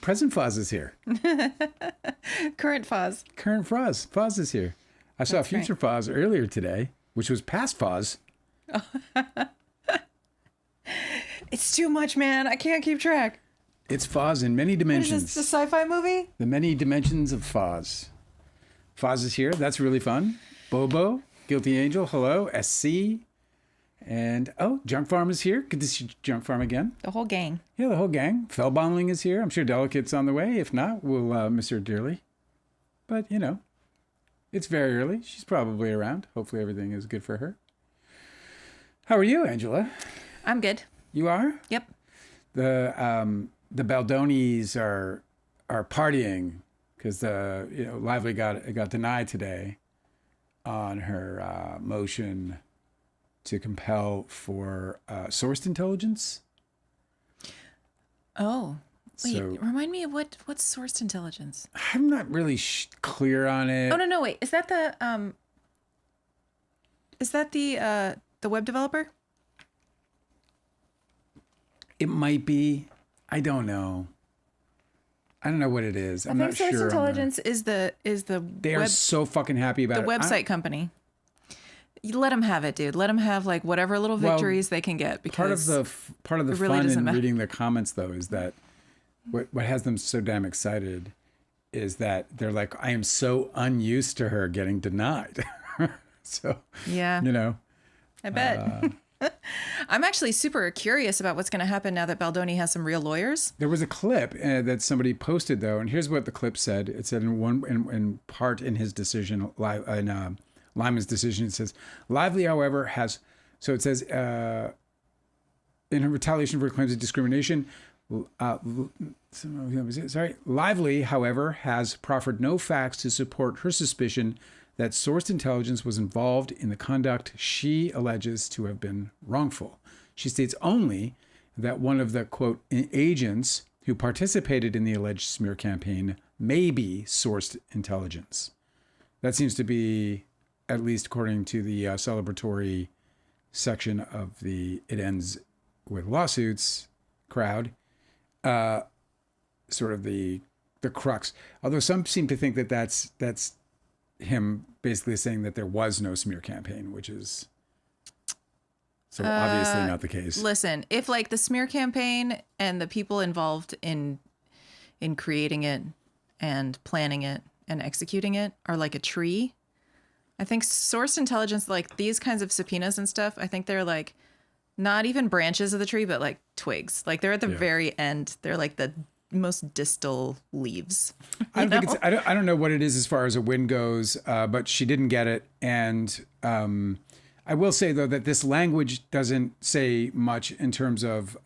Present Foz is here. Current Foz. Current Foz. Foz is here. I saw future Foz earlier today, which was past Foz. It's too much, man. I can't keep track. It's Foz in many dimensions. Is this the sci-fi movie? The many dimensions of Foz. Foz is here. That's really fun. Bobo, Guilty Angel, hello, SC. And, Junk Farm is here. Good to see Junk Farm again. The whole gang. Yeah, the whole gang. Fellbondling is here. I'm sure Delicate's on the way. If not, we'll miss her dearly. But, it's very early. She's probably around. Hopefully everything is good for her. How are you, Angela? I'm good. You are? Yep. The Baldonis are partying because Lively got denied today on her motion to compel for sourced intelligence. Oh, wait! Remind me of what's sourced intelligence? I'm not really clear on it. Oh no! Wait, is that the web developer? It might be. I don't know. I don't know what it is. I'm not sure. I think sourced intelligence is the. They are so fucking happy about the website company. You let them have it, dude. Let them have like whatever little victories they can get. Because part of the really fun in reading the comments, though, is that what has them so damn excited is that they're like, I am so unused to her getting denied. So yeah, I bet. I'm actually super curious about what's going to happen now that Baldoni has some real lawyers. There was a clip that somebody posted, though, and here's what the clip said. It said in part in his decision, Liman's decision, it says, Lively, however, has, so it says, in her retaliation for claims of discrimination, Lively, however, has proffered no facts to support her suspicion that sourced intelligence was involved in the conduct she alleges to have been wrongful. She states only that one of the, quote, agents who participated in the alleged smear campaign may be sourced intelligence. That seems to be, at least according to the celebratory section of the It Ends with Lawsuits crowd, sort of the crux. Although some seem to think that that's him basically saying that there was no smear campaign, which is so obviously not the case. Listen, if like the smear campaign and the people involved in creating it and planning it and executing it are like a tree, I think source intelligence, like these kinds of subpoenas and stuff, I think they're like not even branches of the tree, but like twigs. Like they're at the very end. They're like the most distal leaves. I don't know what it is as far as a win goes, but she didn't get it. And I will say, though, that this language doesn't say much in terms of,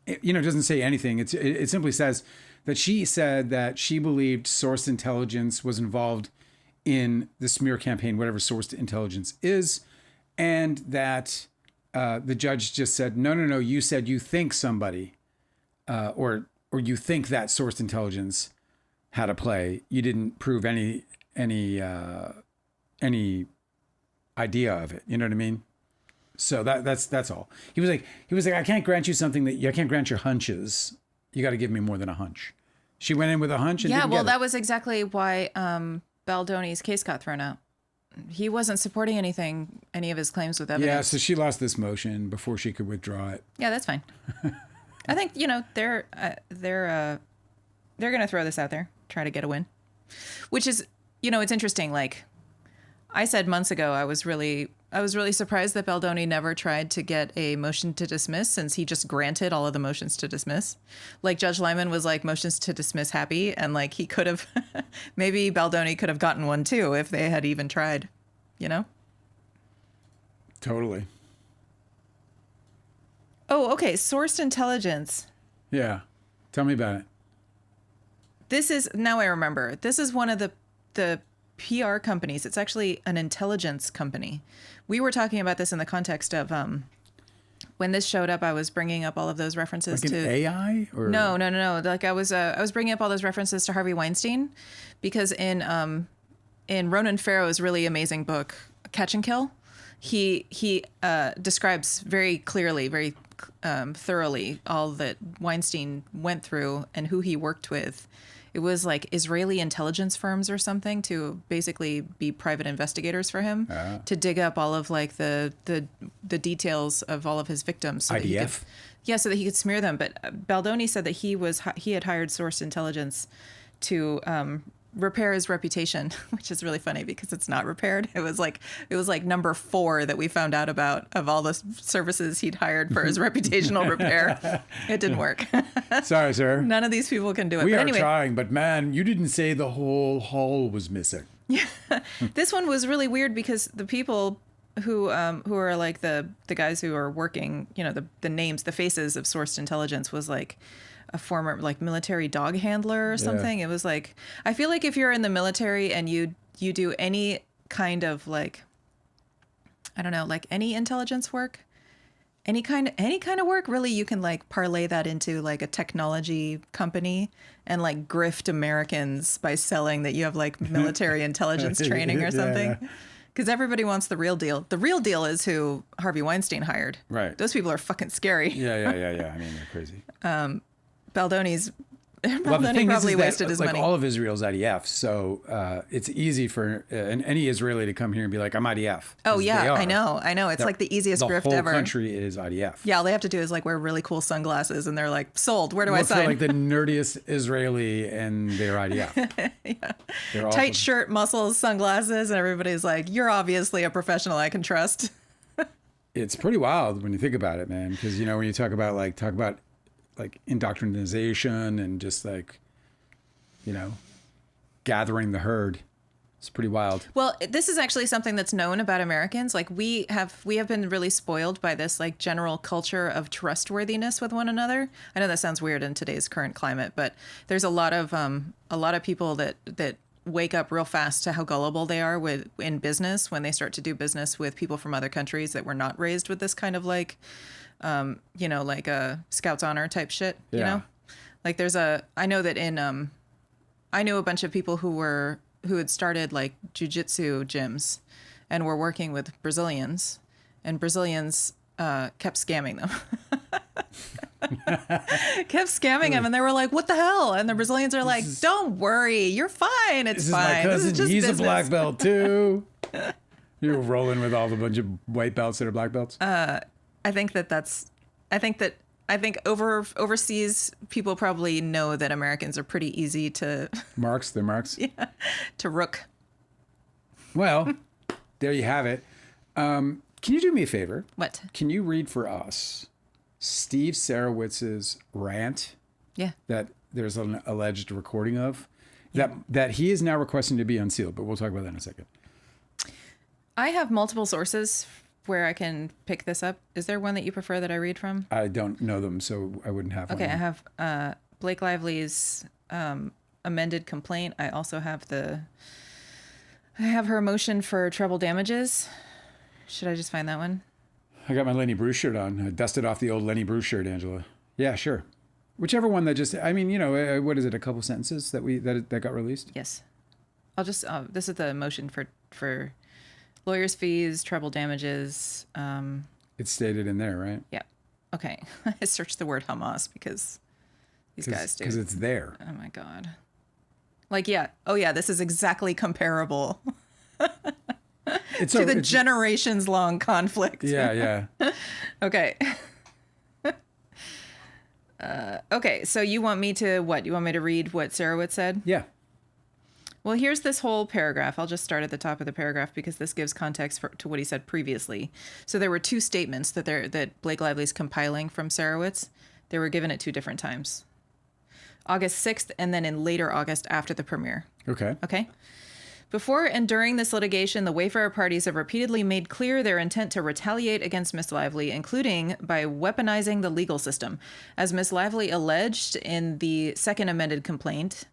it doesn't say anything. It simply says that she said that she believed sourced intelligence was involved in the smear campaign, whatever sourced intelligence is, and that the judge just said, no, you said you think somebody, or you think that sourced intelligence had a play. You didn't prove any idea of it. You know what I mean? So that's all. He was like, I can't grant you something I can't grant your hunches. You got to give me more than a hunch. She went in with a hunch and didn't get it. That was exactly why Baldoni's case got thrown out. He wasn't supporting any of his claims with evidence. Yeah, so she lost this motion before she could withdraw it. Yeah, that's fine. I think they're gonna throw this out there, try to get a win, which is it's interesting. Like I said months ago, I was really surprised that Baldoni never tried to get a motion to dismiss, since he just granted all of the motions to dismiss. Like Judge Liman was like motions to dismiss happy, and like he could have maybe Baldoni could have gotten one too if they had even tried. Totally. Oh, okay. Sourced intelligence. Yeah. Tell me about it. Now I remember. This is one of the PR companies. It's actually an intelligence company. We were talking about this in the context of when this showed up. I was bringing up all of those references like to an AI or no. Like I was bringing up all those references to Harvey Weinstein, because in Ronan Farrow's really amazing book Catch and Kill, he describes very clearly, very thoroughly all that Weinstein went through and who he worked with. It was like Israeli intelligence firms or something to basically be private investigators for him to dig up all of like the details of all of his victims. So IDF? So that he could smear them. But Baldoni said that he had hired Source Intelligence to repair his reputation, which is really funny because it's not repaired. It was like number 4 that we found out about of all the services he'd hired for his reputational repair. It didn't work. Sorry, sir. None of these people can do it. We but are anyway, trying, but man, you didn't say the whole hull was missing. this one was really weird because the people who are like the guys who are working, you know, the names, the faces of Sourced Intelligence was like a former like military dog handler or something. It was like, I feel like if you're in the military and you do any kind of like, I don't know, like any intelligence work, any kind of work, really, you can like parlay that into like a technology company and like grift Americans by selling that you have like military intelligence training or something. Because everybody wants the real deal. The real deal is who Harvey Weinstein hired. Right. Those people are fucking scary. Yeah. I mean, they're crazy. Baldoni Well, the thing probably is that, wasted his like, money. all of Israel's IDF, so it's easy for any Israeli to come here and be like, I'm IDF. Oh, 'Cause yeah, they are. I know. It's like the easiest grift The whole ever. country is IDF. Yeah, all they have to do is like wear really cool sunglasses and they're like, sold. Where do I Look for sign? like the nerdiest Israeli and they're IDF. They're Tight shirt, muscles, sunglasses, and everybody's like, you're obviously a professional I can trust. It's pretty wild when you think about it, man. Because, you know, when you talk about indoctrination and just like, you know, gathering the herd. It's pretty wild. Well, this is actually something that's known about Americans. Like we have been really spoiled by this like general culture of trustworthiness with one another. I know that sounds weird in today's current climate, but there's a lot of people that wake up real fast to how gullible they are in business when they start to do business with people from other countries that were not raised with this kind of like, you know, like a Scouts honor type shit. You know, like I knew a bunch of people who had started like jujitsu gyms and were working with Brazilians, and Brazilians kept scamming them. And they were like, what the hell? And the Brazilians are like, don't worry, you're fine. It's fine. My cousin. This is just He's business. a black belt too. You're rolling with all the bunch of white belts that are black belts. I think overseas people probably know that Americans are pretty easy to Marks, they're marks. to rook. Well, there you have it. Can you do me a favor? What? Can you read for us Steve Sarowitz's rant? Yeah. That there's an alleged recording of that he is now requesting to be unsealed, but we'll talk about that in a second. I have multiple sources where I can pick this up. Is there one that you prefer that I read from? I don't know them, so I wouldn't have one. Okay, I have Blake Lively's amended complaint. I also have her motion for treble damages. Should I just find that one? I got my Lenny Bruce shirt on. I dusted off the old Lenny Bruce shirt, Angela. Yeah, sure. Whichever one that just, I mean, you know, what is it? A couple sentences that got released? Yes. I'll just, this is the motion for lawyers' fees, treble damages. It's stated in there, right? Yeah. Okay. I searched the word Hamas because these guys do. Because it's there. Oh my God. Like, yeah. Oh yeah, this is exactly comparable. To the generations-long conflict. Yeah. Okay. Okay, so you want me to what? You want me to read what Sarowitz said? Yeah. Well, here's this whole paragraph. I'll just start at the top of the paragraph because this gives context to what he said previously. So there were two statements that Blake Lively's compiling from Sarowitz. They were given at two different times. August 6th and then in later August after the premiere. Okay? Before and during this litigation, the Wayfarer parties have repeatedly made clear their intent to retaliate against Miss Lively, including by weaponizing the legal system. As Miss Lively alleged in the second amended complaint,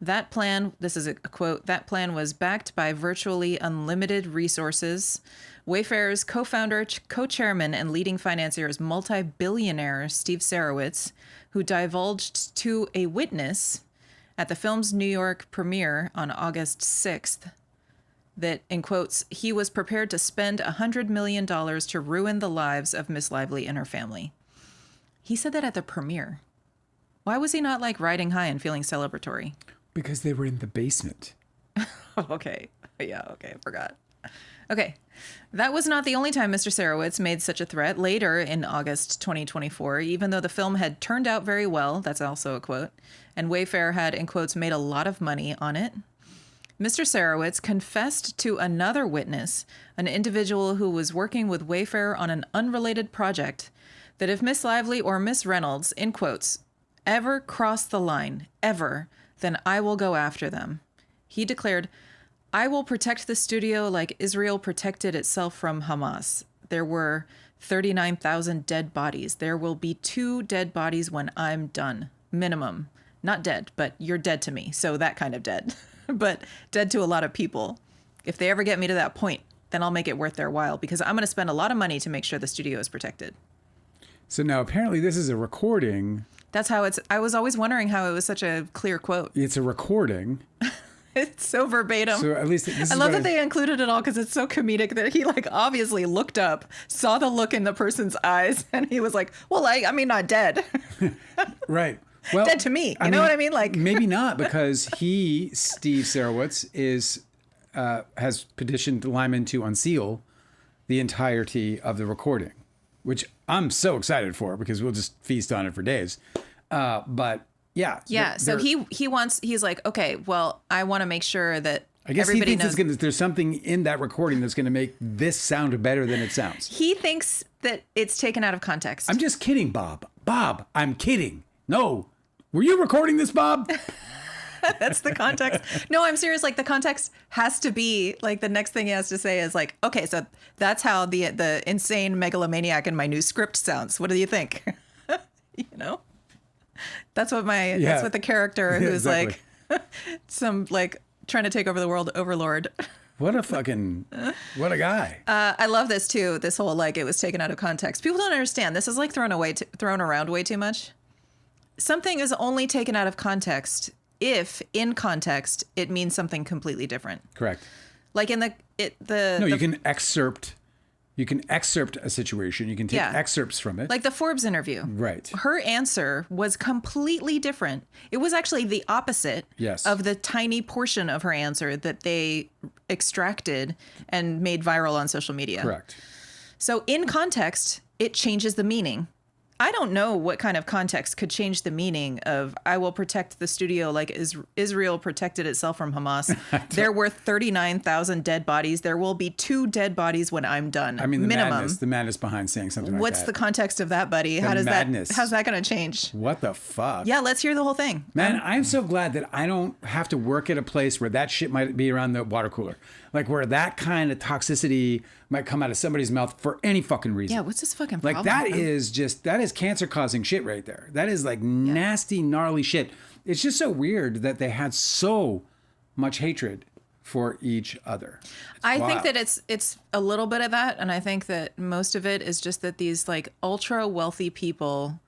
that plan, this is a quote, that plan was backed by virtually unlimited resources. Wayfarer's co-founder, co-chairman, and leading financier is multi-billionaire Steve Sarowitz, who divulged to a witness at the film's New York premiere on August 6th that, in quotes, he was prepared to spend $100 million to ruin the lives of Miss Lively and her family. He said that at the premiere. Why was he not like riding high and feeling celebratory? Because they were in the basement. Okay. Yeah, okay, I forgot. Okay. That was not the only time Mr. Sarowitz made such a threat. Later in August 2024, even though the film had turned out very well, that's also a quote, and Wayfarer had, in quotes, made a lot of money on it, Mr. Sarowitz confessed to another witness, an individual who was working with Wayfarer on an unrelated project, that if Miss Lively or Miss Reynolds, in quotes, ever cross the line, ever, then I will go after them. He declared, I will protect the studio like Israel protected itself from Hamas. There were 39,000 dead bodies. There will be 2 dead bodies when I'm done. Minimum. Not dead, but you're dead to me. So that kind of dead. But dead to a lot of people. If they ever get me to that point, then I'll make it worth their while because I'm going to spend a lot of money to make sure the studio is protected. So now apparently this is a recording. That's how it's. I was always wondering how it was such a clear quote. It's a recording. It's so verbatim. So at least this is I love that they included it all because it's so comedic that he like obviously looked up, saw the look in the person's eyes, and he was like, "Well, I mean, not dead, right? Well, dead to me. You know what I mean? Like maybe not because Steve Sarowitz, has petitioned Liman to unseal the entirety of the recording, which I'm so excited for because we'll just feast on it for days. But yeah. Yeah. So he's like, okay, well, I want to make sure that I guess everybody he thinks there's something in that recording that's going to make this sound better than it sounds. He thinks that it's taken out of context. I'm just kidding, Bob. Bob, I'm kidding. No. Were you recording this, Bob? That's the context. No, I'm serious. Like the context has to be like the next thing he has to say is like, okay, so that's how the insane megalomaniac in my new script sounds. What do you think? You know? That's what that's what the character who's exactly. Like some like trying to take over the world overlord. What a guy. I love this too. This whole like it was taken out of context. People don't understand. This is like thrown around way too much. Something is only taken out of context if in context it means something completely different. Correct. Like in you can excerpt. You can excerpt a situation. You can take excerpts from it. Like the Forbes interview. Right. Her answer was completely different. It was actually the opposite of the tiny portion of her answer that they extracted and made viral on social media. Correct. So in context, it changes the meaning. I don't know what kind of context could change the meaning of I will protect the studio like Israel protected itself from Hamas. There were 39,000 dead bodies. There will be 2 dead bodies when I'm done. I mean, minimum. The madness behind saying something like What's that. the context of that, buddy? How's that going to change? What the fuck? Yeah, let's hear the whole thing. Man, I'm so glad that I don't have to work at a place where that shit might be around the water cooler. Like where that kind of toxicity might come out of somebody's mouth for any fucking reason. Yeah, what's this fucking problem? Like that is cancer causing shit right there. That is like nasty, gnarly shit. It's just so weird that they had so much hatred for each other. I think that it's a little bit of that, and I think that most of it is just that these like ultra wealthy people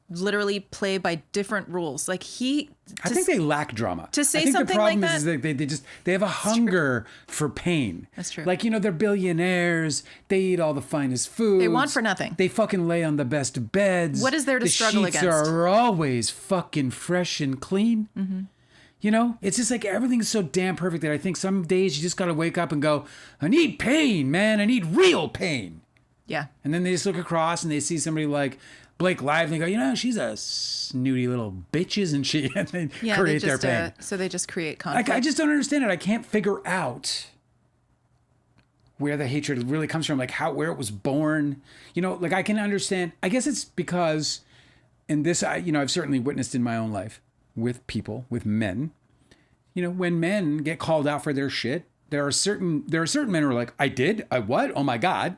literally play by different rules. Like I think they lack drama. To say I think something the problem like is they have a hunger for pain. That's true. Like, they're billionaires. They eat all the finest foods. They want for nothing. They fucking lay on the best beds. What is there to struggle against? The sheets are always fucking fresh and clean. Mm-hmm. It's just like everything's so damn perfect that I think some days you just got to wake up and go, I need pain, man. I need real pain. Yeah. And then they just look across and they see somebody like Blake Lively and go, she's a snooty little bitch, isn't she? And they create their pain. So they just create conflict. I just don't understand it. I can't figure out where the hatred really comes from, like where it was born. Like I can understand. I guess it's because in this, I've certainly witnessed in my own life with people, with men, when men get called out for their shit, there are certain men who are like, I did? I what? Oh my God.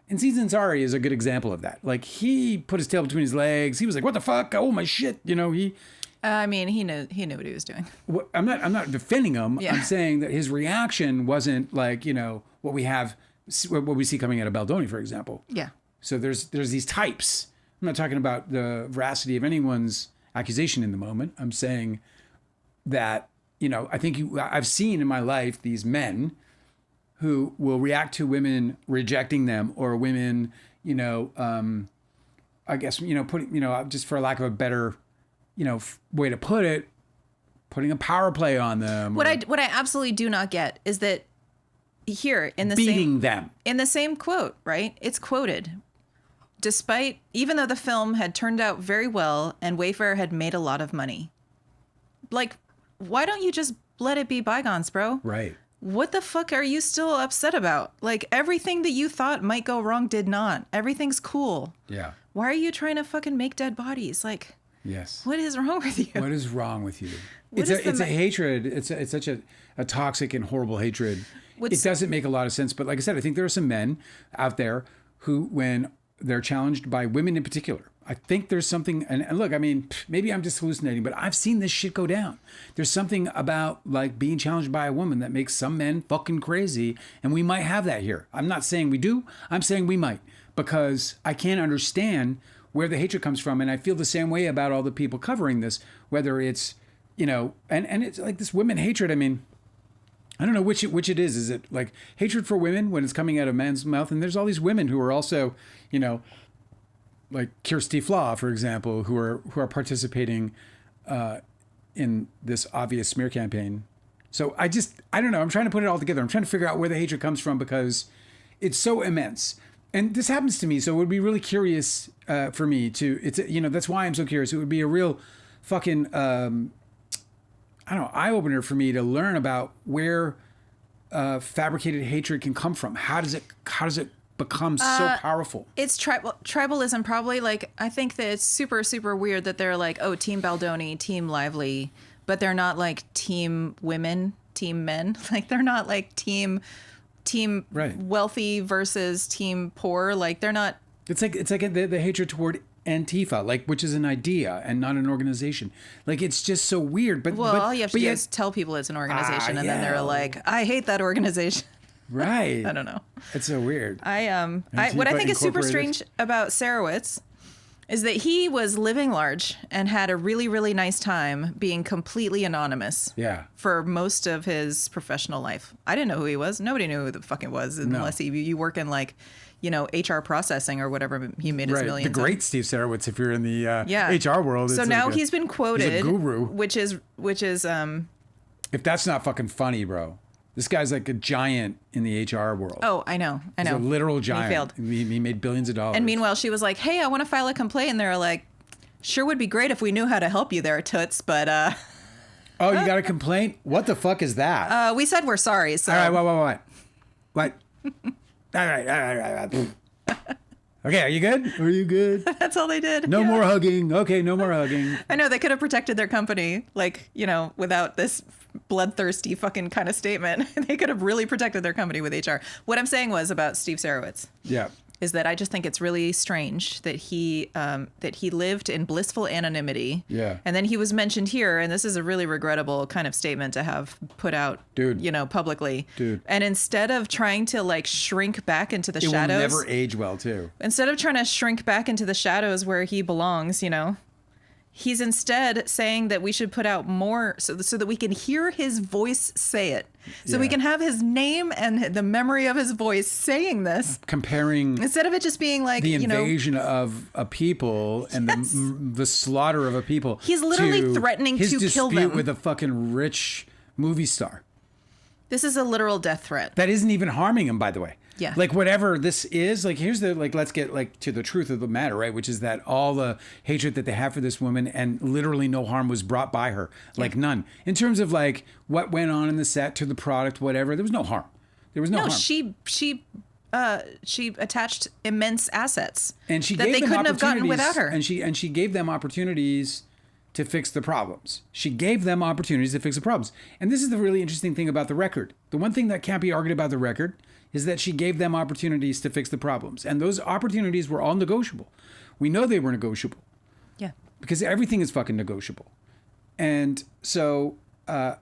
And Aziz Ansari is a good example of that. Like he put his tail between his legs. He was like, "What the fuck? Oh my shit!" He. I mean, he knew what he was doing. I'm not defending him. Yeah. I'm saying that his reaction wasn't like what we see coming out of Baldoni, for example. Yeah. So there's these types. I'm not talking about the veracity of anyone's accusation in the moment. I'm saying that I think I've seen in my life these men who will react to women rejecting them or women, I guess, putting, just for lack of a better, way to put it, putting a power play on them. What I absolutely do not get is that here in the beating them. In the same quote, right? It's quoted. Even though the film had turned out very well and Wayfarer had made a lot of money. Like, why don't you just let it be bygones, bro? Right. What the fuck are you still upset about? Like, everything that you thought might go wrong did not. Everything's cool. Yeah. Why are you trying to fucking make dead bodies? Like, yes. What is wrong with you? What is wrong with you? It's a hatred. It's such a toxic and horrible hatred. It doesn't make a lot of sense. But like I said, I think there are some men out there who, when they're challenged by women in particular, I think there's something, and look, I mean, maybe I'm just hallucinating, but I've seen this shit go down. There's something about like being challenged by a woman that makes some men fucking crazy, and we might have that here. I'm not saying we do, I'm saying we might, because I can't understand where the hatred comes from, and I feel the same way about all the people covering this, whether it's, and it's like this women hatred, I mean, I don't know which it is. Is it like hatred for women when it's coming out of men's mouth? And there's all these women who are also, like Kirsty Flaw, for example, who are participating in this obvious smear campaign. So I don't know. I'm trying to put it all together. I'm trying to figure out where the hatred comes from because it's so immense. And this happens to me, so it would be really curious for me to. That's why I'm so curious. It would be a real fucking eye opener for me to learn about where fabricated hatred can come from. How does it become so powerful? It's tribalism, probably. Like, I think that it's super, super weird that they're like, oh, Team Baldoni, Team Lively, but they're not like Team Women, Team Men. Like, they're not like Team right. Wealthy versus Team Poor. Like, they're not. It's like the hatred toward Antifa, like, which is an idea and not an organization. Like, it's just so weird. But all you have to do is tell people it's an organization, and then they're like, I hate that organization. Right. I don't know. It's so weird. What I think is super strange about Sarowitz is that he was living large and had a really, really nice time being completely anonymous. Yeah. For most of his professional life. I didn't know who he was. Nobody knew who the fuck it was unless you work in like, HR processing or whatever he made his millions. The great Steve Sarowitz, if you're in the HR world. So now he's been quoted. He's a guru. Which is if that's not fucking funny, bro. This guy's like a giant in the HR world. Oh, I know. He's a literal giant. He failed. He made billions of dollars. And meanwhile, she was like, hey, I want to file a complaint. And they're like, sure would be great if we knew how to help you there, Toots, but... Oh, you got a complaint? What the fuck is that? We said we're sorry, so... All right, what? All right. Okay, are you good? Are you good? That's all they did. No more hugging. Okay, no more hugging. I know, they could have protected their company, like, without this bloodthirsty fucking kind of statement. They could have really protected their company with HR. What I'm saying was about Steve Sarowitz. Yeah. Is that I just think it's really strange that he lived in blissful anonymity. Yeah. And then he was mentioned here, and this is a really regrettable kind of statement to have put out, publicly. Dude. And instead of trying to like shrink back into the shadows. It will never age well, too. Instead of trying to shrink back into the shadows where he belongs, he's instead saying that we should put out more so that we can hear his voice say it. So we can have his name and the memory of his voice saying this. Comparing... Instead of it just being like, the invasion of a people and the slaughter of a people. He's literally threatening to kill them. His dispute with a fucking rich movie star. This is a literal death threat. That isn't even harming him, by the way. Yeah. Like, whatever this is, like, here's the, like, let's get, like, to the truth of the matter, right? Which is that all the hatred that they have for this woman and literally no harm was brought by her. Like, none. In terms of, like, what went on in the set to the product, whatever, there was no harm. There was no harm. She attached immense assets. And she that gave they them couldn't have gotten without her. And she gave them opportunities to fix the problems. She gave them opportunities to fix the problems. And this is the really interesting thing about the record. The one thing that can't be argued about the record is that she gave them opportunities to fix the problems. And those opportunities were all negotiable. We know they were negotiable. Yeah. Because everything is fucking negotiable. And so, and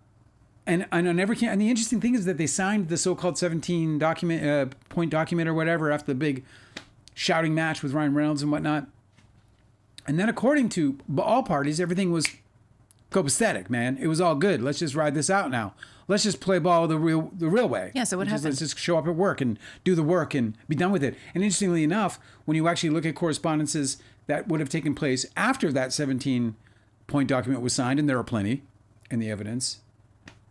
on every, and the interesting thing is that they signed the so-called 17 point document or whatever after the big shouting match with Ryan Reynolds and whatnot. And then according to all parties, everything was copacetic, man. It was all good. Let's just ride this out now. Let's just play ball the real way. Yeah, so what happened? Let's just show up at work and do the work and be done with it. And interestingly enough, when you actually look at correspondences that would have taken place after that 17-point document was signed, and there are plenty in the evidence.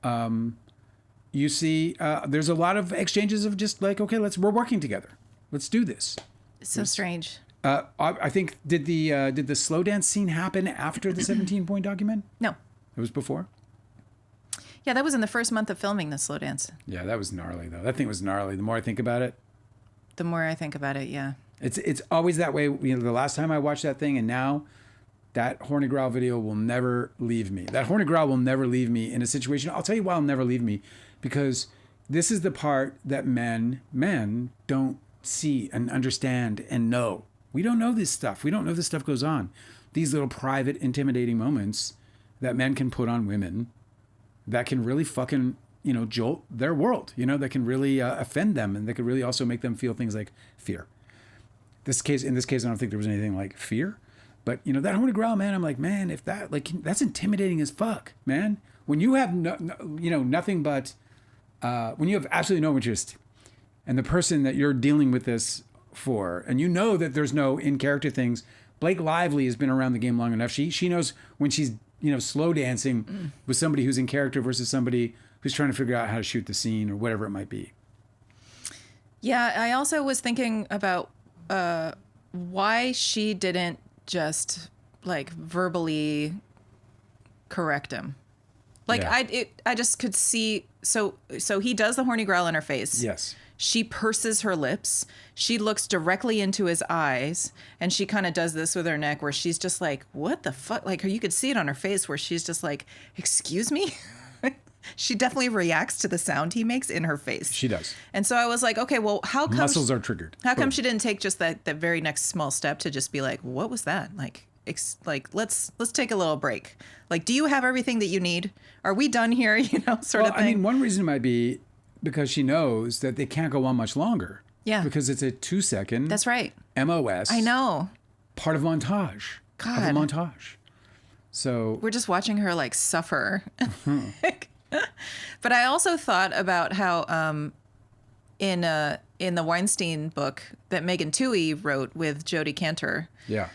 You see, there's a lot of exchanges of just like, okay, we're working together. Let's do this. It's so strange. I think did the slow dance scene happen after the 17-point document? No. It was before? Yeah, that was in the first month of filming the slow dance. Yeah, that was gnarly though. That thing was gnarly. The more I think about it. The more I think about it, yeah. It's always that way. You know, the last time I watched that thing and now that horny growl video will never leave me. That horny growl will never leave me in a situation. I'll tell you why it'll never leave me, because this is the part that men don't see and understand and know. We don't know this stuff. We don't know this stuff goes on. These little private, intimidating moments that men can put on women that can really fucking, you know, jolt their world, you know, that can really offend them, and that could really also make them feel things like fear. In this case, I don't think there was anything like fear, but you know, that horny growl, man, I'm like, man, if that, like, that's intimidating as fuck, man. When you have nothing but, when you have absolutely no interest, and the person that you're dealing with this for, and you know that there's no in character things. Blake Lively has been around the game long enough. She knows when she's, you know, slow dancing with somebody who's in character versus somebody who's trying to figure out how to shoot the scene or whatever it might be. Yeah, I also was thinking about why she didn't just like verbally correct him. Like Yeah. I just could see. So he does the horny growl in her face. Yes. She purses her lips. She looks directly into his eyes, and she kind of does this with her neck where she's just like, what the fuck? Like, you could see it on her face where she's just like, excuse me? She definitely reacts to the sound he makes in her face. She does. And so I was like, okay, well, how come... Muscles are triggered. How come she didn't take just that very next small step to just be like, what was that? Like, let's take a little break. Like, do you have everything that you need? Are we done here? You know, sort of thing. I mean, one reason might be because she knows that they can't go on much longer. Yeah. Because it's a 2-second. That's right. MOS. I know. Part of montage. God. Of a montage. So we're just watching her like suffer. But I also thought about how in the Weinstein book that Megan Twohey wrote with Jodi Kantor. Yeah.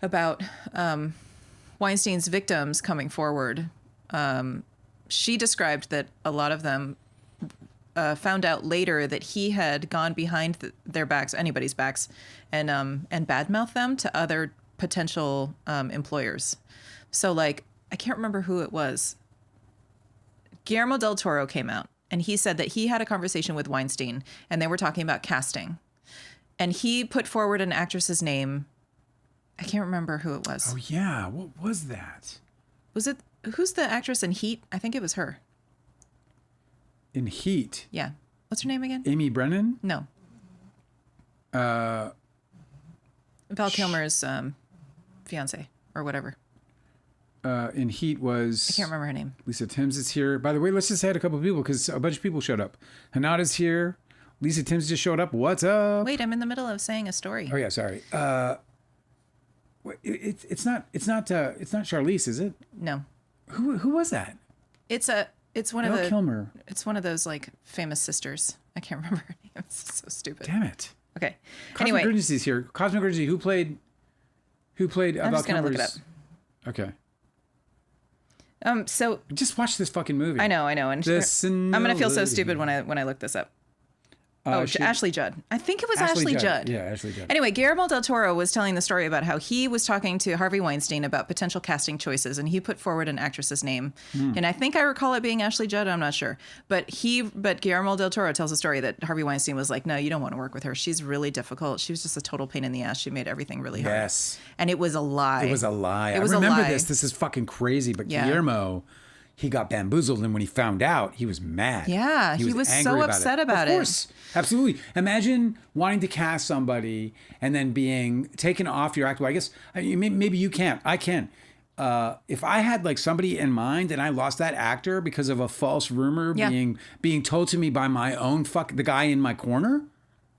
About Weinstein's victims coming forward. She described that a lot of them found out later that he had gone behind their backs, anybody's backs, and badmouthed them to other potential employers. So, like, I can't remember who it was. Guillermo del Toro came out, and he said that he had a conversation with Weinstein, and they were talking about casting. And he put forward an actress's name. I can't remember who it was. Oh, yeah. What was that? Was it... Who's the actress in Heat? I think it was her. In Heat? Yeah. What's her name again? Amy Brennan? No. Val Kilmer's fiance or whatever. In Heat was... I can't remember her name. Lisa Timms is here. By the way, let's just say a couple of people because a bunch of people showed up. Hanada's here. Lisa Timms just showed up. What's up? Wait, I'm in the middle of saying a story. Oh, yeah. Sorry. It's not Charlize, is it? No. Who was that? It's one of Val the... Kilmer. It's one of those, like, famous sisters. I can't remember her name. It's so stupid. Damn it. Okay. Cosmic Anyway. Urgency's here. Cosmic Urgency, who played I'm Val just going to look it up. Kilmer's... Okay. So just watch this fucking movie. I know. And I'm going to feel so stupid when I look this up. Ashley Judd. I think it was Ashley Judd. Yeah, Ashley Judd. Anyway, Guillermo del Toro was telling the story about how he was talking to Harvey Weinstein about potential casting choices, and he put forward an actress's name. And I think I recall it being Ashley Judd. I'm not sure. But Guillermo del Toro tells a story that Harvey Weinstein was like, no, you don't want to work with her. She's really difficult. She was just a total pain in the ass. She made everything really hard. Yes. And it was a lie. It was a lie. It was I remember a lie. this. This is fucking crazy. But Yeah. Guillermo, he got bamboozled, and when he found out, he was mad. Yeah, he was angry so about upset it. about it. Of course. Absolutely. Imagine wanting to cast somebody and then being taken off your act. Well, I guess maybe you can't. I can. If I had like somebody in mind and I lost that actor because of a false rumor being told to me by my own the guy in my corner,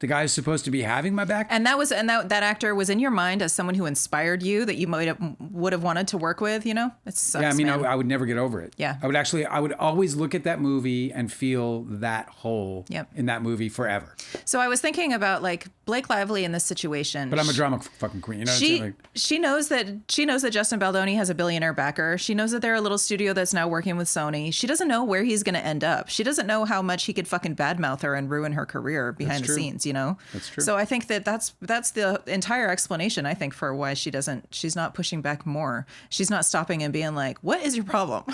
The guy who's supposed to be having my back. And that actor was in your mind as someone who inspired you, that you would have wanted to work with, you know? It sucks, Yeah, I mean, man. I would never get over it. Yeah. I would always look at that movie and feel that hole Yep. in that movie forever. So I was thinking about like Blake Lively in this situation. But I'm a drama fucking queen. You know what I'm saying? Like, she knows that Justin Baldoni has a billionaire backer. She knows that they're a little studio that's now working with Sony. She doesn't know where he's going to end up. She doesn't know how much he could fucking badmouth her and ruin her career behind the scenes, you know? That's true. So I think that's the entire explanation, I think, for why she's not pushing back more. She's not stopping and being like, what is your problem?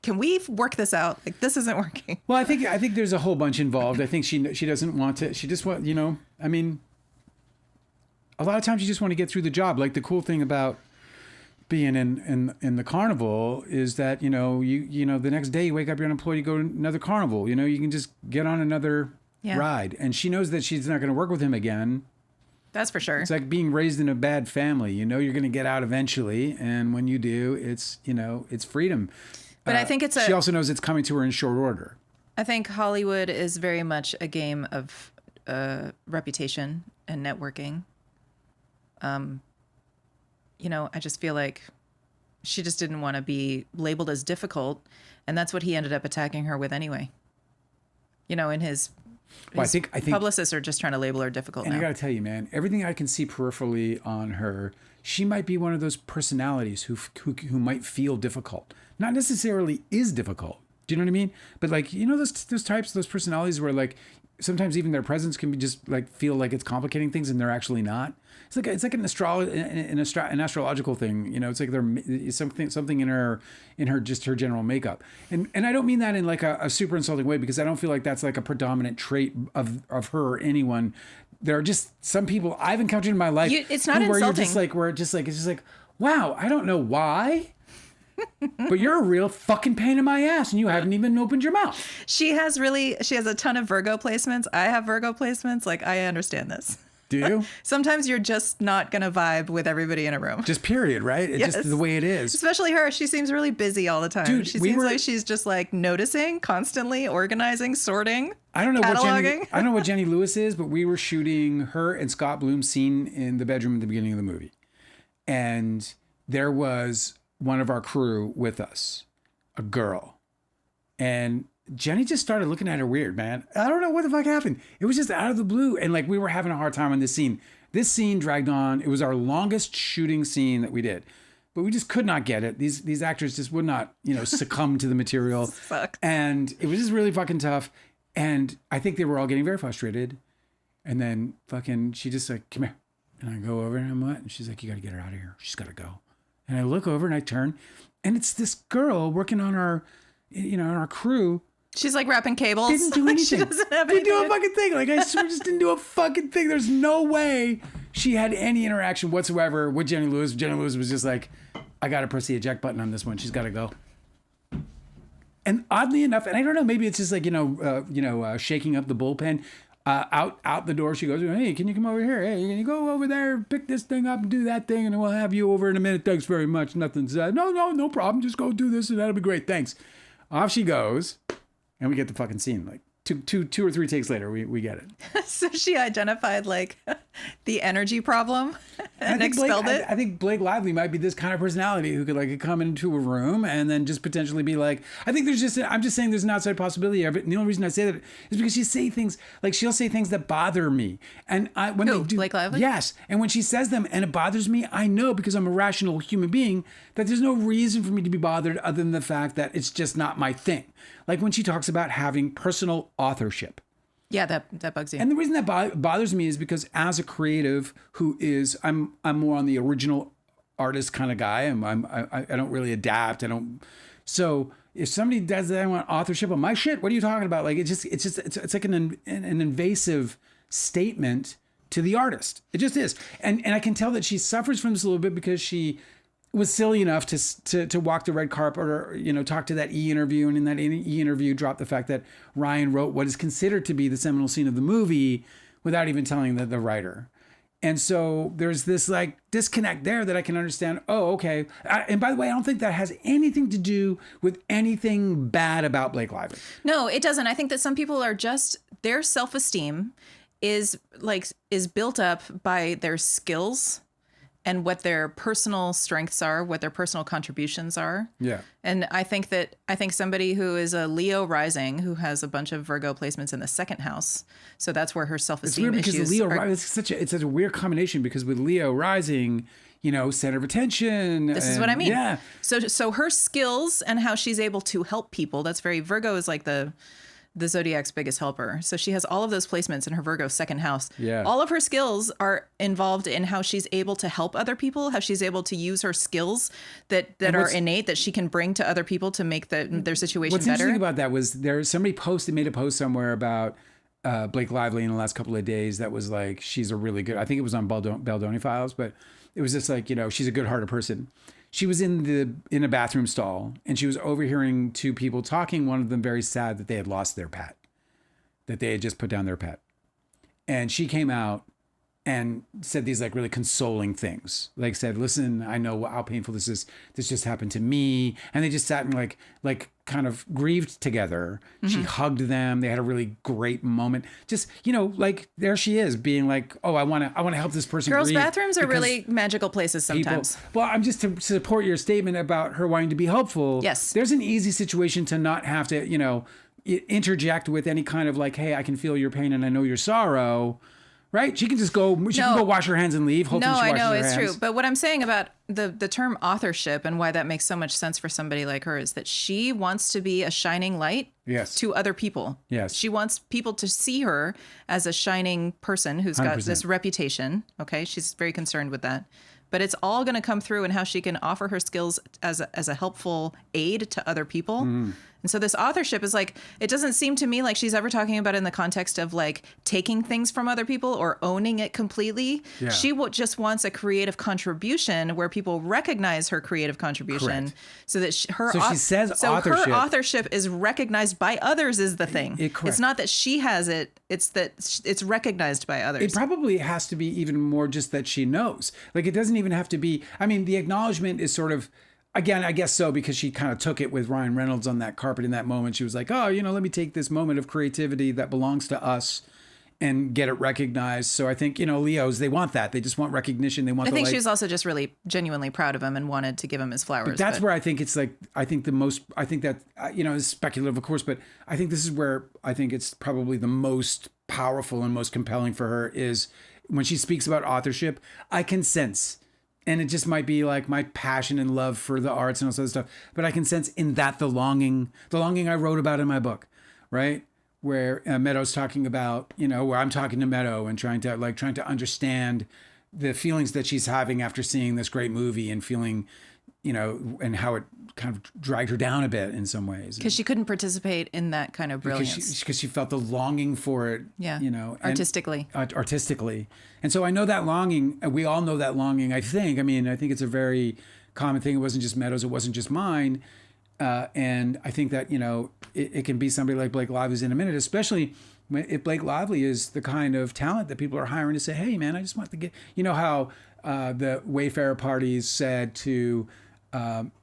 Can we work this out? Like, this isn't working. well, I think there's a whole bunch involved. I think she doesn't want to. She just want, you know, I mean, a lot of times you just want to get through the job. Like the cool thing about being in the carnival is that, you know, you know, the next day you wake up, you're unemployed, you go to another carnival, you know, you can just get on another ride. And she knows that she's not going to work with him again. That's for sure. It's like being raised in a bad family. You know, you're going to get out eventually. And when you do, it's, you know, it's freedom. But I think she also knows it's coming to her in short order. I think Hollywood is very much a game of reputation and networking. You know, I just feel like she just didn't want to be labeled as difficult. And that's what he ended up attacking her with anyway. You know, in his I think publicists are just trying to label her difficult and now. I got to tell you, man, everything I can see peripherally on her, she might be one of those personalities who might feel difficult. Not necessarily is difficult. Do you know what I mean? But like, you know, those personalities where like sometimes even their presence can be just like feel like it's complicating things and they're actually not. It's like an astrological thing. You know, it's like there's something in her just her general makeup. And I don't mean that in like a super insulting way, because I don't feel like that's like a predominant trait of her or anyone. There are just some people I've encountered in my life. It's not where insulting. It's just like, wow, I don't know why. But you're a real fucking pain in my ass and you haven't even opened your mouth. She has a ton of Virgo placements. I have Virgo placements. Like, I understand this. Do you? Sometimes you're just not going to vibe with everybody in a room. Just period, right? It's just the way it is. Especially her. She seems really busy all the time. Dude, she seems like she's just like noticing, constantly organizing, sorting, I don't know cataloging. I don't know what Jenny Lewis is, but we were shooting her and Scott Bloom's scene in the bedroom at the beginning of the movie. And there was one of our crew with us, a girl. And Jenny just started looking at her weird, man. I don't know what the fuck happened. It was just out of the blue. And like, we were having a hard time on this scene. This scene dragged on. It was our longest shooting scene that we did, but we just could not get it. These actors just would not, you know, succumb to the material. Sucks. And it was just really fucking tough. And I think they were all getting very frustrated. And then fucking, she just like, come here. And I go over and I'm what? And she's like, you got to get her out of here. She's got to go. And I look over and I turn and it's this girl working on our, you know, on our crew. She's like wrapping cables. Didn't do anything. She doesn't have didn't anything. do a fucking thing. Like, I swear, just didn't do a fucking thing. There's no way she had any interaction whatsoever with Jenny Lewis. Jenny Lewis was just like, I got to press the eject button on this one. She's got to go. And oddly enough, and I don't know, maybe it's just like, shaking up the bullpen. Out the door she goes, hey, can you come over here? Hey, can you go over there, pick this thing up and do that thing, and we'll have you over in a minute. Thanks very much. Nothing's no problem. Just go do this and that'll be great. Thanks. Off she goes, and we get the fucking scene. Like two or three takes later, we get it. So she identified like the energy problem and expelled it. I think Blake Lively might be this kind of personality who could like come into a room and then just potentially be like, I think I'm just saying there's an outside possibility of it. And the only reason I say that is because she'll say things that bother me. And when they do, Blake Lively? Yes. And when she says them and it bothers me, I know, because I'm a rational human being, that there's no reason for me to be bothered other than the fact that it's just not my thing. Like when she talks about having personal authorship. Yeah, that bugs you. And the reason that bothers me is because as a creative I'm more on the original artist kind of guy. I don't really adapt. So if somebody does that, I want authorship on my shit. What are you talking about? Like it's like an invasive statement to the artist. It just is. And I can tell that she suffers from this a little bit because she was silly enough to walk the red carpet or, you know, talk to that E interview. And in that E interview dropped the fact that Ryan wrote what is considered to be the seminal scene of the movie without even telling the writer. And so there's this like disconnect there that I can understand. Oh, okay. And by the way, I don't think that has anything to do with anything bad about Blake Lively. No, it doesn't. I think that some people are just, their self-esteem is built up by their skills and what their personal strengths are, what their personal contributions are. Yeah. And I think somebody who is a Leo rising, who has a bunch of Virgo placements in the second house, so that's where her self-esteem issues. It's weird because Leo, it's such a weird combination, because with Leo rising, center of attention. This is what I mean. Yeah. So her skills and how she's able to help people, that's very, Virgo is like the zodiac's biggest helper. So she has all of those placements in her Virgo second house. Yeah. All of her skills are involved in how she's able to help other people, how she's able to use her skills that are innate, that she can bring to other people to make their situation what's better. What's interesting about that was somebody made a post somewhere about Blake Lively in the last couple of days that was like, she's a really good, I think it was on Baldoni Files, but it was just like, she's a good-hearted person. She was in a bathroom stall, and she was overhearing two people talking, one of them very sad that they had lost their pet, that they had just put down their pet. And she came out and said these like really consoling things, like said, listen, I know how painful this is. This just happened to me. And they just sat and like kind of grieved together. Mm-hmm. She hugged them. They had a really great moment. Just, like there she is being like, oh, I want to help this person. Girls' bathrooms are really magical places sometimes. Well, I'm just to support your statement about her wanting to be helpful. Yes. There's an easy situation to not have to, interject with any kind of like, hey, I can feel your pain and I know your sorrow. Right? She can just go, can go wash her hands and leave. Hopefully she washes her hands. It's true. But what I'm saying about the term authorship and why that makes so much sense for somebody like her is that she wants to be a shining light to other people. Yes. She wants people to see her as a shining person who's 100%. Got this reputation. Okay. She's very concerned with that. But it's all going to come through in how she can offer her skills as a helpful aid to other people. Mm. And so this authorship is like, it doesn't seem to me like she's ever talking about it in the context of like taking things from other people or owning it completely. Yeah. She just wants a creative contribution where people recognize her creative contribution. Correct. So that her authorship is recognized by others is the thing. It's not that she has it. It's that it's recognized by others. It probably has to be even more just that she knows. Like it doesn't even have to be, the acknowledgement is sort of, again, I guess so, because she kind of took it with Ryan Reynolds on that carpet in that moment. She was like, oh, let me take this moment of creativity that belongs to us and get it recognized. So I think, Leos, they want that. They just want recognition. They want. I think she was also just really genuinely proud of him and wanted to give him his flowers. But that's where I think it's like, I think that, it's speculative, of course, but I think this is where I think it's probably the most powerful and most compelling for her is when she speaks about authorship, I can sense. And it just might be like my passion and love for the arts and all sorts of stuff. But I can sense in that the longing I wrote about in my book, right? Where Meadow's talking about, where I'm talking to Meadow and trying to understand the feelings that she's having after seeing this great movie and feeling, and how it kind of dragged her down a bit in some ways. Because she couldn't participate in that kind of brilliance. Because she felt the longing for it, artistically. Artistically. And so I know that longing, we all know that longing, I think. I think it's a very common thing. It wasn't just Meadow's, it wasn't just mine. And I think that, it can be somebody like Blake Lively's in a minute, especially if Blake Lively is the kind of talent that people are hiring to say, hey, man, I just want to get, how the Wayfarer parties said to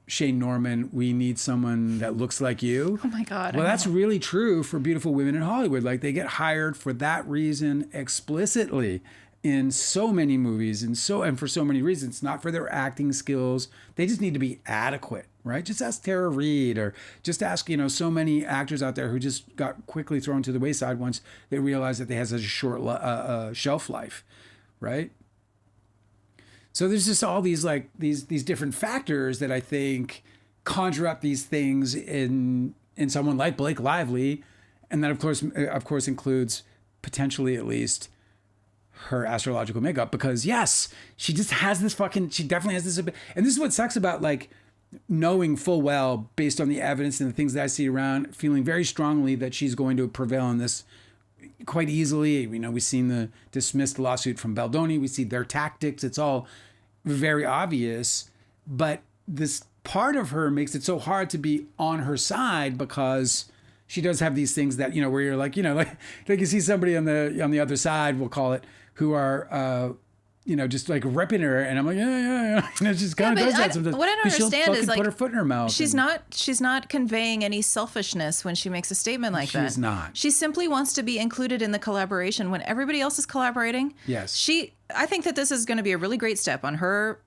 Shane Norman, we need someone that looks like you. Oh my God. Well, that's really true for beautiful women in Hollywood. Like they get hired for that reason explicitly in so many movies and for so many reasons, not for their acting skills. They just need to be adequate, right? Just ask Tara Reid or just ask, so many actors out there who just got quickly thrown to the wayside once they realized that they had such a short shelf life, right? So there's just all these these different factors that I think conjure up these things in someone like Blake Lively, and that of course includes potentially at least her astrological makeup, because yes, she just has this she definitely has this, and this is what sucks about knowing full well based on the evidence and the things that I see around, feeling very strongly that she's going to prevail in this quite easily. We've seen the dismissed lawsuit from Baldoni. We see their tactics. It's all very obvious. But this part of her makes it so hard to be on her side because she does have these things that, where you're like you see somebody on the other side, we'll call it, who are just like ripping her, and I'm like, yeah. And it just kind of does that sometimes. What I don't 'Cause she'll understand is fucking like put her foot in her mouth. she's not conveying any selfishness when she makes a statement like that. She's not. She simply wants to be included in the collaboration when everybody else is collaborating. Yes. I think that this is going to be a really great step on her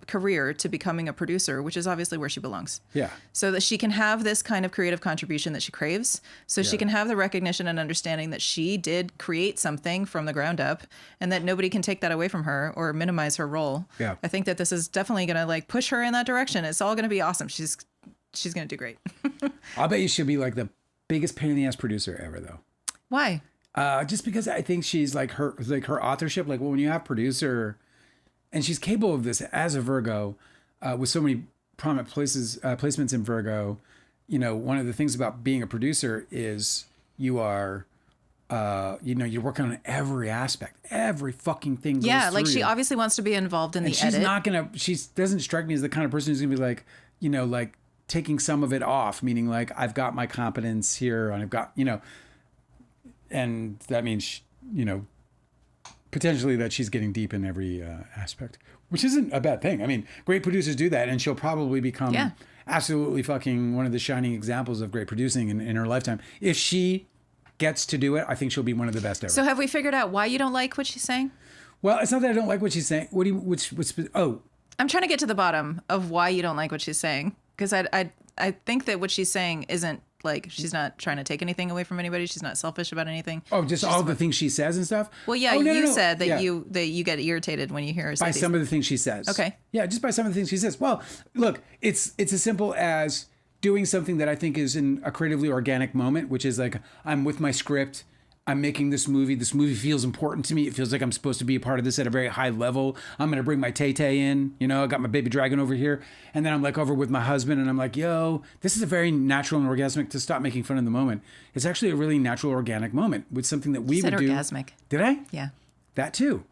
career to becoming a producer, which is obviously where she belongs. Yeah. So that she can have this kind of creative contribution that she craves. So she can have the recognition and understanding that she did create something from the ground up, and that nobody can take that away from her or minimize her role. Yeah. I think that this is definitely going to like push her in that direction. It's all going to be awesome. She's going to do great. I'll bet you she'll be like the biggest pain in the ass producer ever, though. Why? Just because I think she's like her authorship, like when you have producer, and she's capable of this as a Virgo, with so many prominent placements in Virgo. One of the things about being a producer is you are, you're working on every aspect, every fucking thing. Goes Yeah, like through she you. obviously wants to be involved in And the she's edit. not gonna. She doesn't strike me as the kind of person who's gonna be like, like taking some of it off, meaning like I've got my competence here, and I've got, and that means, potentially that she's getting deep in every aspect, which isn't a bad thing. I mean, great producers do that, and she'll probably become absolutely fucking one of the shining examples of great producing in her lifetime. If she gets to do it, I think she'll be one of the best ever. So have we figured out why you don't like what she's saying? Well, it's not that I don't like what she's saying. I'm trying to get to the bottom of why you don't like what she's saying, because I think that what she's saying isn't like, she's not trying to take anything away from anybody. She's not selfish about anything. Oh, just all the things she says and stuff? Well, yeah, no, you no. said that Yeah. you get irritated when you hear her say By these some of the things she says. Okay. Yeah, just by some of the things she says. Well, look, it's as simple as doing something that I think is in a creatively organic moment, which is like, I'm with my script, I'm making this movie. This movie feels important to me. It feels like I'm supposed to be a part of this at a very high level. I'm going to bring my Tay-Tay in. I got my baby dragon over here. And then I'm like over with my husband and I'm like, yo, this is a very natural and orgasmic, to stop making fun of the moment. It's actually a really natural, organic moment with something that we would do. orgasmic. Did I? Yeah. That too.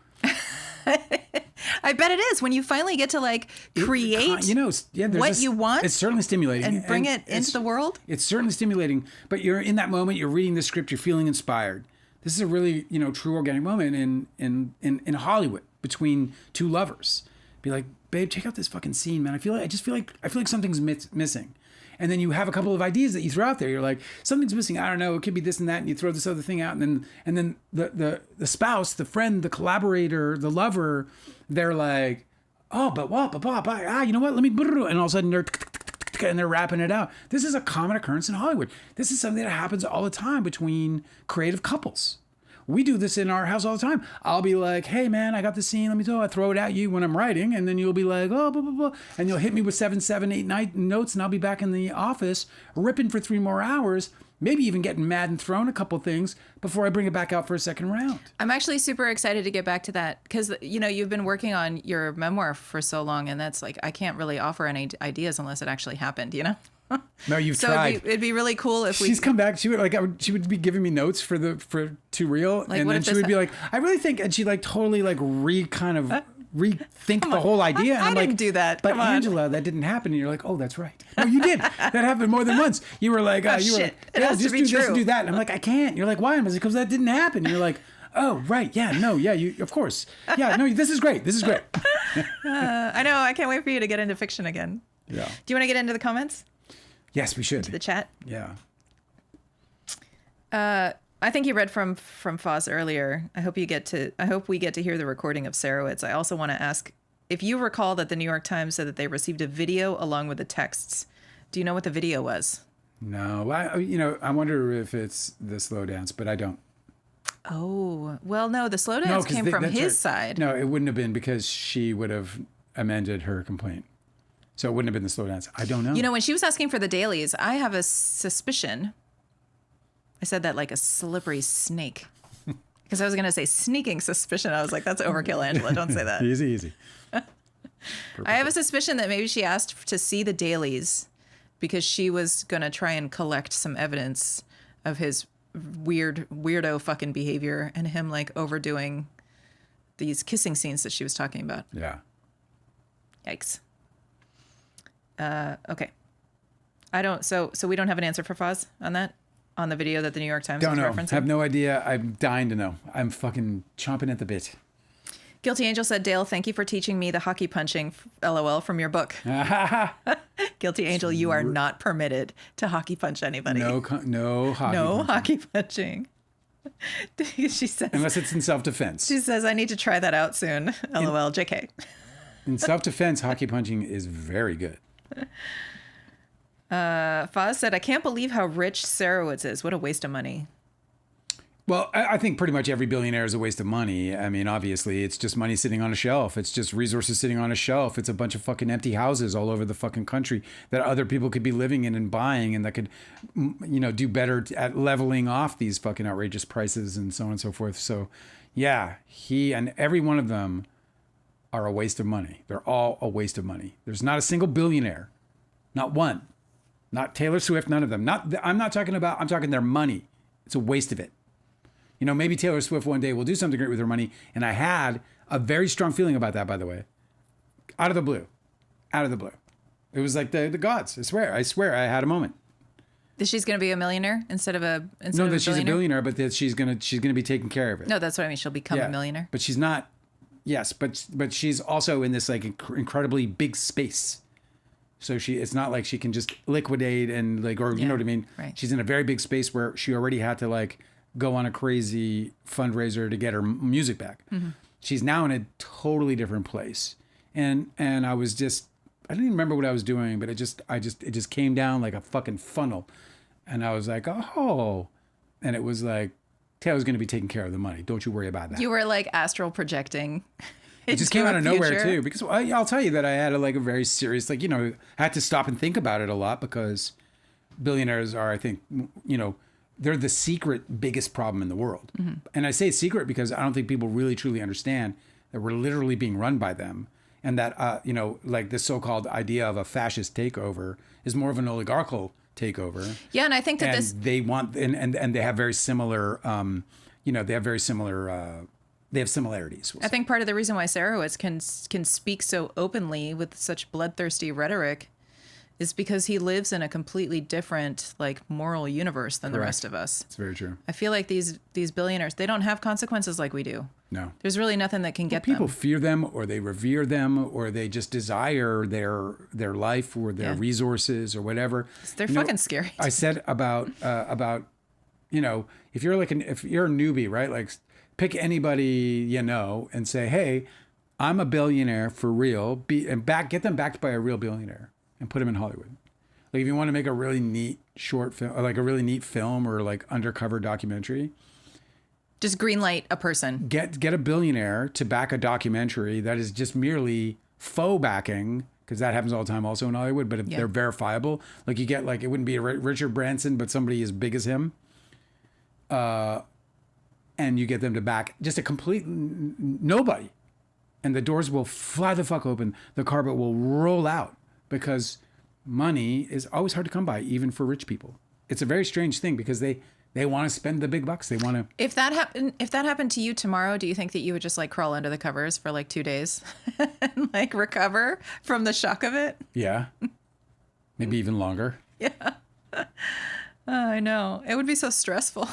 I bet it is when you finally get to like create what you want. It's certainly stimulating. And bring it into the world. It's certainly stimulating, but you're in that moment, you're reading the script, you're feeling inspired. This is a really, true organic moment in Hollywood between two lovers. Be like, babe, check out this fucking scene, man. I feel like something's missing. And then you have a couple of ideas that you throw out there. You're like, something's missing. I don't know. It could be this and that. And you throw this other thing out. And then the spouse, the friend, the collaborator, the lover, they're like, oh, but what? You know what? Let me. And all of a sudden they're rapping it out. This is a common occurrence in Hollywood. This is something that happens all the time between creative couples. We do this in our house all the time. I'll be like, hey, man, I got this scene. Let me tell you. I throw it at you when I'm writing. And then you'll be like, oh, blah, blah, blah. And you'll hit me with 7, 8 notes. And I'll be back in the office ripping for 3 more hours, maybe even getting mad and throwing a couple things before I bring it back out for a second round. I'm actually super excited to get back to that because, you've been working on your memoir for so long. And that's like, I can't really offer any ideas unless it actually happened, No, you've tried. It'd be really cool if she's come back. She would be giving me notes for To Real, like, and then she would be like, I really think, and she like totally like rethink the whole idea. And I didn't do that. But Angela, that didn't happen. And you're like, oh, that's right. No, you did. That happened more than once. You were like, shit. Like, it has just to be do true. This and do that. And I'm like, I can't. You're like, why? I'm like, because that didn't happen. And you're like, oh, right. Yeah, no, yeah, you, of course. Yeah, no, this is great. This is great. I know. I can't wait for you to get into fiction again. Yeah. Do you want to get into the comments? Yes, we should. To the chat? Yeah. I think you read from Foz earlier. I hope we get to hear the recording of Sarowitz. I also want to ask if you recall that the New York Times said that they received a video along with the texts. Do you know what the video was? No, I wonder if it's the slow dance, but I don't. Oh, well, no, the slow dance came from his side. No, it wouldn't have been because she would have amended her complaint. So it wouldn't have been the slow dance. I don't know. When she was asking for the dailies, I have a suspicion. I said that like a slippery snake. Because I was going to say sneaking suspicion. I was like, that's overkill, Angela. Don't say that. Easy. I have a suspicion that maybe she asked to see the dailies because she was going to try and collect some evidence of his weirdo fucking behavior and him like overdoing these kissing scenes that she was talking about. Yeah. Yikes. Okay. So we don't have an answer for Foz on that? On the video that the New York Times was referencing? Have no idea. I'm dying to know. I'm fucking chomping at the bit. Guilty Angel said, Dale, thank you for teaching me the hockey punching, LOL, from your book. Guilty Angel, you are not permitted to hockey punch anybody. No hockey punching. She says, unless it's in self-defense. She says, I need to try that out soon. LOL, JK. In self-defense, hockey punching is very good. Foz said, I can't believe how rich Sarowitz is. What a waste of money. Well, I think pretty much every billionaire is a waste of money. I mean, obviously, it's just money sitting on a shelf. It's just resources sitting on a shelf. It's a bunch of fucking empty houses all over the fucking country that other people could be living in and buying, and that could, do better at leveling off these fucking outrageous prices and so on and so forth. So, yeah, he and every one of them are a waste of money. They're all a waste of money. There's not a single billionaire, not one, not Taylor Swift, none of them. I'm talking their money. It's a waste of it. Maybe Taylor Swift one day will do something great with her money. And I had a very strong feeling about that, by the way. Out of the blue. It was like the gods. I swear I had a moment. That she's going to be a millionaire instead of a she's a billionaire, but that she's going to be taking care of it. No, that's what I mean. She'll become a millionaire. But she's not. Yes, but she's also in this like incredibly big space. So it's not like she can just liquidate and like, or you know what I mean? Right. She's in a very big space where she already had to like go on a crazy fundraiser to get her music back. Mm-hmm. She's now in a totally different place. And I didn't even remember what I was doing, but it just came down like a fucking funnel. And I was like, oh, and it was like, Taylor's going to be taking care of the money. Don't you worry about that. You were like astral projecting. It just came out of nowhere too, because I'll tell you that I had a very serious, I had to stop and think about it a lot, because billionaires are, I think, they're the secret biggest problem in the world. Mm-hmm. And I say secret because I don't think people really truly understand that we're literally being run by them. And that, like this so-called idea of a fascist takeover is more of an oligarchical takeover. Yeah. And I think that they want, and they have very similar, they have similarities. I think part of the reason why Sarowitz can speak so openly with such bloodthirsty rhetoric is because he lives in a completely different, like, moral universe than the rest of us. It's very true. I feel like these billionaires, they don't have consequences like we do. No. There's really nothing that can get them. People fear them, or they revere them, or they just desire their life or their resources or whatever. They're fucking scary. I said about if you're a newbie, right? Like, pick anybody and say, hey, I'm a billionaire for real. Get them backed by a real billionaire. And put him in Hollywood. Like, if you want to make a really neat short film, or like a really neat film, or like undercover documentary, just greenlight a person. Get a billionaire to back a documentary that is just merely faux backing, because that happens all the time also in Hollywood. But if they're verifiable, like you get like, it wouldn't be a Richard Branson, but somebody as big as him, and you get them to back just a complete nobody, and the doors will fly the fuck open. The carpet will roll out. Because money is always hard to come by, even for rich people. It's a very strange thing, because they want to spend the big bucks. They want to. If that happened to you tomorrow, do you think that you would just like crawl under the covers for like 2 days and like recover from the shock of it? Yeah. Maybe even longer. Yeah. I know. It would be so stressful.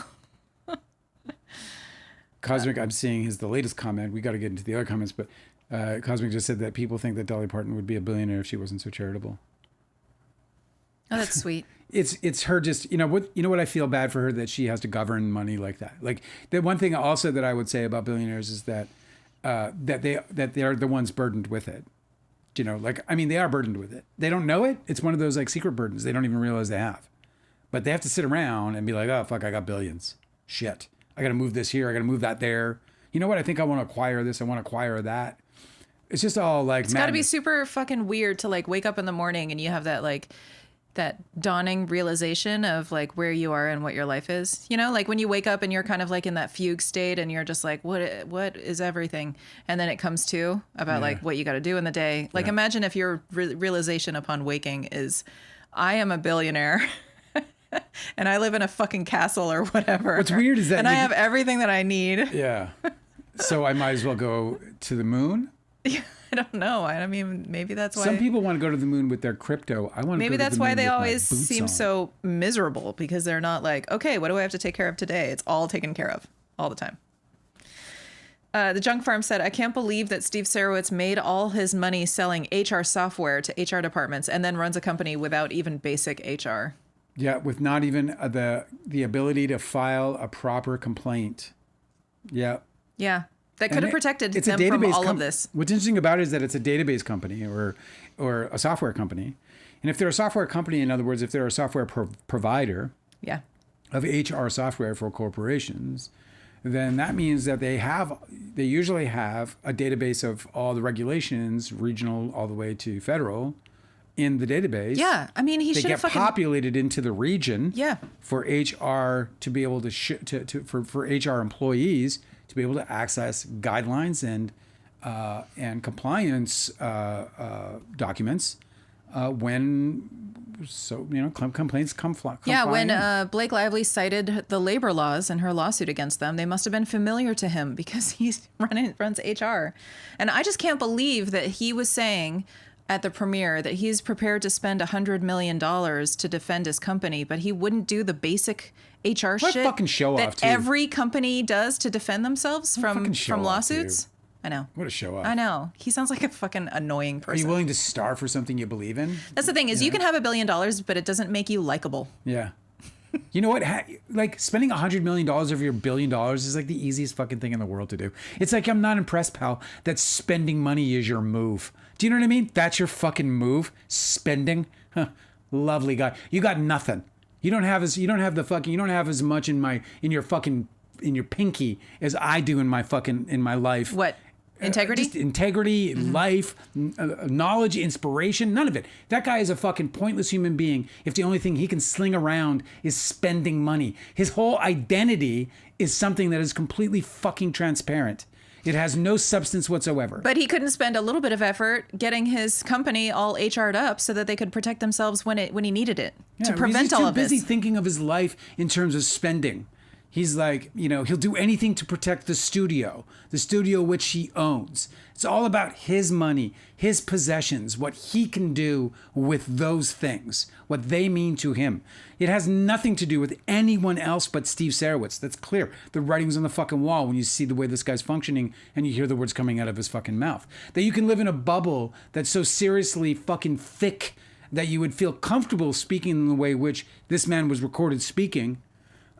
Cosmic, I'm seeing the latest comment. We got to get into the other comments, but Cosmic just said that people think that Dolly Parton would be a billionaire if she wasn't so charitable. Oh, that's sweet. It's her just, what I feel bad for her, that she has to govern money like that. Like, the one thing also that I would say about billionaires is that they are the ones burdened with it. They are burdened with it. They don't know it. It's one of those like secret burdens they don't even realize they have. But they have to sit around and be like, oh fuck, I got billions. Shit. I got to move this here. I got to move that there. You know what? I think I want to acquire this. I want to acquire that. It's just all like, it's got to be super fucking weird to like wake up in the morning and you have that like that dawning realization of like where you are and what your life is. Like when you wake up and you're kind of like in that fugue state and you're just like, what is everything? And then it comes to about like what you got to do in the day. Like imagine if your realization upon waking is, I am a billionaire. And I live in a fucking castle or whatever. What's weird is that... And I have everything that I need. Yeah. So I might as well go to the moon? I don't know. I mean, maybe that's why... Some people want to go to the moon with their crypto. I want to go to the moon. Maybe that's why they always seem so miserable, because they're not like, okay, what do I have to take care of today? It's all taken care of all the time. The Junk Farm said, I can't believe that Steve Sarowitz made all his money selling HR software to HR departments and then runs a company without even basic HR. Yeah, with not even the ability to file a proper complaint. Yeah. Yeah. That could have protected it's them from all of this. What's interesting about it is that it's a database company or a software company. And if they're a software company, in other words, if they're a software provider of HR software for corporations, then that means that they usually have a database of all the regulations, regional all the way to federal, in the database. Yeah, I mean, they get populated into the region. Yeah. For HR to be able to for HR employees to be able to access guidelines and compliance documents when complaints come flying when in. Blake Lively cited the labor laws in her lawsuit against them, they must have been familiar to him because he runs HR. And I just can't believe that he was saying at the premiere that he's prepared to spend $100 million to defend his company, but he wouldn't do the basic HR what shit fucking show that off, dude. Every company does to defend themselves from lawsuits. Off, I know. What a show off. I know. He sounds like a fucking annoying person. Are you willing to starve for something you believe in? That's the thing is you can have $1 billion, but it doesn't make you likable. Yeah. You know what? Like spending $100 million over your $1 billion is like the easiest fucking thing in the world to do. It's like, I'm not impressed, pal, that spending money is your move. Do you know what I mean? That's your fucking move. Spending. Huh. Lovely guy. You got nothing. You don't have as much in your pinky as I do in my life. What? Integrity? Just integrity, life, knowledge, inspiration, none of it. That guy is a fucking pointless human being if the only thing he can sling around is spending money. His whole identity is something that is completely fucking transparent. It has no substance whatsoever. But he couldn't spend a little bit of effort getting his company all HR'd up so that they could protect themselves when he needed it to prevent all of this. He's too busy thinking of his life in terms of spending. He's like, he'll do anything to protect the studio which he owns. It's all about his money, his possessions, what he can do with those things, what they mean to him. It has nothing to do with anyone else but Steve Sarowitz. That's clear. The writing's on the fucking wall when you see the way this guy's functioning and you hear the words coming out of his fucking mouth. That you can live in a bubble that's so seriously fucking thick that you would feel comfortable speaking in the way which this man was recorded speaking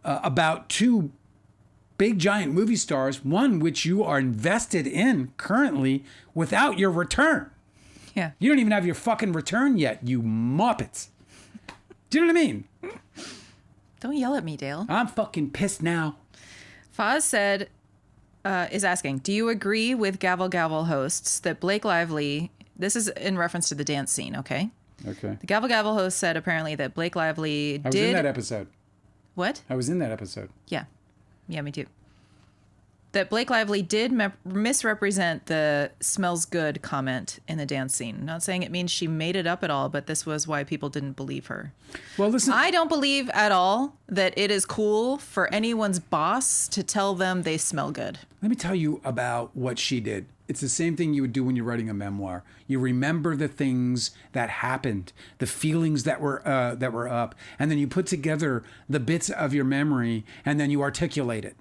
about two big giant movie stars, one which you are invested in currently without your return. Yeah. You don't even have your fucking return yet, you muppets. Do you know what I mean? Don't yell at me, Dale. I'm fucking pissed now. Foz said, is asking, do you agree with Gavel Gavel hosts that Blake Lively, this is in reference to the dance scene, okay? Okay. The Gavel Gavel host said apparently that Blake Lively I was in that episode. What? I was in that episode. Yeah. Yeah, me too. That Blake Lively did misrepresent the smells good comment in the dance scene. Not saying it means she made it up at all, but this was why people didn't believe her. Well, listen. I don't believe at all that it is cool for anyone's boss to tell them they smell good. Let me tell you about what she did. It's the same thing you would do when you're writing a memoir. You remember the things that happened, the feelings that were up, and then you put together the bits of your memory, and then you articulate it.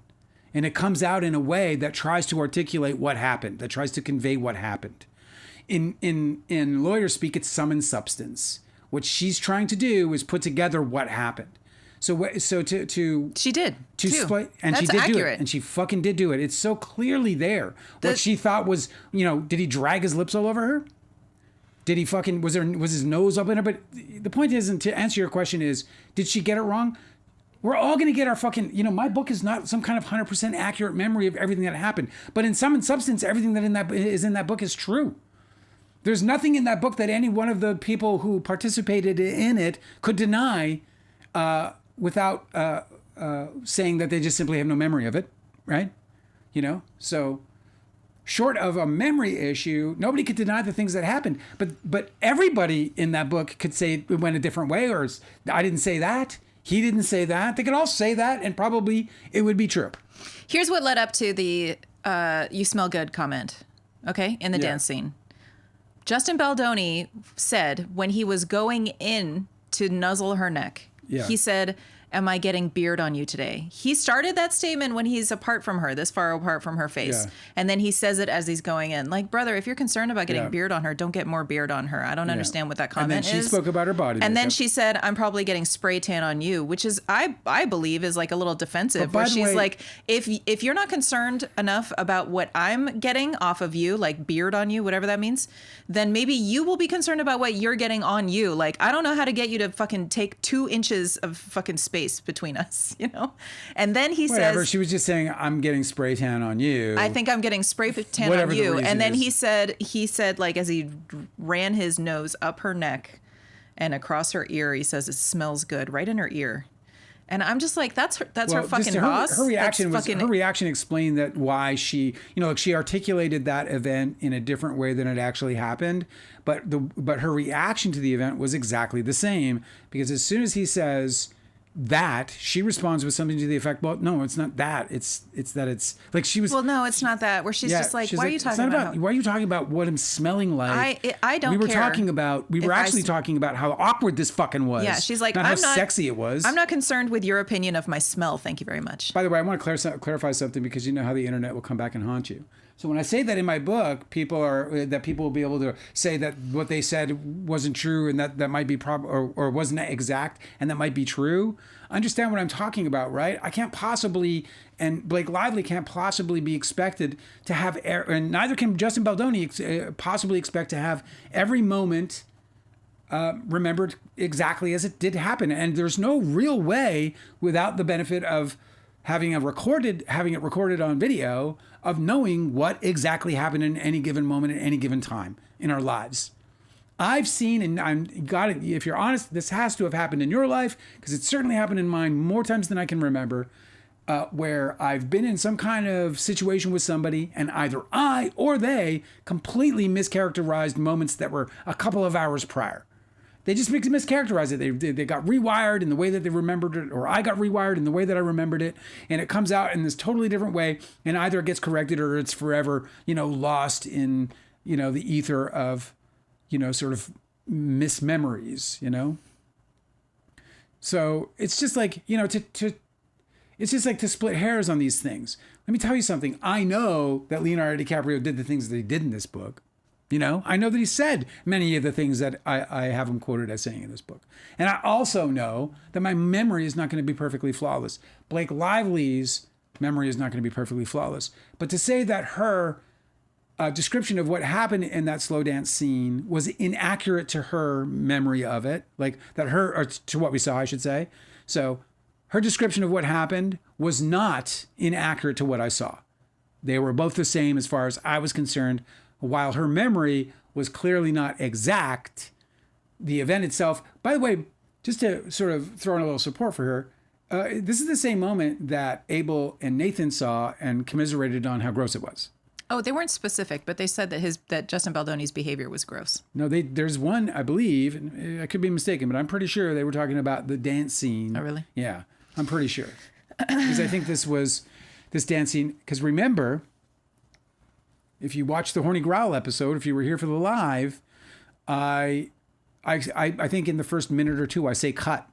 And it comes out in a way that tries to articulate what happened, that tries to convey what happened. In lawyer speak, it's sum and substance. What she's trying to do is put together what happened. She did. And That's she did accurate. do it. And she fucking did do it. It's so clearly there. What she thought was, did he drag his lips all over her? Did he fucking, was his nose up in her? But the point isn't, to answer your question is, did she get it wrong? We're all going to get our fucking, my book is not some kind of 100% accurate memory of everything that happened. But in sum and substance, everything that is in that book is true. There's nothing in that book that any one of the people who participated in it could deny without saying that they just simply have no memory of it, right? So short of a memory issue, nobody could deny the things that happened. But everybody in that book could say it went a different way, or I didn't say that. He didn't say that. They could all say that, and probably it would be true. Here's what led up to the "you smell good" comment, okay, in the dance scene. Justin Baldoni said when he was going in to nuzzle her neck, he said, am I getting beard on you today? He started that statement when he's apart from her, this far apart from her face. Yeah. And then he says it as he's going in. Like, brother, if you're concerned about getting beard on her, don't get more beard on her. I don't understand what that comment is. And then she spoke about her body. And then she said, I'm probably getting spray tan on you, which is, I believe, is like a little defensive. Where she's like, if you're not concerned enough about what I'm getting off of you, like beard on you, whatever that means, then maybe you will be concerned about what you're getting on you. Like, I don't know how to get you to fucking take 2 inches of fucking space between us, you know? And then he says, she was just saying, I'm getting spray tan on you. I think I'm getting spray tan Whatever on the you. reason And then is. he said, like, as he ran his nose up her neck and across her ear, he says, it smells good, right in her ear. And I'm just like, that's her fucking boss. Her reaction explained that why she, like she articulated that event in a different way than it actually happened. But her reaction to the event was exactly the same, because as soon as he says that, she responds with something to the effect, well, no, it's not that. It's that it's like she was. Well, no, it's not that. Where she's just like, why are you talking about? Why are you talking about what I'm smelling like? I don't care. We were actually talking about how awkward this fucking was. Yeah, she's like, not how sexy it was. I'm not concerned with your opinion of my smell. Thank you very much. By the way, I want to clarify something, because you know how the internet will come back and haunt you. So when I say that in my book, people will be able to say that what they said wasn't true, and that might be or wasn't exact, and that might be true. Understand what I'm talking about, right? I can't possibly, and Blake Lively can't possibly be expected to have, and neither can Justin Baldoni possibly expect to have every moment remembered exactly as it did happen. And there's no real way, without the benefit of having it recorded on video, of knowing what exactly happened in any given moment at any given time in our lives. I've seen, and if you're honest, this has to have happened in your life, because it certainly happened in mine more times than I can remember, where I've been in some kind of situation with somebody, and either I or they completely mischaracterized moments that were a couple of hours prior. They just mischaracterized it. They got rewired in the way that they remembered it, or I got rewired in the way that I remembered it, and it comes out in this totally different way, and either it gets corrected or it's forever, lost in, the ether of, sort of mismemories, So it's just like, it's just like to split hairs on these things. Let me tell you something. I know that Leonardo DiCaprio did the things that he did in this book. I know that he said many of the things that I have him quoted as saying in this book. And I also know that my memory is not going to be perfectly flawless. Blake Lively's memory is not going to be perfectly flawless. But to say that her description of what happened in that slow dance scene was inaccurate to her memory of it, like that or to what we saw, I should say. So her description of what happened was not inaccurate to what I saw. They were both the same as far as I was concerned. While her memory was clearly not exact, the event itself, by the way, just to sort of throw in a little support for her, this is the same moment that Abel and Nathan saw and commiserated on how gross it was. Oh, they weren't specific, but they said that Justin Baldoni's behavior was gross. No, there's one, I believe, and I could be mistaken, but I'm pretty sure they were talking about the dance scene. Oh, really? Yeah, I'm pretty sure. Because I think this dance scene, because remember, if you watch the Horny Growl episode, if you were here for the live, I think in the first minute or two, I say cut.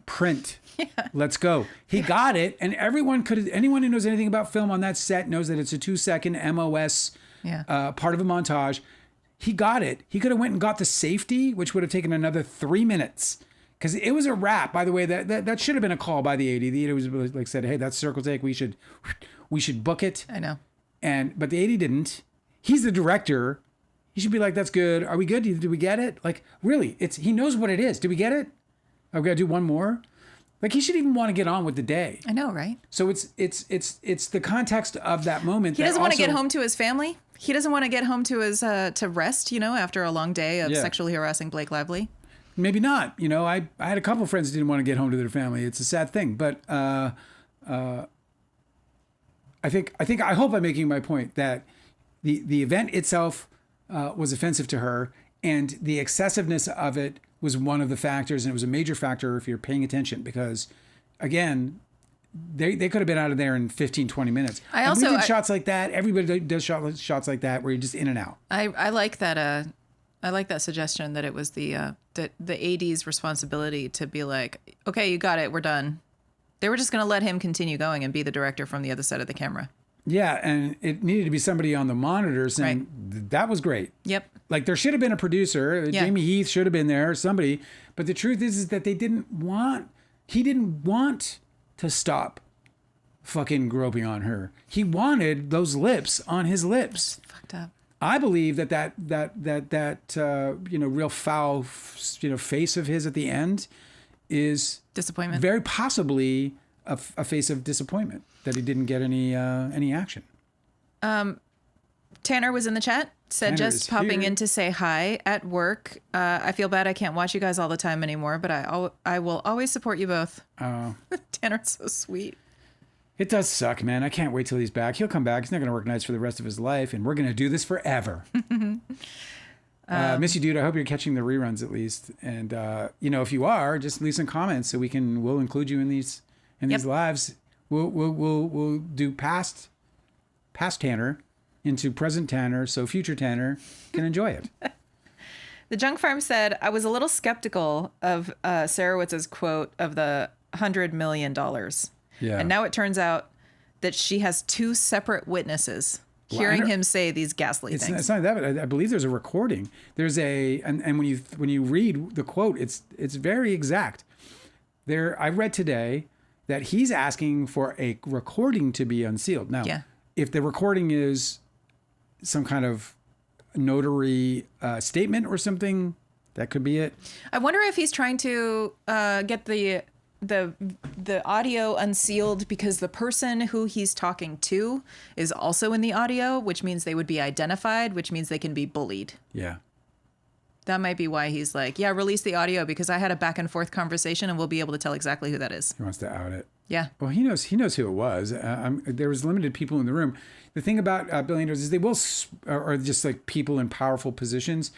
Print. Yeah. Let's go. He got it. And anyone who knows anything about film on that set knows that it's a 2-second MOS part of a montage. He got it. He could have went and got the safety, which would have taken another 3 minutes. Because it was a wrap. By the way, that should have been a call by the AD. The AD was like said, hey, that's circle take. We should book it. I know. But the AD didn't. He's the director. He should be like, that's good. Are we good? Did we get it? Like, really, he knows what it is. Did we get it? Are we gonna do one more? Like, he should even want to get on with the day. I know, right? So it's the context of that moment. He doesn't want to get home to his family. He doesn't want to get home to his to rest, after a long day of sexually harassing Blake Lively. Maybe not. I had a couple of friends who didn't want to get home to their family. It's a sad thing, but I hope I'm making my point that the event itself was offensive to her, and the excessiveness of it was one of the factors, and it was a major factor if you're paying attention, because again, they could have been out of there in 15, 20 minutes. We did shots like that. Everybody does shots like that where you're just in and out. I like that I like that suggestion that it was the AD's responsibility to be like, okay, you got it, we're done. They were just going to let him continue going and be the director from the other side of the camera. Yeah, and it needed to be somebody on the monitor saying, that was great. Yep. Like, there should have been a producer. Yeah. Jamie Heath should have been there, somebody. But the truth is that he didn't want to stop fucking groping on her. He wanted those lips on his lips. That's fucked up. I believe that real foul, face of his at the end is disappointment. Very possibly a face of disappointment that he didn't get any action. Tanner was in the chat, said Tanner just is popping here. in to say hi at work. I feel bad I can't watch you guys all the time anymore, but I will always support you both. Oh, Tanner's so sweet. it does suck, man. I can't wait till he's back. He'll come back. He's not going to work nights for the rest of his life, and we're going to do this forever. Miss you, dude. I hope you're catching the reruns at least. And if you are, just leave some comments so we'll include you in these lives. We'll do past Tanner into present Tanner, so future Tanner can enjoy it. The Junk Farm said, I was a little skeptical of Sarowitz's quote of the $100 million. Yeah. And now it turns out that she has two separate witnesses hearing him say these ghastly things. It's not that, but I believe there's a recording. There's and when you read the quote, it's very exact. I read today that he's asking for a recording to be unsealed. Now, if the recording is some kind of notary statement or something, that could be it. I wonder if he's trying to get the audio unsealed because the person who he's talking to is also in the audio, which means they would be identified, which means they can be bullied. Yeah. That might be why he's like, yeah, release the audio because I had a back and forth conversation and we'll be able to tell exactly who that is. He wants to out it. Yeah. Well, he knows who it was. There was limited people in the room. The thing about billionaires is they will, or just like people in powerful positions.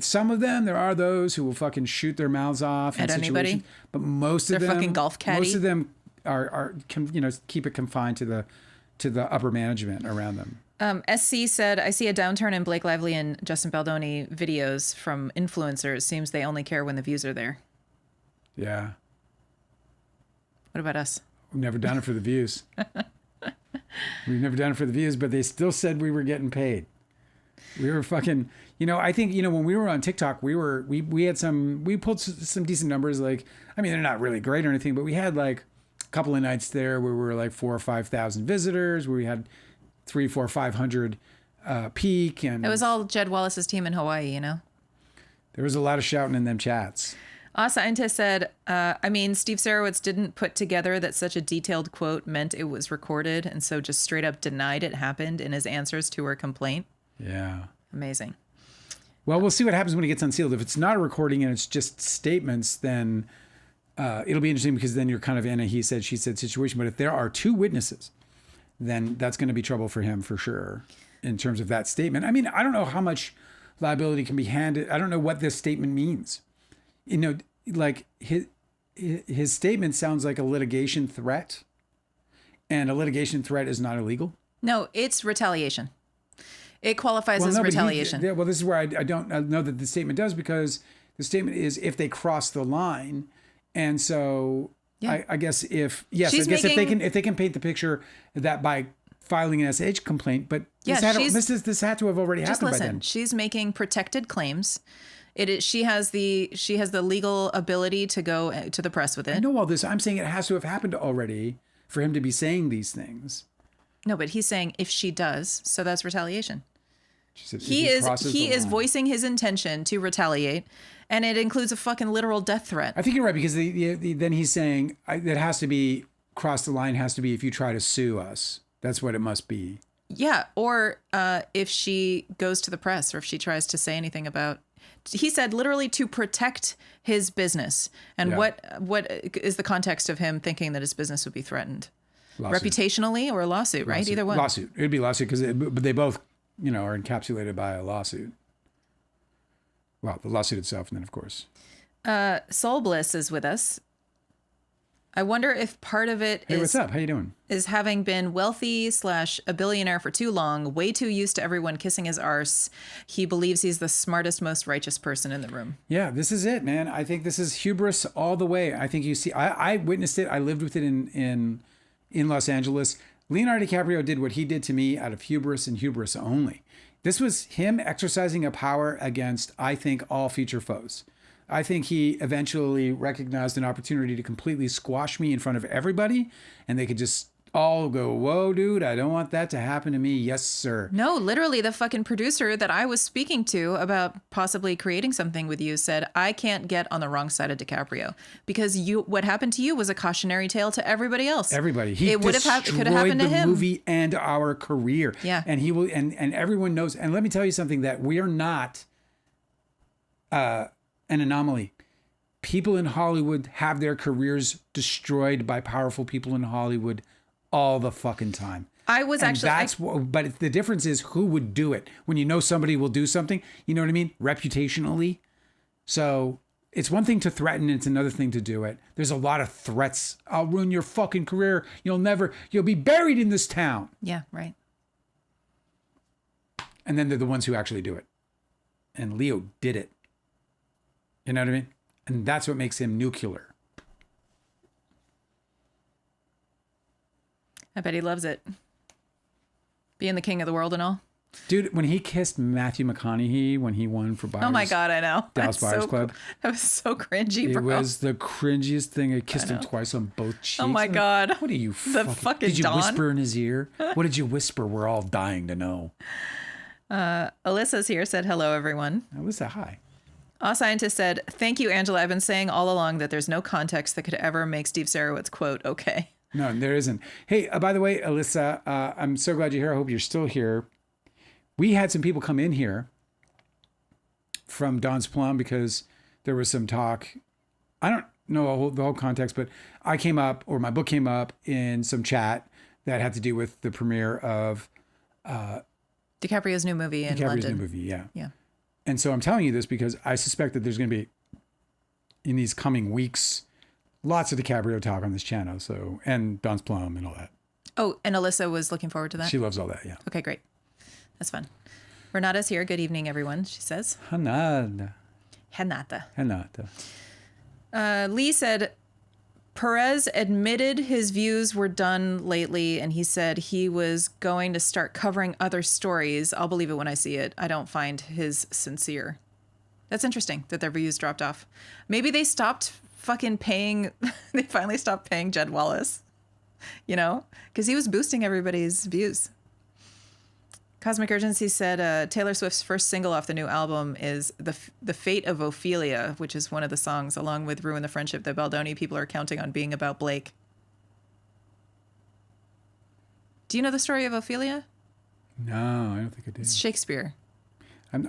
Some of them, there are those who will fucking shoot their mouths off at anybody. But most of them, fucking golf caddy. Most of them keep it confined to the upper management around them. SC said, I see a downturn in Blake Lively and Justin Baldoni videos from influencers. Seems they only care when the views are there. Yeah. What about us? We've never done it for the views. We've never done it for the views, but they still said we were getting paid. We were fucking, I think, when we were on TikTok, we pulled some decent numbers. Like, I mean, they're not really great or anything, but we had like a couple of nights there where we were like 4,000 or 5,000 visitors, where we had 300, 400, 500 peak. And it was all Jed Wallace's team in Hawaii, There was a lot of shouting in them chats. Scientist said, Steve Sarowitz didn't put together that such a detailed quote meant it was recorded, and so just straight up denied it happened in his answers to her complaint. Yeah. Amazing. Well, we'll see what happens when it gets unsealed. If it's not a recording and it's just statements, then it'll be interesting because then you're kind of in a he said, she said situation. But if there are two witnesses, then that's going to be trouble for him for sure in terms of that statement. I mean, I don't know how much liability can be handed. I don't know what this statement means. Like his statement sounds like a litigation threat, and a litigation threat is not illegal. No, it's retaliation. It qualifies as retaliation. Well, this is where I don't know that the statement does, because the statement is if they cross the line, and so I guess if they can paint the picture that by filing an SH complaint, but this had to have already happened by then. She's making protected claims. She has the legal ability to go to the press with it. I know all this. I'm saying it has to have happened already for him to be saying these things. No, but he's saying if she does, so that's retaliation. Said, he is voicing his intention to retaliate, and it includes a fucking literal death threat. I think you're right, because then he's saying that has to be cross the line. Has to be if you try to sue us. That's what it must be. Yeah, or if she goes to the press, or if she tries to say anything about. He said literally to protect his business. And what is the context of him thinking that his business would be threatened? Lawsuit. Reputationally or a lawsuit, right? Either one. Lawsuit. It'd be lawsuit but they both, are encapsulated by a lawsuit. Well, the lawsuit itself, and then of course. Soul Bliss is with us. I wonder if part of it Hey, what's up? How you doing? is having been wealthy / a billionaire for too long, way too used to everyone kissing his arse. He believes he's the smartest, most righteous person in the room. Yeah, this is it, man. I think this is hubris all the way. I think you see, I witnessed it. I lived with it in Los Angeles. Leonardo DiCaprio did what he did to me out of hubris and hubris only. This was him exercising a power against, I think, all future foes. I think he eventually recognized an opportunity to completely squash me in front of everybody, and they could just all go, whoa, dude, I don't want that to happen to me. Yes, sir. No, literally the fucking producer that I was speaking to about possibly creating something with you said, I can't get on the wrong side of DiCaprio because what happened to you was a cautionary tale to everybody else. Everybody. He it could have happened to the him. movie and our career. Yeah. And he will, and everyone knows. And let me tell you something, that we are not an anomaly. People in Hollywood have their careers destroyed by powerful people in Hollywood all the fucking time. But the difference is who would do it. When you know somebody will do something, you know what I mean? Reputationally. So it's one thing to threaten, and it's another thing to do it. There's a lot of threats. I'll ruin your fucking career. You'll be buried in this town. Yeah, right. And then they're the ones who actually do it. And Leo did it. You know what I mean? And that's what makes him nuclear. I bet he loves it. Being the king of the world and all. Dude, when he kissed Matthew McConaughey when he won for Buyers. Oh my God, I know. Dallas Buyers Club. That was so cringy, bro. It was the cringiest thing. I kissed him twice on both cheeks. Oh my God. What are you fucking Did you Don? whisper in his ear? What did you whisper? We're all dying to know. Alyssa's here, said hello, everyone. Alyssa, hi. Aw Scientist said, thank you, Angela. I've been saying all along that there's no context that could ever make Steve Sarowitz quote, okay. No, there isn't. Hey, by the way, Alyssa, I'm so glad you're here. I hope you're still here. We had some people come in here from Don's Plum because there was some talk. I don't know the whole context, but I came up, or my book came up in some chat that had to do with the premiere of DiCaprio's new movie in London. New movie, yeah. Yeah. And so I'm telling you this because I suspect that there's going to be, in these coming weeks, lots of DiCaprio talk on this channel. So, and Don's Plum and all that. Oh, and Alyssa was looking forward to that? She loves all that, yeah. Okay, great. That's fun. Renata's here. Good evening, everyone, she says. Renata. Lee said, Perez admitted his views were done lately, and he said he was going to start covering other stories. I'll believe it when I see it. I don't find his sincere. That's interesting that their views dropped off. Maybe they stopped fucking paying. They finally stopped paying Jed Wallace, because he was boosting everybody's views. Cosmic Urgency said Taylor Swift's first single off the new album is The Fate of Ophelia, which is one of the songs, along with Ruin the Friendship, that Baldoni people are counting on being about Blake. Do you know the story of Ophelia? No, I don't think I do. It's Shakespeare.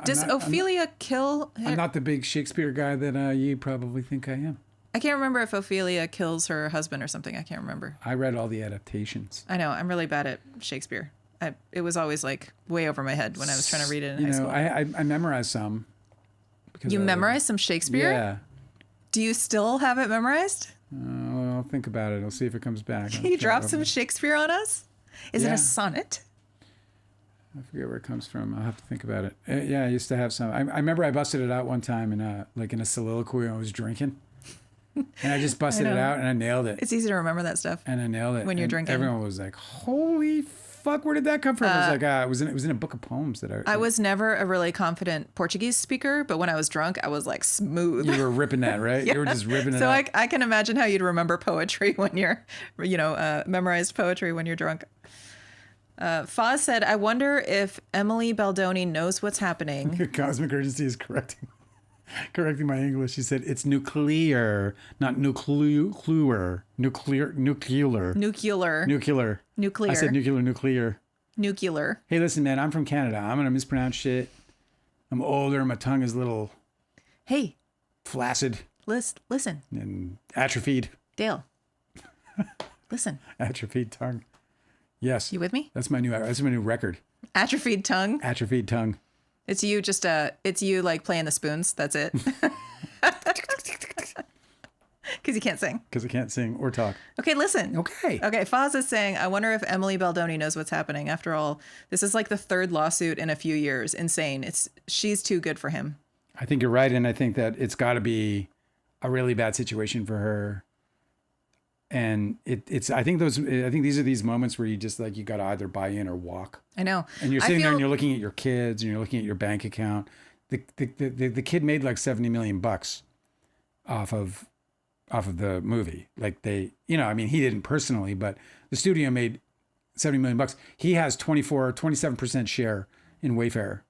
Does Ophelia kill... I'm not the big Shakespeare guy that you probably think I am. I can't remember if Ophelia kills her husband or something. I can't remember. I read all the adaptations. I know. I'm really bad at Shakespeare. It was always like way over my head when I was trying to read it in high school. I memorized some. You memorized some Shakespeare? Yeah. Do you still have it memorized? I'll think about it. I'll see if it comes back. Can you drop some Shakespeare on us? Is it a sonnet? I forget where it comes from. I'll have to think about it. Yeah, I used to have some. I remember I busted it out one time in a soliloquy when I was drinking. And I just busted it out and I nailed it. It's easy to remember that stuff. And I nailed it. When you're drinking. Everyone was like, holy fuck, where did that come from? I was like, it was in a book of poems that I was never a really confident Portuguese speaker, but when I was drunk, I was like smooth. You were ripping that, right? Yeah. You were just ripping it So out. I can imagine how you'd remember poetry when you're, memorized poetry when you're drunk. Foz said, I wonder if Emily Baldoni knows what's happening. Cosmic Urgency is correcting my English. She said it's nuclear, not nuclear. I said nuclear. Nuclear. Hey, listen, man, I'm from Canada. I'm going to mispronounce shit. I'm older. My tongue is a little... Hey. Flaccid. Listen. And atrophied. Dale. Listen. Atrophied tongue. Yes. You with me? That's my new record. Atrophied tongue? Atrophied tongue. It's you like playing the spoons. That's it. Because you can't sing. Because I can't sing or talk. Okay, listen. Okay. Okay, Foz is saying, I wonder if Emily Baldoni knows what's happening. After all, this is like the third lawsuit in a few years. Insane. She's too good for him. I think you're right. And I think that it's got to be a really bad situation for her. And I think these are these moments where you just like, you got to either buy in or walk. I know. And you're sitting there and you're looking at your kids and you're looking at your bank account. The kid made like $70 million off of the movie. Like they, I mean, he didn't personally, but the studio made $70 million. He has 27% share in Wayfarer.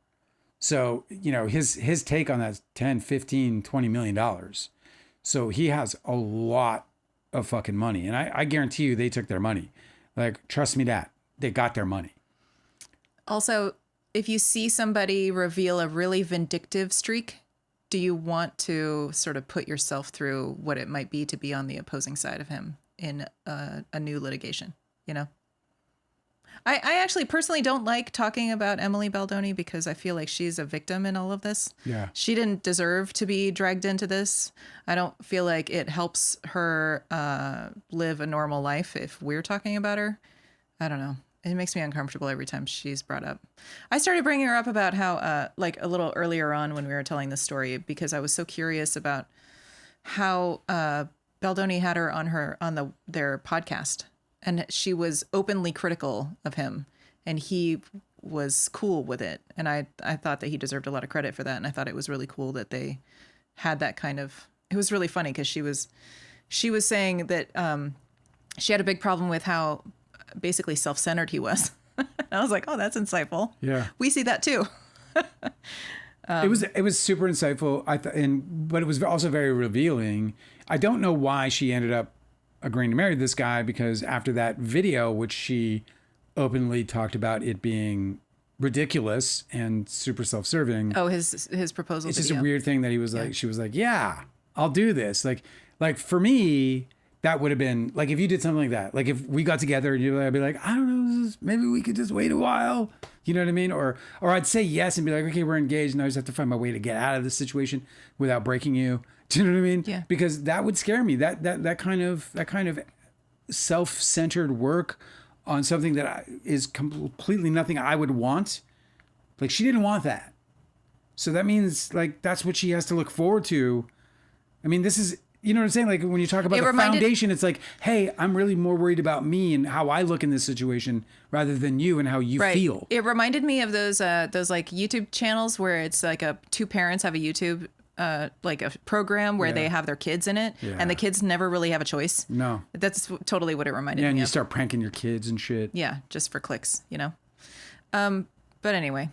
So, his take on that 10, 15, $20 million. So he has a lot of fucking money. And I guarantee you they took their money. Like, trust me that. They got their money. Also, if you see somebody reveal a really vindictive streak, do you want to sort of put yourself through what it might be to be on the opposing side of him in a new litigation? I actually personally don't like talking about Emily Baldoni because I feel like she's a victim in all of this. Yeah. She didn't deserve to be dragged into this. I don't feel like it helps her live a normal life if we're talking about her. I don't know. It makes me uncomfortable every time she's brought up. I started bringing her up about how, like a little earlier on when we were telling the story, because I was so curious about how Baldoni had her on their podcast, and she was openly critical of him, and he was cool with it. And I thought that he deserved a lot of credit for that, and I thought it was really cool that they had that kind of. It was really funny because she was saying that she had a big problem with how basically self-centered he was. I was like, oh, that's insightful. Yeah. We see that too. It was super insightful. But it was also very revealing. I don't know why she ended up agreeing to marry this guy, because after that video, which she openly talked about it being ridiculous and super self-serving. Oh, his proposal. It's video. just a weird thing that he was like, she was like, yeah, I'll do this. Like for me, that would have been like, if you did something like that, like if we got together and I'd be like, I don't know, maybe we could just wait a while. You know what I mean? Or I'd say yes and be like, okay, we're engaged. And I just have to find my way to get out of this situation without breaking you. Do you know what I mean? Yeah. Because that would scare me. That kind of self-centered work on something that is completely nothing I would want. Like, she didn't want that. So that means like, that's what she has to look forward to. I mean, this is, you know what I'm saying? Like when you talk about the foundation, it's like, hey, I'm really more worried about me and how I look in this situation rather than you and how you feel. It reminded me of those like YouTube channels where it's like two parents have a YouTube like a program where they have their kids in it, and the kids never really have a choice. No, that's totally what it reminded me of. Yeah, and you of. start pranking your kids and shit. Yeah, just for clicks, But anyway,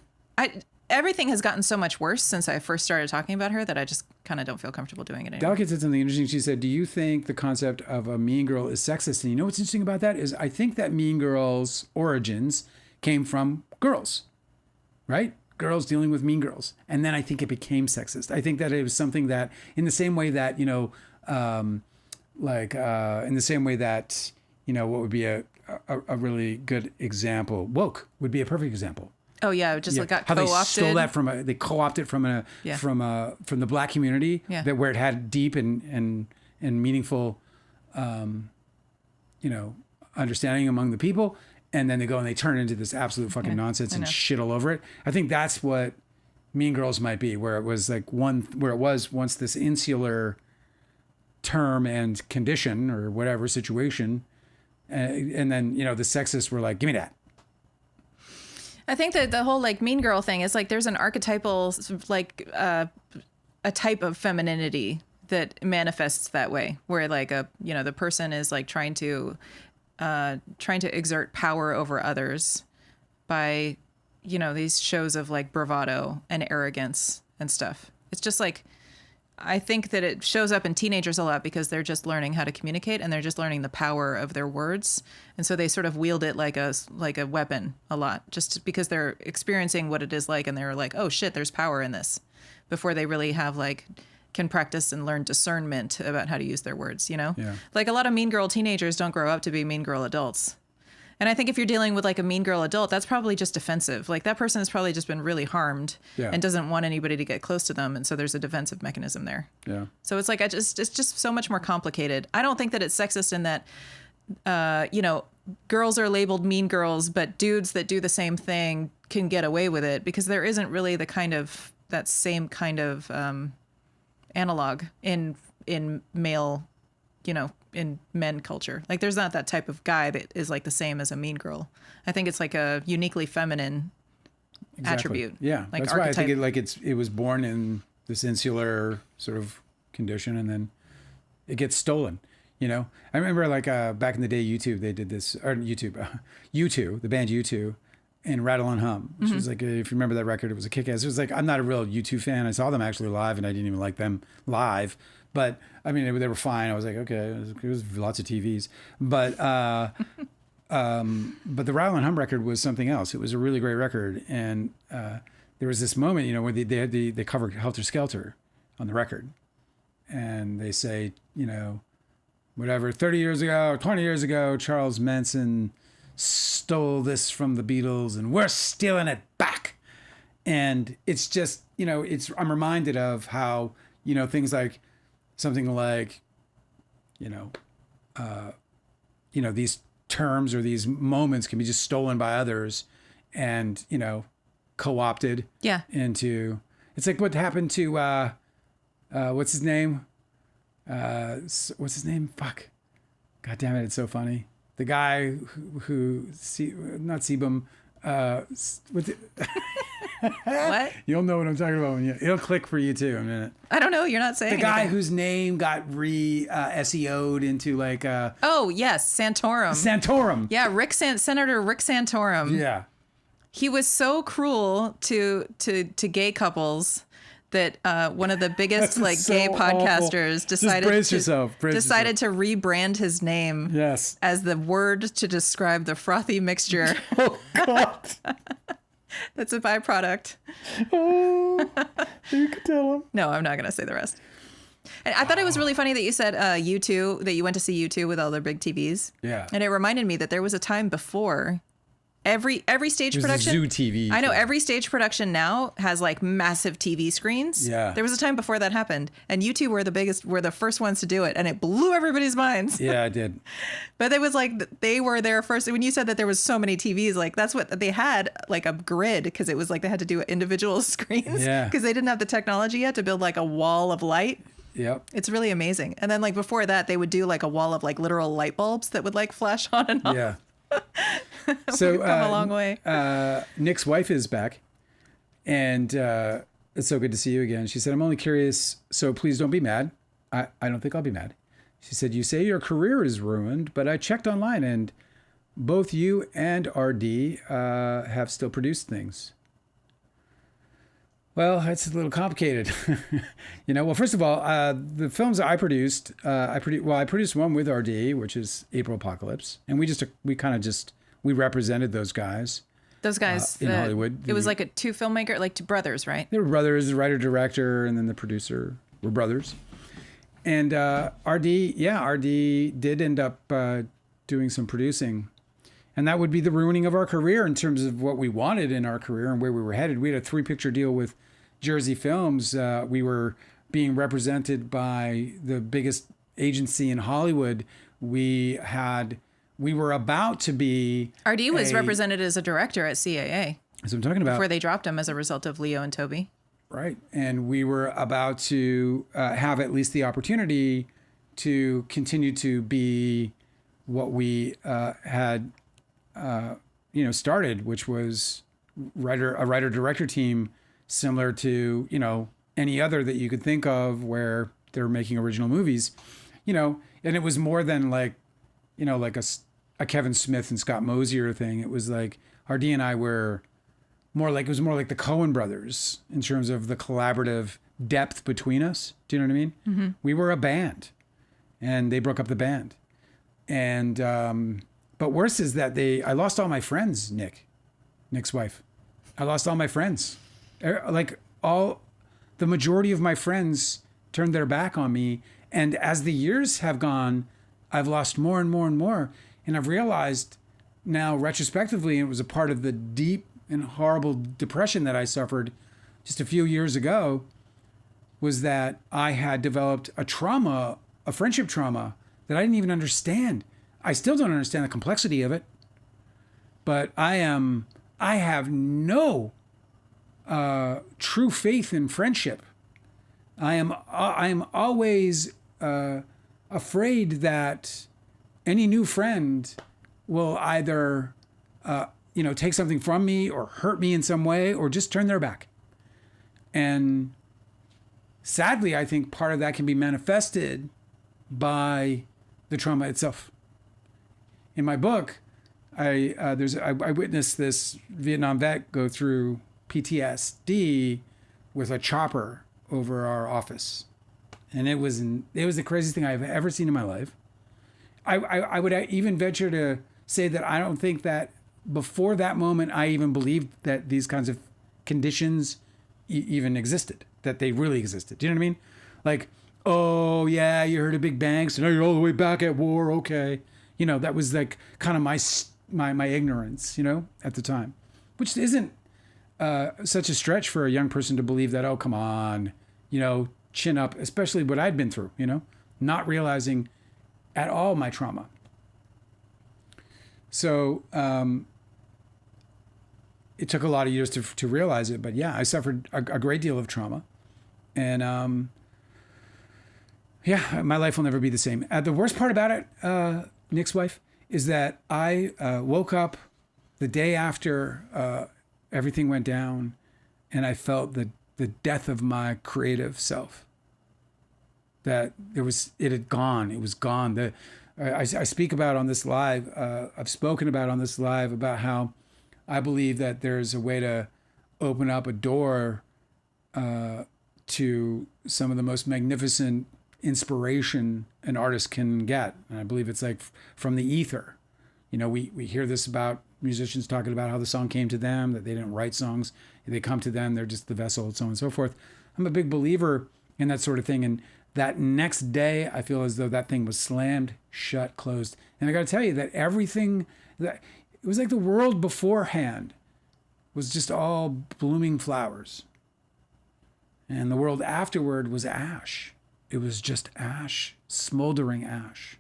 everything has gotten so much worse since I first started talking about her that I just kind of don't feel comfortable doing it anymore. Delicate said something interesting. She said, do you think the concept of a mean girl is sexist? And you know what's interesting about that is I think that Mean Girls' origins came from girls, right? Girls dealing with mean girls. And then I think it became sexist. I think that it was something that, in the same way that, in the same way that, what would be a really good example, woke would be a perfect example. Oh yeah, just like got how co-opted. They stole that they co-opted from the black community, that where it had deep and meaningful, understanding among the people, and then they go and they turn into this absolute fucking nonsense and shit all over it. I think that's what Mean Girls might be, where it was like where it was once this insular term and condition or whatever situation, and then the sexists were like, give me that. I think that the whole like mean girl thing is like there's an archetypal like a type of femininity that manifests that way, where like the person is like trying to exert power over others by these shows of like bravado and arrogance and stuff. It's just like, I think that it shows up in teenagers a lot because they're just learning how to communicate and they're just learning the power of their words. And so they sort of wield it like a weapon a lot, just because they're experiencing what it is like. And they're like, oh shit, there's power in this, before they really have can practice and learn discernment about how to use their words, Yeah. Like a lot of mean girl teenagers don't grow up to be mean girl adults. And I think if you're dealing with like a mean girl adult, that's probably just defensive. Like that person has probably just been really harmed and doesn't want anybody to get close to them. And so there's a defensive mechanism there. Yeah. So it's like, it's just so much more complicated. I don't think that it's sexist in that, girls are labeled mean girls, but dudes that do the same thing can get away with it because there isn't really that same kind of analog in male, in men culture. Like there's not that type of guy that is like the same as a mean girl. I think it's like a uniquely feminine attribute. Yeah. Like that's archetype. why I think it was born in this insular sort of condition and then it gets stolen. I remember like back in the day, YouTube, they did this, or YouTube, U2, the band U2, and Rattle and Hum, which was like, if you remember that record, it was a kick-ass. It was like, I'm not a real U2 fan. I saw them actually live and I didn't even like them live. But I mean, they were fine. I was like, okay, it was lots of TVs. But the Rattle and Hum record was something else. It was a really great record. And there was this moment, where they covered Helter Skelter on the record. And they say, whatever, 30 years ago, 20 years ago, Charles Manson stole this from the Beatles and we're stealing it back. And it's just, I'm reminded of how, things like something like, these terms or these moments can be just stolen by others and, co-opted into, it's like what happened to, what's his name? What's his name? Fuck. God damn it. It's so funny. The guy who not Sebum, what? You'll know what I'm talking about it'll click for you too in a minute. I don't know. You're not saying the guy anything. whose name got SEO'd into like oh yes, Santorum. Yeah, Senator Rick Santorum. Yeah. He was so cruel to gay couples that one of the biggest gay podcasters decided to rebrand his name as the word to describe the frothy mixture. Oh God. That's a byproduct. Oh, you can tell him. No, I'm not going to say the rest. And I thought it was really funny that you said U2, that you went to see U2 with all their big TVs. Yeah. And it reminded me that there was a time before every stage production. Zoo TV. I know every stage production now has like massive TV screens. Yeah. There was a time before that happened, and U2 were the first ones to do it, and it blew everybody's minds. Yeah, it did. But it was like they were there first. When you said that there was so many TVs, like that's what they had, like a grid, because it was like they had to do individual screens. Yeah. Because they didn't have the technology yet to build like a wall of light. Yep. It's really amazing. And then like before that, they would do like a wall of like literal light bulbs that would like flash on and off. Yeah. So we've come a long way. Nick's wife is back, and it's so good to see you again. She said, "I'm only curious, so please don't be mad." I don't think I'll be mad. She said, "You say your career is ruined, but I checked online, and both you and RD have still produced things." Well, it's a little complicated. Well, first of all, the films I produced, I produced one with RD, which is April Apocalypse. And we represented those guys. Those guys in Hollywood. It was like two filmmaker, like two brothers, right? They were brothers, the writer, director, and then the producer were brothers. And RD did end up doing some producing. And that would be the ruining of our career in terms of what we wanted in our career and where we were headed. We had a 3-picture deal with Jersey Films. We were being represented by the biggest agency in Hollywood. We were about to be... RD was represented as a director at CAA. That's what I'm talking about. Before they dropped him as a result of Leo and Toby. Right. And we were about to have at least the opportunity to continue to be what we had started, which was a writer-director team similar to, any other that you could think of where they're making original movies, and it was more than like a Kevin Smith and Scott Mosier thing. It was like RD and I were more like the Coen brothers in terms of the collaborative depth between us. Do you know what I mean? Mm-hmm. We were a band and they broke up the band. And, but worse is that I lost all my friends, Nick's wife. I lost all my friends. The majority of my friends turned their back on me. And as the years have gone, I've lost more and more and more. And I've realized now retrospectively, it was a part of the deep and horrible depression that I suffered just a few years ago, was that I had developed a trauma, a friendship trauma that I didn't even understand. I still don't understand the complexity of it, but I have no true faith in friendship. I am always afraid that any new friend will either take something from me or hurt me in some way or just turn their back. And sadly, I think part of that can be manifested by the trauma itself. In my book, I witnessed this Vietnam vet go through PTSD with a chopper over our office, and it was the craziest thing I've ever seen in my life. I would even venture to say that I don't think that before that moment I even believed that these kinds of conditions even existed, that they really existed. Do you know what I mean? Like, oh yeah, you heard a big bang, so now you're all the way back at war. Okay, that was like kind of my ignorance, at the time, which isn't such a stretch for a young person to believe that. Oh, come on, chin up, especially what I'd been through, not realizing at all my trauma. So it took a lot of years to realize it, but yeah, I suffered a great deal of trauma, and my life will never be the same. The worst part about it, Nick's wife, is that I woke up the day after everything went down, and I felt the death of my creative self. That it had gone. It was gone. I speak about on this live. I've spoken about on this live about how I believe that there's a way to open up a door to some of the most magnificent inspiration an artist can get. And I believe it's like from the ether. We hear this about musicians talking about how the song came to them, that they didn't write songs. They come to them, they're just the vessel, and so on and so forth. I'm a big believer in that sort of thing. And that next day, I feel as though that thing was slammed, shut, closed. And I got to tell you that everything, it was like the world beforehand was just all blooming flowers. And the world afterward was ash. It was just ash, smoldering ash.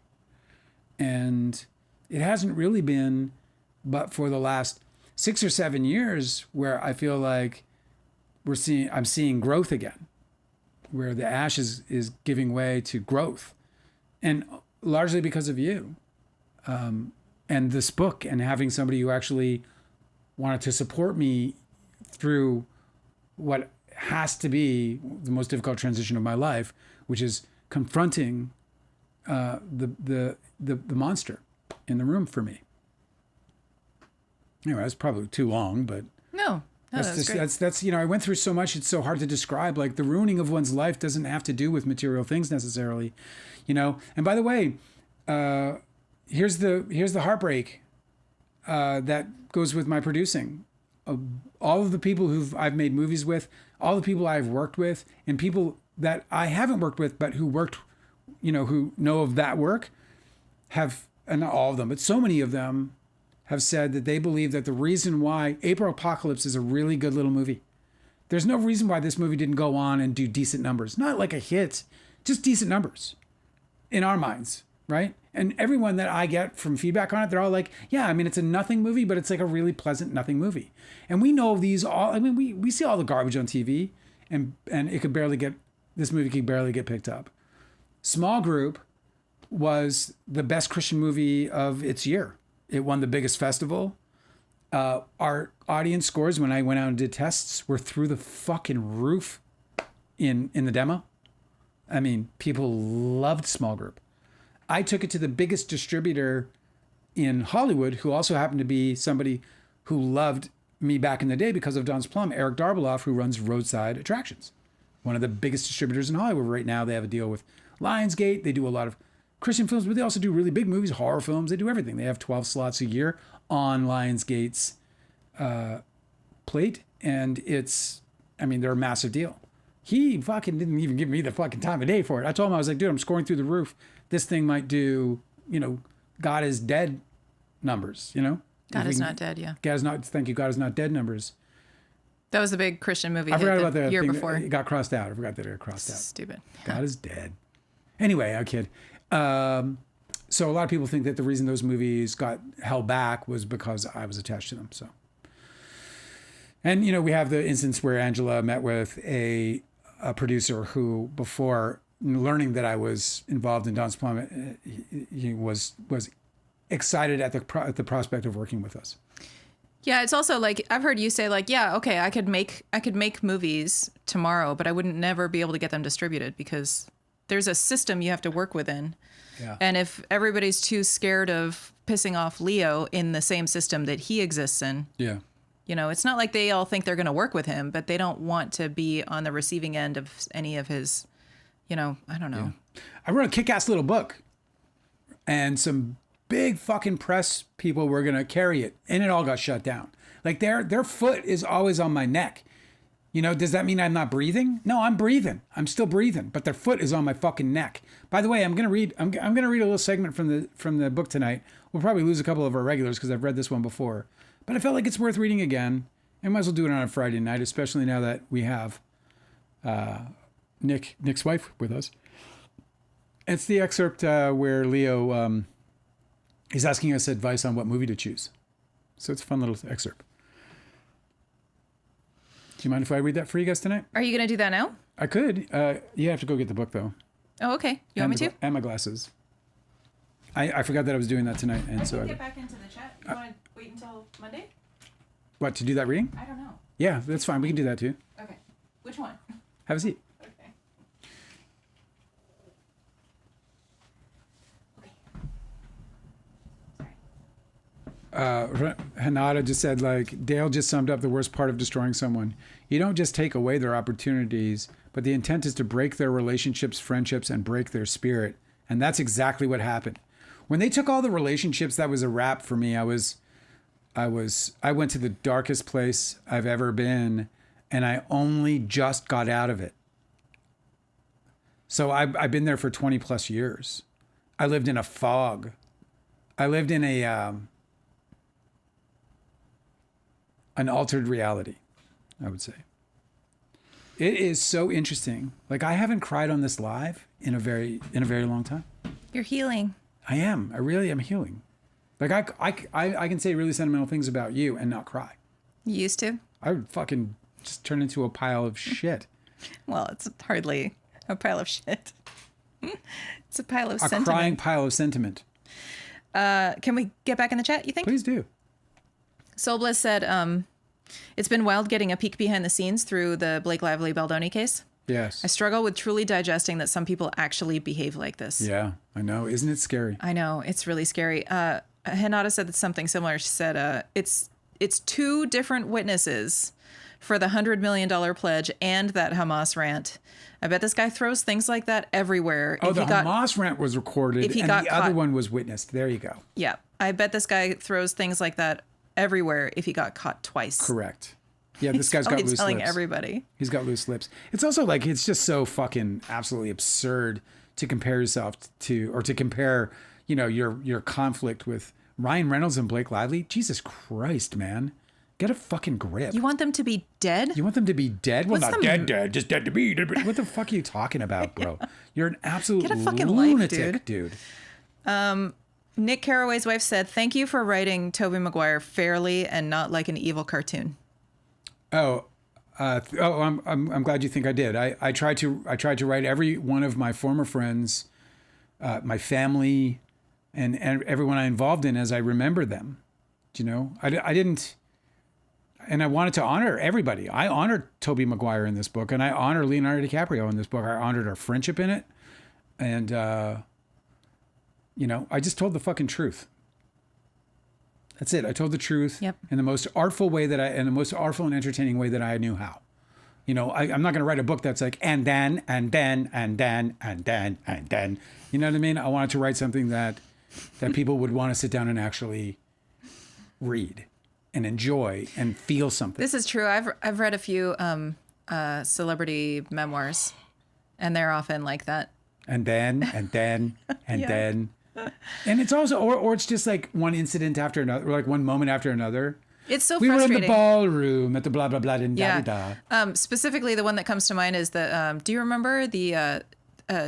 And it hasn't really been but for the last 6 or 7 years where I feel like I'm seeing growth again, where the ash is giving way to growth, and largely because of you, and this book, and having somebody who actually wanted to support me through what has to be the most difficult transition of my life, which is confronting the monster in the room for me. Anyway, that's probably too long, but no, that's I went through so much. It's so hard to describe. Like, the ruining of one's life doesn't have to do with material things necessarily, And by the way, here's the heartbreak that goes with my producing. All of the people I've made movies with, all the people I've worked with, and people that I haven't worked with but who worked, who know of that work, have, and not all of them, but so many of them have said that they believe that the reason why April Apocalypse is a really good little movie. There's no reason why this movie didn't go on and do decent numbers. Not like a hit, just decent numbers in our minds, right? And everyone that I get from feedback on it, they're all like, yeah, I mean, it's a nothing movie, but it's like a really pleasant nothing movie. And we know these all, I mean, we see all the garbage on TV, and this movie could barely get picked up. Small Group was the best Christian movie of its year. It won the biggest festival. Our audience scores, when I went out and did tests, were through the fucking roof in the demo. I mean, people loved Small Group. I took it to the biggest distributor in Hollywood, who also happened to be somebody who loved me back in the day because of Don's Plum, Eric Darbeloff, who runs Roadside Attractions. One of the biggest distributors in Hollywood right now. They have a deal with Lionsgate. They do a lot of Christian films, but they also do really big movies, horror films. They do everything. They have 12 slots a year on Lionsgate's plate, and they're a massive deal. He fucking didn't even give me the fucking time of day for it. I told him, I was like, dude, I'm scoring through the roof. This thing might do, God is Dead numbers, God is Not Dead, yeah. Thank you, God is Not Dead numbers. That was the big Christian movie I forgot about the the year thing before. It got crossed out. I forgot that it got crossed out. Stupid. God is dead. Anyway, I kid. So a lot of people think that the reason those movies got held back was because I was attached to them. So, and we have the instance where Angela met with a producer who, before learning that I was involved in Don's Plummet, he was excited at the prospect of working with us. Yeah, it's also like I've heard you say like, yeah, okay, I could make movies tomorrow, but I wouldn't never be able to get them distributed because there's a system you have to work within. Yeah. And if everybody's too scared of pissing off Leo in the same system that he exists in, yeah, it's not like they all think they're going to work with him, but they don't want to be on the receiving end of any of his, I don't know. Yeah. I wrote a kick-ass little book, and some big fucking press people were going to carry it, and it all got shut down. Like their foot is always on my neck. Does that mean I'm not breathing? No, I'm breathing. I'm still breathing, but their foot is on my fucking neck. By the way, I'm going to read a little segment from the book tonight. We'll probably lose a couple of our regulars because I've read this one before, but I felt like it's worth reading again. I might as well do it on a Friday night, especially now that we have Nick's wife with us. It's the excerpt where Leo is asking us advice on what movie to choose. So it's a fun little excerpt. Do you mind if I read that for you guys tonight? Are you going to do that now? I could. You have to go get the book, though. Oh, okay. You want me to? And my glasses. I forgot that I was doing that tonight. And I so can get back into the chat. You want to wait until Monday? What, to do that reading? I don't know. Yeah, that's fine. We can do that, too. Okay. Which one? Have a seat. Okay. Hanada just said, like, Dale just summed up the worst part of destroying someone. You don't just take away their opportunities, but the intent is to break their relationships, friendships, and break their spirit. And that's exactly what happened. When they took all the relationships, that was a wrap for me. I went to the darkest place I've ever been, and I only just got out of it. So I've been there for 20 plus years. I lived in a fog. I lived in an altered reality, I would say. It is so interesting. Like, I haven't cried on this live in a very long time. You're healing. I am. I really am healing. Like, I can say really sentimental things about you and not cry. You used to? I would fucking just turn into a pile of shit. Well, it's hardly a pile of shit. It's a pile of sentiment. A crying pile of sentiment. Can we get back in the chat, you think? Please do. Soulbliss said, it's been wild getting a peek behind the scenes through the Blake Lively Baldoni case. Yes. I struggle with truly digesting that some people actually behave like this. Yeah, I know. Isn't it scary? I know. It's really scary. Hinata said something similar. She said, it's two different witnesses for the $100 million pledge and that Hamas rant. I bet this guy throws things like that everywhere. Oh, the Hamas rant was recorded and the other one was witnessed. There you go. Yeah. I bet this guy throws things like that everywhere if he got caught twice. Correct. Yeah, this guy's got loose lips. Telling everybody. He's got loose lips. It's also like, it's just so fucking absolutely absurd to compare yourself to, or to compare, your conflict with Ryan Reynolds and Blake Lively. Jesus Christ, man. Get a fucking grip. You want them to be dead? You want them to be dead? Well, not dead, just dead to be. What the fuck are you talking about, bro? You're an absolute Get a fucking lunatic, life, dude. Nick Carraway's wife said, "Thank you for writing Tobey Maguire fairly and not like an evil cartoon." I'm glad you think I did. I tried to write every one of my former friends, my family, and everyone I involved in as I remember them. I didn't, and I wanted to honor everybody. I honored Tobey Maguire in this book, and I honor Leonardo DiCaprio in this book. I honored our friendship in it, and I just told the fucking truth. That's it. I told the truth in the most artful way in the most artful and entertaining way that I knew how. I'm not going to write a book that's like, and then, and then, and then, and then, and then. You know what I mean? I wanted to write something that people would want to sit down and actually read and enjoy and feel something. This is true. I've read a few celebrity memoirs, and they're often like that. And then, and then, and then. And it's also, or it's just like one incident after another, or like one moment after another. It's so We were frustrating. in the ballroom at the blah, blah, blah, and da. Specifically, the one that comes to mind is the, do you remember the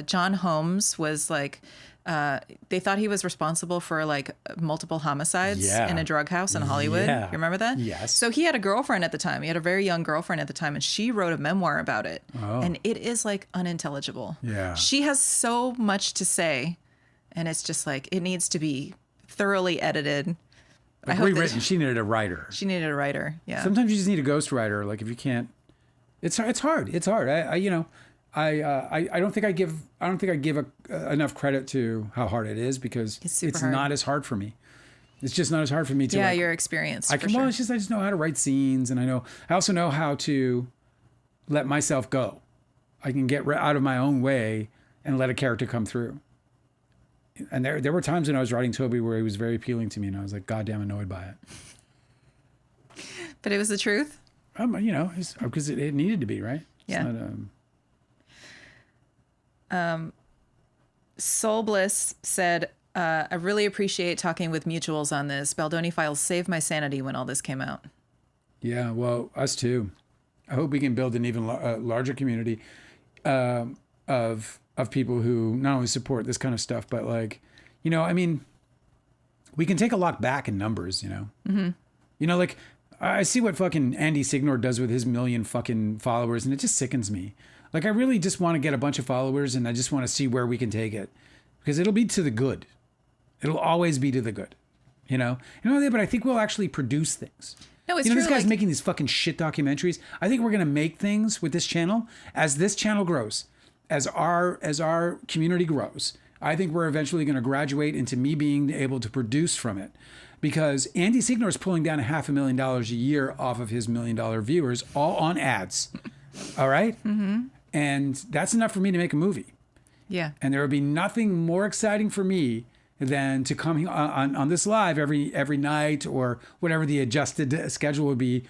John Holmes was like, they thought he was responsible for like multiple homicides in a drug house in Hollywood. Yeah. You remember that? Yes. So he had a girlfriend at the time. He had a very young girlfriend at the time, and she wrote a memoir about it. Oh. And it is like unintelligible. Yeah. She has so much to say, and it's just like it needs to be thoroughly edited. Like rewritten. She needed a writer. She needed a writer. Yeah. Sometimes you just need a ghostwriter. Like if you can't, it's hard. It's hard. I don't think I give enough credit to how hard it is because it's hard. Not as hard for me. It's just not as hard for me to. Yeah, your experience. I just know how to write scenes, and I also know how to let myself go. I can get out of my own way and let a character come through. And there were times when I was writing Toby where he was very appealing to me, and I was like, goddamn annoyed by it. But it was the truth. Because it needed to be, right? Yeah. Soul Bliss said, I really appreciate talking with mutuals on this. Baldoni Files saved my sanity when all this came out. Yeah, well, us too. I hope we can build an even larger community of people who not only support this kind of stuff, but like, we can take a lot back in numbers, Mm-hmm. Like I see what fucking Andy Signor does with his 1 million fucking followers, and it just sickens me. Like I really just want to get a bunch of followers, and I just want to see where we can take it, because it'll be to the good. It'll always be to the good, But I think we'll actually produce things. No, it's true. This guy's making these fucking shit documentaries. I think we're gonna make things with this channel as this channel grows, as our community grows. I think we're eventually going to graduate into me being able to produce from it, because Andy Signor is pulling down $500,000 a year off of his $1 million viewers, all on ads. All right, and that's enough for me to make a movie. Yeah, and there would be nothing more exciting for me than to come on this live every night, or whatever the adjusted schedule would be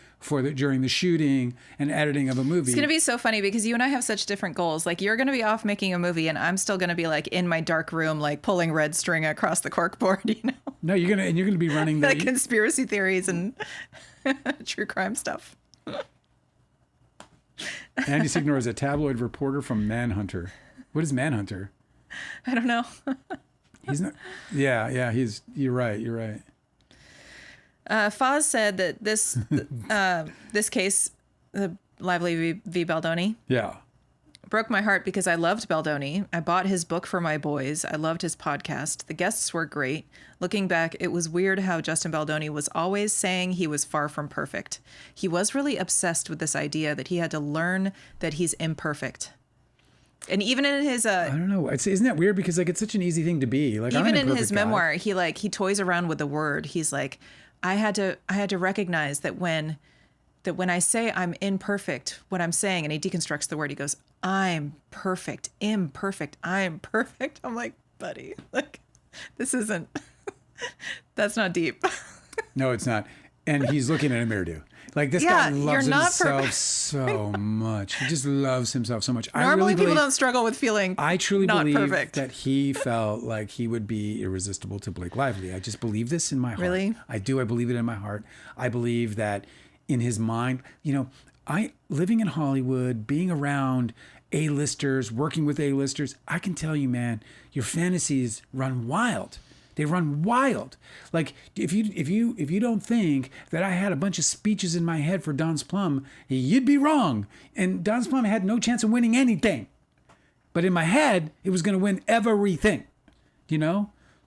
during the shooting and editing of a movie. It's going to be so funny because you and I have such different goals. Like you're going to be off making a movie, and I'm still going to be like in my dark room, like pulling red string across the corkboard. No, you're gonna be running like conspiracy theories and true crime stuff. Andy Signor is a tabloid reporter from Manhunter. What is Manhunter? I don't know. He's not. Yeah. You're right. Foz said that this case, the Lively v. Baldoni, broke my heart because I loved Baldoni. I bought his book for my boys. I loved his podcast. The guests were great. Looking back, it was weird how Justin Baldoni was always saying he was far from perfect. He was really obsessed with this idea that he had to learn that he's imperfect. And even in his I don't know. Isn't that weird? Because like it's such an easy thing to be. Like even in his memoir, he toys around with the word. He's like, I had to recognize that when I say I'm imperfect, what I'm saying, and he deconstructs the word, he goes, I'm perfect, imperfect, I'm perfect. I'm like, buddy, like this isn't. That's not deep. No, it's not. And he's looking in a mirror too. Like this guy loves himself so much. He just loves himself so much. Normally people don't struggle with feeling I truly not believe perfect. that he felt like he would be irresistible to Blake Lively. I just believe this in my heart. Really? I do. I believe it in my heart. I believe that in his mind, living in Hollywood, being around A-listers, working with A-listers, I can tell you, man, your fantasies run wild. They run wild. Like if you don't think that I had a bunch of speeches in my head for Don's Plum, you'd be wrong. And Don's Plum had no chance of winning anything. But in my head, it was going to win everything.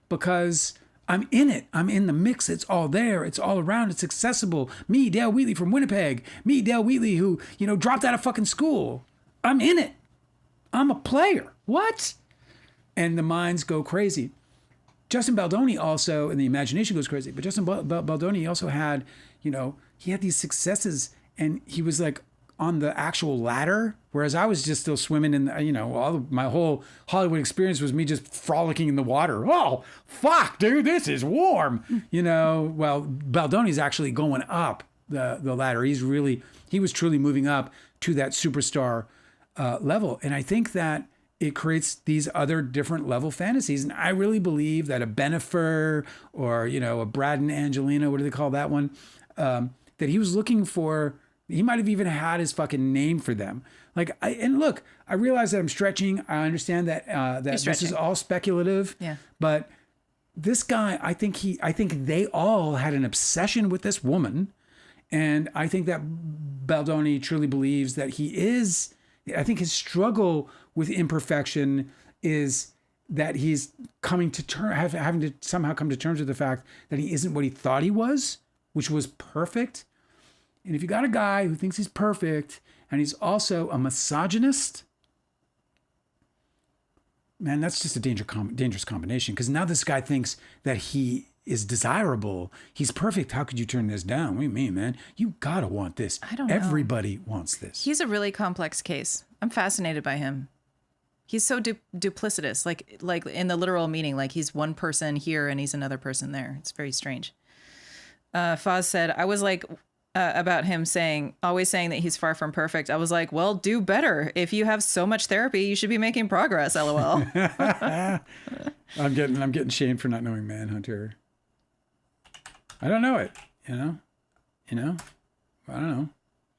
Because I'm in it. I'm in the mix. It's all there. It's all around. It's accessible. Me, Dale Wheatley from Winnipeg. Me, Dale Wheatley, who, dropped out of fucking school. I'm in it. I'm a player. What? And the minds go crazy. Justin Baldoni also, and the imagination goes crazy, but Justin Baldoni also had, he had these successes, and he was like on the actual ladder, whereas I was just still swimming in, my whole Hollywood experience was me just frolicking in the water. Oh, fuck, dude, this is warm. Well, Baldoni's actually going up the ladder. He was truly moving up to that superstar level. And I think that it creates these other different level fantasies. And I really believe that a Benifer or, a Brad and Angelina, what do they call that one? That he was looking for, he might have even had his fucking name for them. And look, I realize that I'm stretching. I understand that this is all speculative. Yeah. But this guy, I think they all had an obsession with this woman. And I think that Baldoni truly believes that I think his struggle with imperfection is that he's having to somehow come to terms with the fact that he isn't what he thought he was, which was perfect. And if you got a guy who thinks he's perfect and he's also a misogynist, man, that's just a dangerous combination. Because now this guy thinks that he is desirable. He's perfect. How could you turn this down? What do you mean, man? You gotta want this. I don't know. Everybody wants this. He's a really complex case. I'm fascinated by him. He's so duplicitous, like in the literal meaning, like he's one person here and he's another person there. It's very strange. Foz said, I was like, about him always saying that he's far from perfect. I was like, well, do better. If you have so much therapy, you should be making progress. LOL. I'm getting shamed for not knowing Manhunter. I don't know it. I don't know.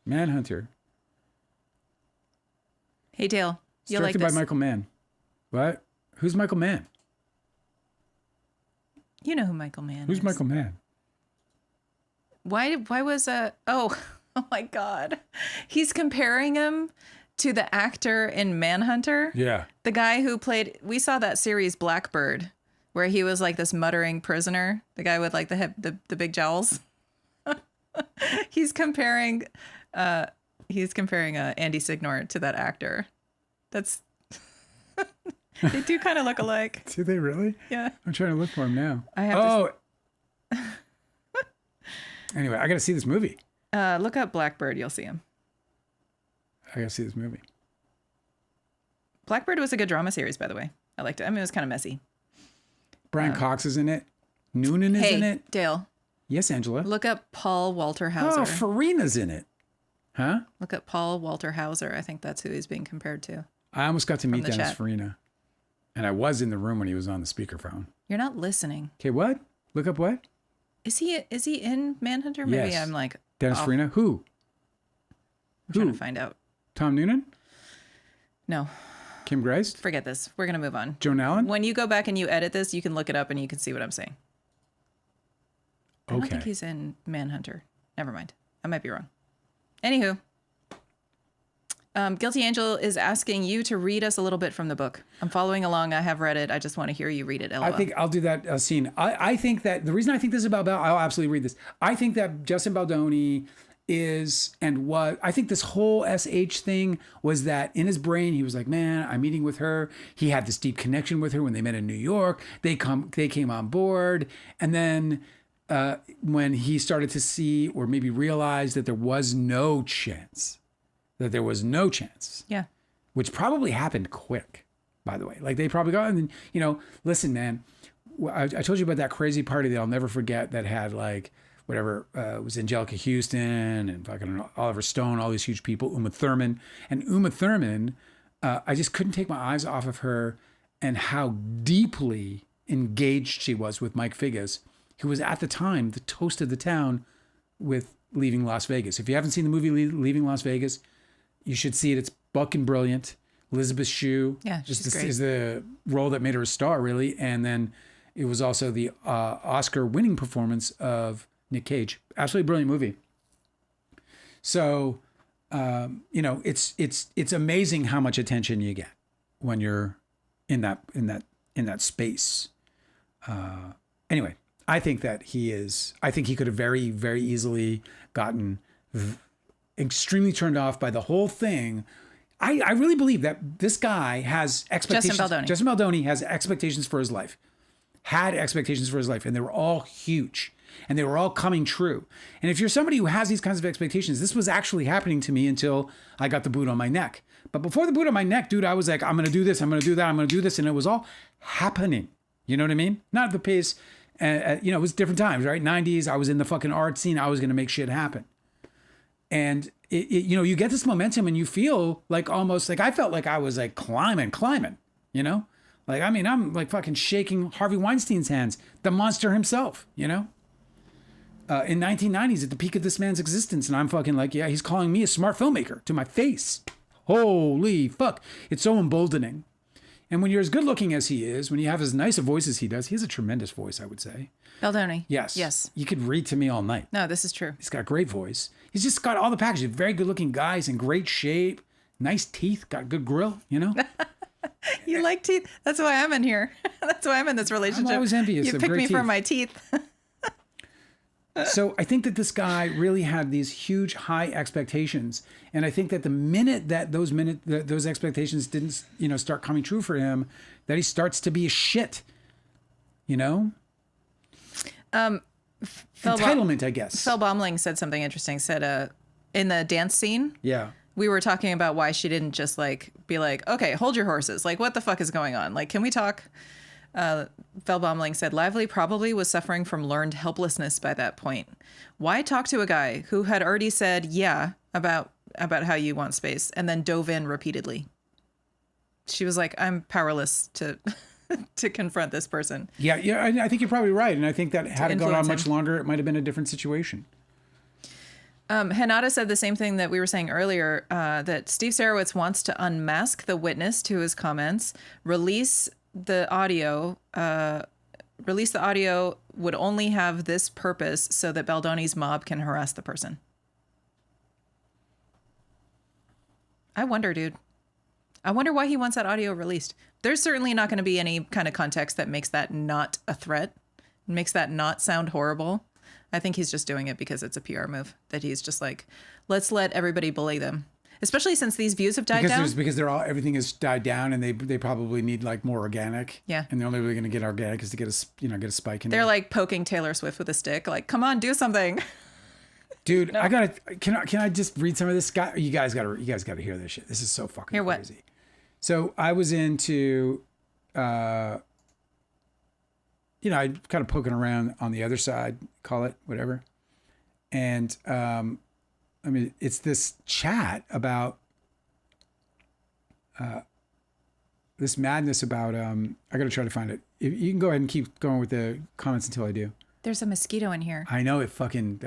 Manhunter. Hey, Dale. It's directed by Michael Mann. What? Who's Michael Mann? You know who Michael Mann is. Who's Michael Mann? Why was oh my God. He's comparing him to the actor in Manhunter. Yeah. The guy who we saw that series Blackbird, where he was like this muttering prisoner, the guy with like the big jowls. He's comparing Andy Signor to that actor. That's they do kind of look alike. Do they really? Yeah. I'm trying to look for him now. Anyway, I got to see this movie. Look up Blackbird. You'll see him. I got to see this movie. Blackbird was a good drama series, by the way. I liked it. I mean, it was kind of messy. Brian Cox is in it. Noonan is in it. Dale. Yes, Angela. Look up Paul Walter Hauser. Oh, Farina's in it. Huh? Look up Paul Walter Hauser. I think that's who he's being compared to. I almost got to meet Dennis chat. Farina. And I was in the room when he was on the speakerphone. You're not listening. Okay, what? Look up what? Is he in Manhunter? Maybe yes. I'm like Dennis Farina? Who? I'm trying to find out. Tom Noonan? No. Kim Grace? Forget this. We're gonna move on. Joan Allen? When you go back and you edit this, you can look it up and you can see what I'm saying. I don't think he's in Manhunter. Never mind. I might be wrong. Anywho. Guilty Angel is asking you to read us a little bit from the book. I'm following along. I have read it. I just want to hear you read it. LOL. I think I'll do that scene. I think that the reason I think this is about I'll absolutely read this. I think that Justin Baldoni I think this whole SH thing was that in his brain, he was like, man, I'm meeting with her. He had this deep connection with her when they met in New York. They came on board. And then when he started to see or maybe realize that there was no chance, Yeah. which probably happened quick, by the way. Like they probably got, and then, listen, man, I told you about that crazy party that I'll never forget that had like, whatever, it was Angelica Houston and fucking Oliver Stone, all these huge people, Uma Thurman. And Uma Thurman, I just couldn't take my eyes off of her and how deeply engaged she was with Mike Figgis, who was at the time the toast of the town with Leaving Las Vegas. If you haven't seen the movie Leaving Las Vegas, you should see it. It's fucking brilliant. Elizabeth Shue is the role that made her a star, really. And then it was also the Oscar-winning performance of Nick Cage. Absolutely brilliant movie. So, it's amazing how much attention you get when you're in that space. Anyway, I think he could have very, very easily gotten extremely turned off by the whole thing. I really believe that this guy has expectations. Justin Baldoni has expectations for his life. Had expectations for his life, and they were all huge. And they were all coming true. And if you're somebody who has these kinds of expectations, this was actually happening to me until I got the boot on my neck. But before the boot on my neck, dude, I was like, I'm going to do this. I'm going to do that. I'm going to do this. And it was all happening. You know what I mean? Not at the pace. It was different times, right? 90s. I was in the fucking art scene. I was going to make shit happen. And you get this momentum and you feel like almost like I felt like I was like climbing, you know? Like, I mean, I'm like fucking shaking Harvey Weinstein's hands, the monster himself, you know? In 1990s, at the peak of this man's existence, and I'm fucking like, yeah, he's calling me a smart filmmaker to my face. Holy fuck. It's so emboldening. And when you're as good looking as he is, when you have as nice a voice as he does, he has a tremendous voice, I would say. Baldoni. Yes. You could read to me all night. No, this is true. He's got a great voice. He's just got all the packages. Very good looking guy. He's in great shape. Nice teeth. Got a good grill, you know? You like teeth? That's why I'm in here. That's why I'm in this relationship. I'm always envious you of picked great me teeth. for my teeth. So I think that this guy really had these huge high expectations, and I think that the minute that those expectations didn't, start coming true for him, that he starts to be a shit, you know. Entitlement, I guess. Phil Baumling said something interesting. Said, in the dance scene, yeah, we were talking about why she didn't just like be like, okay, hold your horses. Like, what the fuck is going on? Like, can we talk? Phil Baumling said, Lively probably was suffering from learned helplessness by that point. Why talk to a guy who had already said, yeah, about how you want space, and then dove in repeatedly? She was like, I'm powerless to to confront this person. Yeah, I think you're probably right. And I think that had it gone on much him. longer, it might have been a different situation. Hanada said the same thing that we were saying earlier, that Steve Sarowitz wants to unmask the witness to his comments, release the audio would only have this purpose so that Baldoni's mob can harass the person. I wonder, dude. I wonder why he wants that audio released. There's certainly not going to be any kind of context that makes that not a threat, makes that not sound horrible. I think he's just doing it because it's a PR move, that he's just like, let's let everybody bully them. Especially since these views have died down. Because everything has died down, and they probably need like more organic. Yeah. And the only way they're going to get organic is to get a spike in there. They're like poking Taylor Swift with a stick, like, come on, do something. Dude, no. Can I just read some of this guy? You guys gotta hear this shit. This is so fucking crazy. What? So I was into, I kind of poking around on the other side, call it whatever, and it's this chat about this madness about I got to try to find it. You can go ahead and keep going with the comments until I do. There's a mosquito in here. I know it fucking.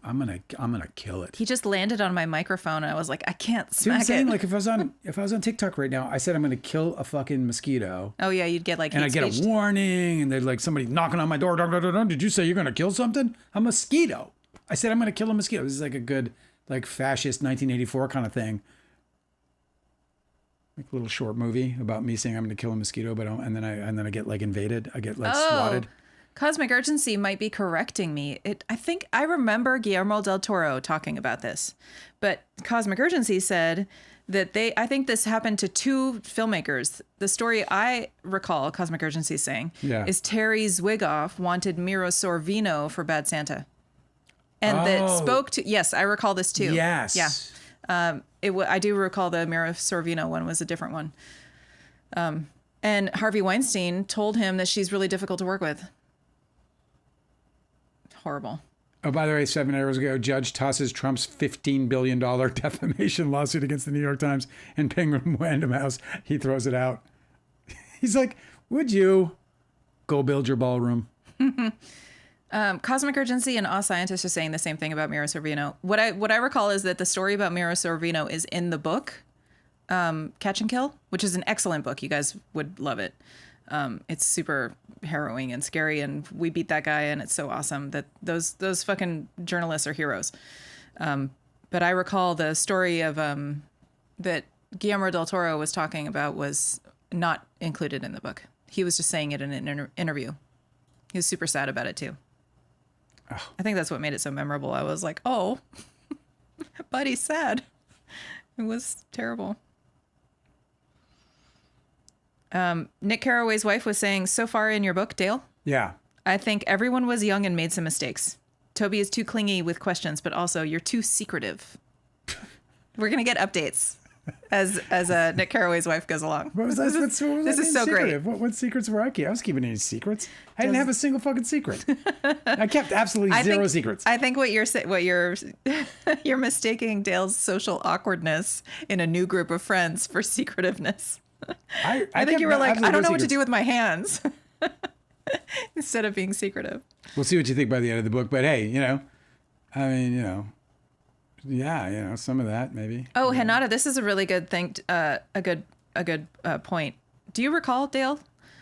I'm gonna kill it. He just landed on my microphone, and I was like, I can't smack I'm saying, it. like if I was on TikTok right now, I said I'm gonna kill a fucking mosquito. Oh yeah, you'd get like. And I get a warning, and there's like somebody knocking on my door. Did you say you're gonna kill something? A mosquito. I said I'm gonna kill a mosquito. This is like a good like fascist 1984 kind of thing. Like a little short movie about me saying I'm gonna kill a mosquito, but and then I get like invaded. I get like swatted. Cosmic Urgency might be correcting me. I think I remember Guillermo del Toro talking about this, but Cosmic Urgency said that I think this happened to two filmmakers. The story I recall Cosmic Urgency saying is Terry Zwigoff wanted Miro Sorvino for Bad Santa. And that spoke to, yes, I recall this too. Yes. Yeah. I do recall the Miro Sorvino one was a different one. And Harvey Weinstein told him that she's really difficult to work with. Horrible. Oh, by the way, 7 hours ago, judge tosses Trump's $15 billion defamation lawsuit against the New York Times and Penguin Random House. He throws it out. He's like, would you go build your ballroom? Cosmic Urgency and All Scientists are saying the same thing about Miro Sorvino. What I recall is that the story about Miro Sorvino is in the book, Catch and Kill, which is an excellent book. You guys would love it. It's super harrowing and scary, and we beat that guy, and it's so awesome that those fucking journalists are heroes. But I recall the story of that Guillermo del Toro was talking about was not included in the book. He was just saying it in an interview. He was super sad about it too. Oh. I think that's what made it so memorable. I was like, oh, but he's sad. It was terrible. Nick Carraway's wife was saying, so far in your book, Dale? Yeah. I think everyone was young and made some mistakes. Toby is too clingy with questions, but also you're too secretive. We're going to get updates. as Nick Carraway's wife goes along. What was that? This is so secretive? great. What secrets were I keeping? I was keeping any secrets. I didn't have a single fucking secret. I kept absolutely zero secrets. I think what you're you're mistaking Dale's social awkwardness in a new group of friends for secretiveness. I think you were like, I don't know what to do with my hands, instead of being secretive. We'll see what you think by the end of the book. But hey, some of that maybe. Oh, Hanada, this is a really good thing. A good point. Do you recall, Dale?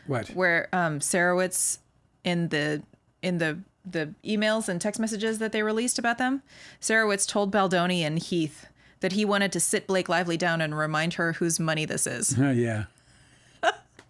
What? Where Sarowitz in the emails and text messages that they released about them, Sarowitz told Baldoni and Heath that he wanted to sit Blake Lively down and remind her whose money this is. Yeah.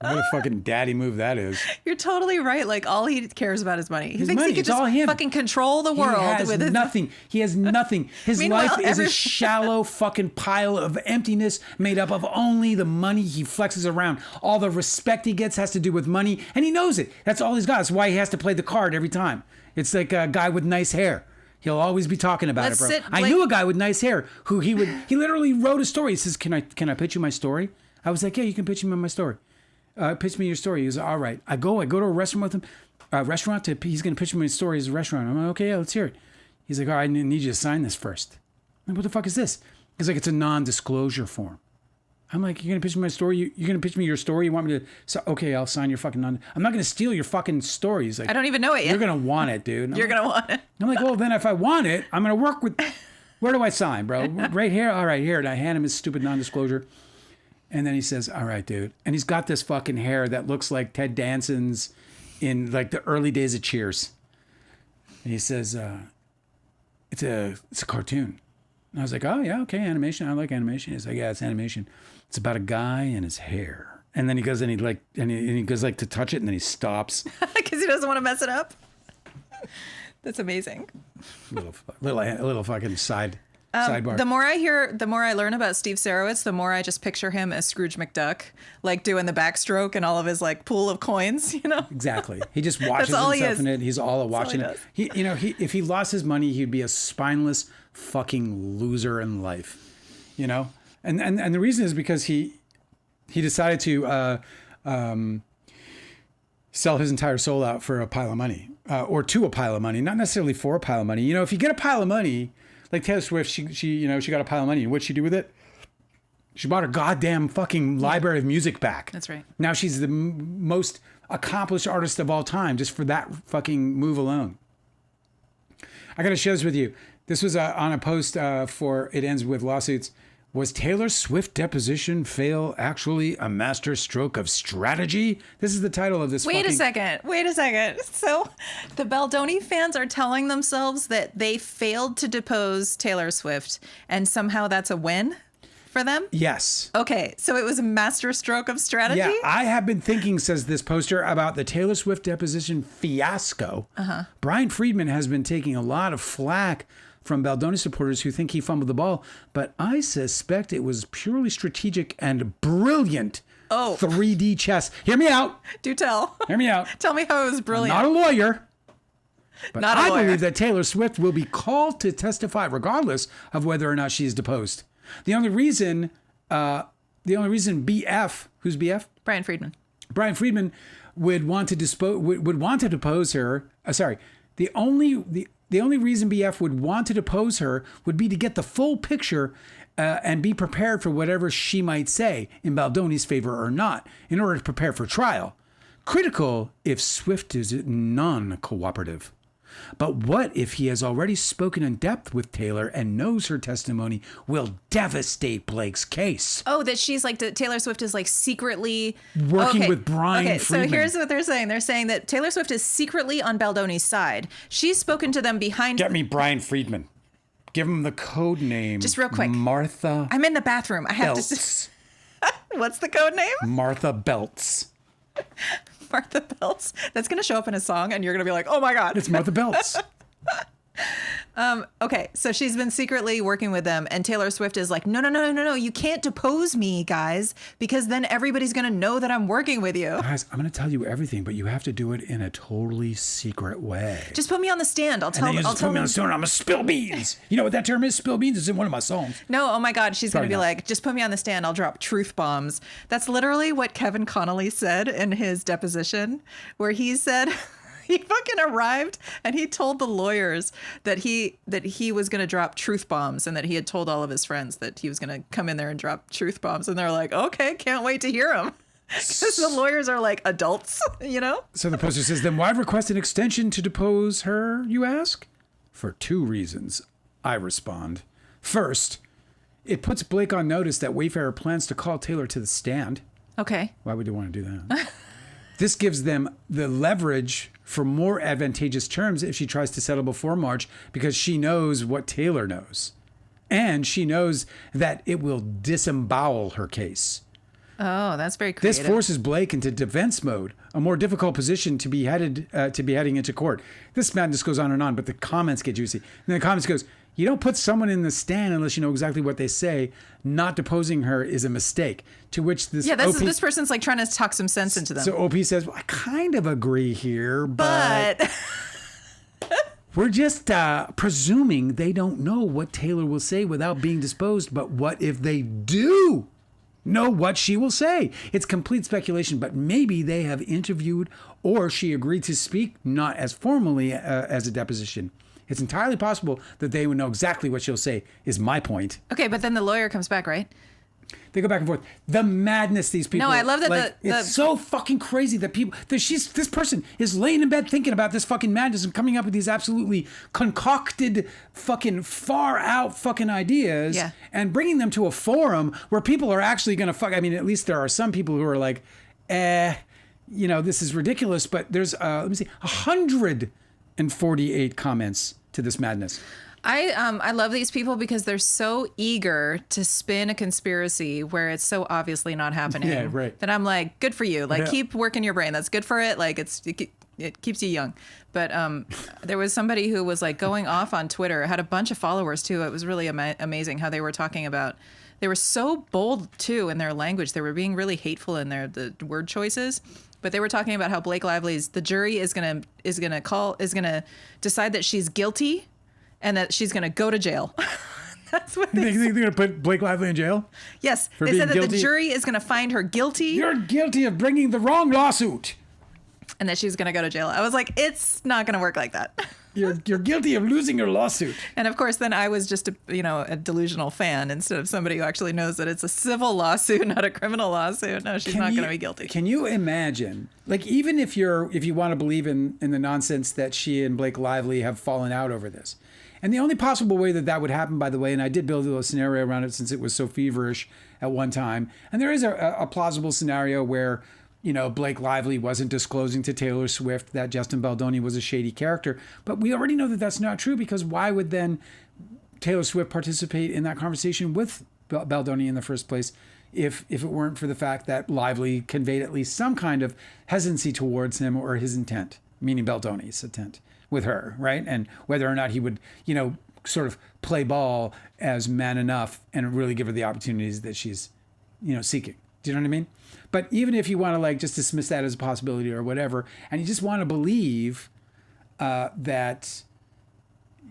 What a fucking daddy move that is. You're totally right. Like, all he cares about is money. He thinks money. he could It's all just him. fucking control the world. He has nothing. He has nothing. His Meanwhile, life is a shallow fucking pile of emptiness made up of only the money he flexes around. All the respect he gets has to do with money, and he knows it. That's all he's got. That's why he has to play the card every time. It's like a guy with nice hair. He'll always be talking about it, bro. I knew a guy with nice hair who he literally wrote a story. He says, can I pitch you my story? I was like, yeah, you can pitch me my story. Pitch me your story. He was all right. I go to a restaurant with him. He's going to pitch me my story as a restaurant. I'm like, okay, yeah, let's hear it. He's like, all right, I need you to sign this first. I'm like, what the fuck is this? He's like, it's a non-disclosure form. I'm like, you're going to pitch me my story? You're going to pitch me your story? You want me to? So, okay, I'll sign your fucking I'm not going to steal your fucking story. He's like, I don't even know it yet. You're going to want it, dude. You're going to want it. I'm like, well, then if I want it, I'm going to work with, where do I sign, bro? Right here? All right, here. And I hand him his stupid non-disclosure. And then he says, all right, dude. And he's got this fucking hair that looks like Ted Danson's in like the early days of Cheers. And he says, it's a cartoon. And I was like, oh, yeah, okay, animation. I like animation. He's like, yeah, it's animation. It's about a guy and his hair. And then he goes and he goes like to touch it, and then he stops. Because he doesn't want to mess it up. That's amazing. Little fucking sidebar. The more I learn about Steve Sarowitz, the more I just picture him as Scrooge McDuck, like doing the backstroke and all of his like pool of coins, Exactly. He just watches himself in it. He's all watching it. If he lost his money, he'd be a spineless fucking loser in life, And the reason is because he decided to sell his entire soul out for a pile of money, or to a pile of money, not necessarily for a pile of money. If you get a pile of money, like Taylor Swift, she got a pile of money. And what'd she do with it? She bought her goddamn fucking library of music back. That's right. Now she's the most accomplished artist of all time, just for that fucking move alone. I got to share this with you. This was on a post for It Ends With Lawsuits. Was Taylor Swift deposition fail actually a master stroke of strategy? This is the title of this. Wait a second. So the Baldoni fans are telling themselves that they failed to depose Taylor Swift, and somehow that's a win for them? Yes. Okay, so it was a master stroke of strategy? Yeah, I have been thinking, says this poster, about the Taylor Swift deposition fiasco. Brian Friedman has been taking a lot of flack from Baldoni supporters who think he fumbled the ball, but I suspect it was purely strategic and brilliant 3D chess. Hear me out. Do tell. Hear me out. Tell me how it was brilliant. I'm not a lawyer, but I lawyer. believe that Taylor Swift will be called to testify regardless of whether or not she is deposed. The only reason BF, who's BF? Brian Friedman would want to depose her. The only reason BF would want to depose her would be to get the full picture and be prepared for whatever she might say in Baldoni's favor or not, in order to prepare for trial. Critical if Swift is non-cooperative. But what if he has already spoken in depth with Taylor and knows her testimony will devastate Blake's case? Oh, that she's like, Taylor Swift is like secretly working with Brian Friedman. So here's what they're saying. They're saying that Taylor Swift is secretly on Baldoni's side. She's spoken to them behind. Get me Brian Friedman. Give him the code name. Just real quick. Martha. I'm in the bathroom. I have Belts. to. What's the code name? Martha Belts. Martha Belts. That's going to show up in a song, and you're going to be like, oh my God. It's Martha Belts. Okay, so she's been secretly working with them, and Taylor Swift is like, no, you can't depose me, guys, because then everybody's gonna know that I'm working with you. Guys, I'm going to tell you everything, but you have to do it in a totally secret way. Just put me on the stand. I'll tell. And then you I'll just tell put me on them. the stand. I'm going to spill beans. You know what that term is? Spill beans is in one of my songs. No, oh my God, she's Probably gonna be not. like, just put me on the stand. I'll drop truth bombs. That's literally what Kevin Connolly said in his deposition, where he said. He fucking arrived and he told the lawyers that he was going to drop truth bombs and that he had told all of his friends that he was going to come in there and drop truth bombs. And they're like, okay, can't wait to hear him. Because the lawyers are like adults, you know? So the poster says, then why request an extension to depose her, you ask? For 2 reasons, I respond. First, it puts Blake on notice that Wayfarer plans to call Taylor to the stand. Okay. Why would they want to do that? This gives them the leverage for more advantageous terms if she tries to settle before March, because she knows what Taylor knows. And she knows that it will disembowel her case. Oh, that's very creative. This forces Blake into defense mode, a more difficult position to be heading into court. This madness goes on, but the comments get juicy. And the comments goes, you don't put someone in the stand unless you know exactly what they say. Not deposing her is a mistake. To which this this person's like trying to talk some sense into them. So OP says, well, I kind of agree here, but we're just presuming they don't know what Taylor will say without being disposed. But what if they do know what she will say? It's complete speculation, but maybe they have interviewed or she agreed to speak, not as formally as a deposition. It's entirely possible that they would know exactly what she'll say, is my point. Okay, but then the lawyer comes back, right? They go back and forth. The madness these people. No, I love that like, it's so fucking crazy that people that this person is laying in bed thinking about this fucking madness and coming up with these absolutely concocted fucking far out fucking ideas and bringing them to a forum where people are actually going to fuck. I mean, at least there are some people who are like, you know, this is ridiculous, but there's let me see, 148 comments to this madness. I love these people because they're so eager to spin a conspiracy where it's so obviously not happening. Yeah, right. That I'm like, good for you. Like, keep working your brain. That's good for it. Like, it keeps you young. But there was somebody who was like going off on Twitter, had a bunch of followers too. It was really amazing how they were talking about. They were so bold too in their language. They were being really hateful in the word choices. But they were talking about how Blake Lively's the jury is gonna decide that she's guilty. And that she's going to go to jail. That's what they think they're going to put Blake Lively in jail? Yes. They said that the jury is going to find her guilty. You're guilty of bringing the wrong lawsuit. And that she's going to go to jail. I was like, it's not going to work like that. You're guilty of losing your lawsuit. And of course, then I was just a delusional fan instead of somebody who actually knows that it's a civil lawsuit, not a criminal lawsuit. No, she's not going to be guilty. Can you imagine, like, even if you want to believe in the nonsense that she and Blake Lively have fallen out over this, and the only possible way that would happen, by the way, and I did build a little scenario around it since it was so feverish at one time, and there is a plausible scenario where, you know, Blake Lively wasn't disclosing to Taylor Swift that Justin Baldoni was a shady character. But we already know that that's not true, because why would then Taylor Swift participate in that conversation with Baldoni in the first place if it weren't for the fact that Lively conveyed at least some kind of hesitancy towards him or his intent, meaning Baldoni's intent with her, right? And whether or not he would, you know, sort of play ball as man enough and really give her the opportunities that she's, you know, seeking. Do you know what I mean? But even if you want to like just dismiss that as a possibility or whatever, and you just want to believe that,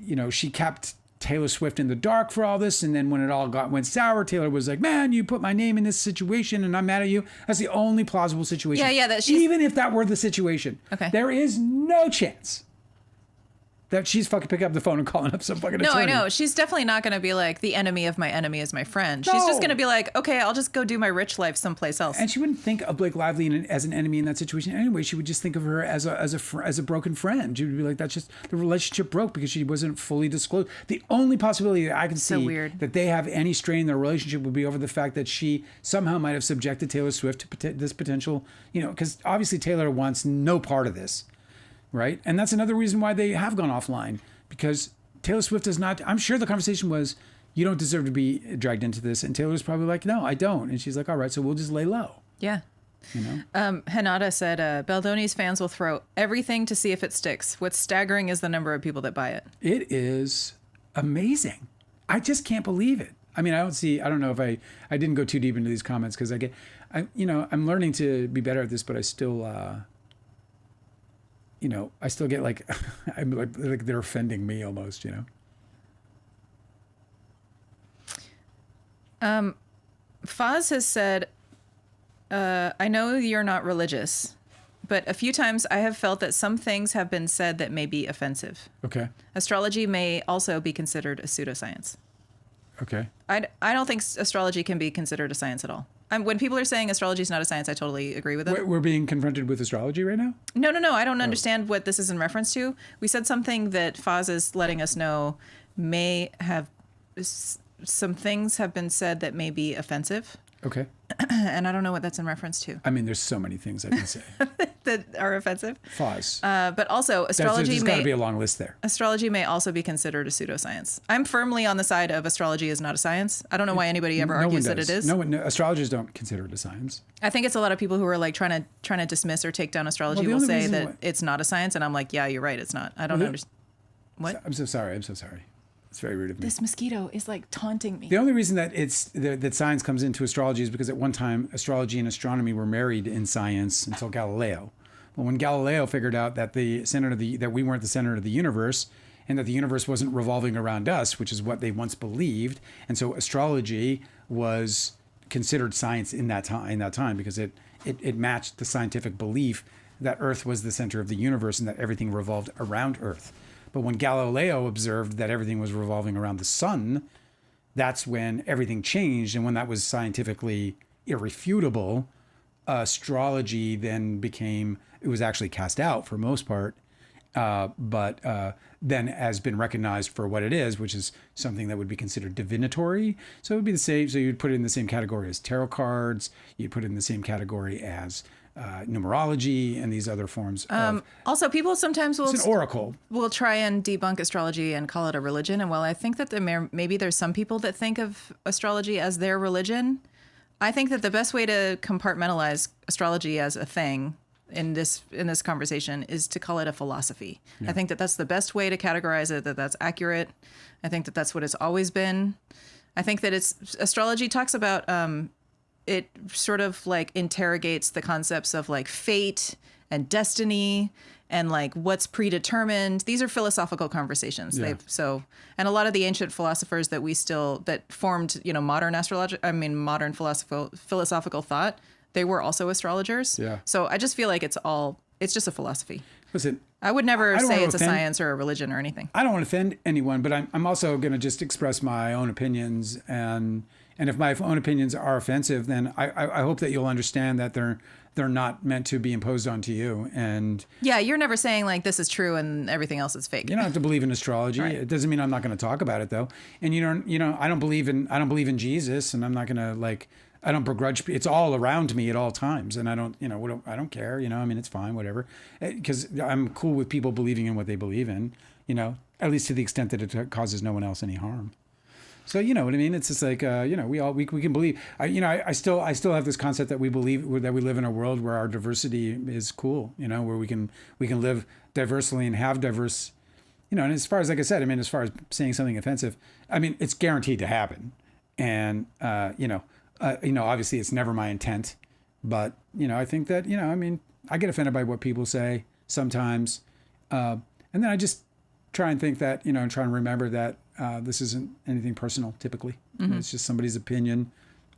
you know, she kept Taylor Swift in the dark for all this, and then when it all went sour, Taylor was like, "Man, you put my name in this situation, and I'm mad at you." That's the only plausible situation. Yeah. Even if that were the situation, there is no chance that she's fucking picking up the phone and calling up some fucking attorney. No, I know. She's definitely not going to be like, the enemy of my enemy is my friend. She's just going to be like, okay, I'll just go do my rich life someplace else. And she wouldn't think of Blake Lively as an enemy in that situation anyway. She would just think of her as a broken friend. She would be like, that's just, the relationship broke because she wasn't fully disclosed. The only possibility that I can see that they have any strain in their relationship would be over the fact that she somehow might have subjected Taylor Swift to this potential, you know, because obviously Taylor wants no part of this. Right. And that's another reason why they have gone offline, because Taylor Swift does not. I'm sure the conversation was, you don't deserve to be dragged into this. And Taylor's probably like, no, I don't. And she's like, all right, so we'll just lay low. Yeah. You know? Hanada said, Baldoni's fans will throw everything to see if it sticks. What's staggering is the number of people that buy it. It is amazing. I just can't believe it. I mean, I don't know if I didn't go too deep into these comments because I'm learning to be better at this, but I still, I still get like, I'm like they're offending me almost, Foz has said, I know you're not religious, but a few times I have felt that some things have been said that may be offensive. Okay. Astrology may also be considered a pseudoscience. Okay. I don't think astrology can be considered a science at all. When people are saying astrology is not a science, I totally agree with them. We're being confronted with astrology right now? No. I don't understand what this is in reference to. We said something that Foz is letting us know may have some things have been said that may be offensive. Okay. And I don't know what that's in reference to. I mean, there's so many things I can say. That are offensive. Foz. But also, astrology there's got to be a long list there. Astrology may also be considered a pseudoscience. I'm firmly on the side of astrology is not a science. I don't know why anybody ever argues that it is. No, astrologers don't consider it a science. I think it's a lot of people who are like trying to dismiss or take down astrology will say that it's not a science, and I'm like, yeah, you're right, it's not. I don't understand. What? I'm so sorry. It's very rude of me. This mosquito is like taunting me. The only reason that that science comes into astrology is because at one time astrology and astronomy were married in science until Galileo. But when Galileo figured out that that we weren't the center of the universe and that the universe wasn't revolving around us, which is what they once believed, and so astrology was considered science in that time because it matched the scientific belief that Earth was the center of the universe and that everything revolved around Earth. But when Galileo observed that everything was revolving around the sun, that's when everything changed. And when that was scientifically irrefutable, astrology then it was actually cast out for most part, but then has been recognized for what it is, which is something that would be considered divinatory. So it would be the same. So you'd put it in the same category as tarot cards. You'd put it in the same category as numerology and these other forms of, also, people sometimes it's an oracle. Will try and debunk astrology and call it a religion. And while I think that maybe there's some people that think of astrology as their religion, I think that the best way to compartmentalize astrology as a thing in this conversation is to call it a philosophy. Yeah. I think that that's the best way to categorize it, that's accurate. I think that that's what it's always been. I think that astrology talks about it sort of like interrogates the concepts of like fate and destiny and like what's predetermined. These are philosophical conversations. Yeah. And a lot of the ancient philosophers that formed, modern philosophical thought, they were also astrologers. Yeah. So I just feel like it's just a philosophy. Listen, I would never say it's a science or a religion or anything. I don't want to offend anyone, but I'm also going to just express my own opinions, and if my own opinions are offensive, then I hope that you'll understand that they're not meant to be imposed onto you. And yeah, you're never saying like this is true and everything else is fake. You don't have to believe in astrology. Right. It doesn't mean I'm not going to talk about it though. And I don't believe in Jesus, and I'm not going to I don't begrudge. It's all around me at all times, and I don't care. I mean, it's fine, whatever, because I'm cool with people believing in what they believe in. At least to the extent that it causes no one else any harm. So you know what I mean? It's just like we can believe. I still have this concept that we believe that we live in a world where our diversity is cool. Where we can live diversely and have diverse. And as far as like I said, as far as saying something offensive, it's guaranteed to happen, and obviously it's never my intent, but I think that I get offended by what people say sometimes, and then I just try and think that and try and remember that. This isn't anything personal, typically. Mm-hmm. It's just somebody's opinion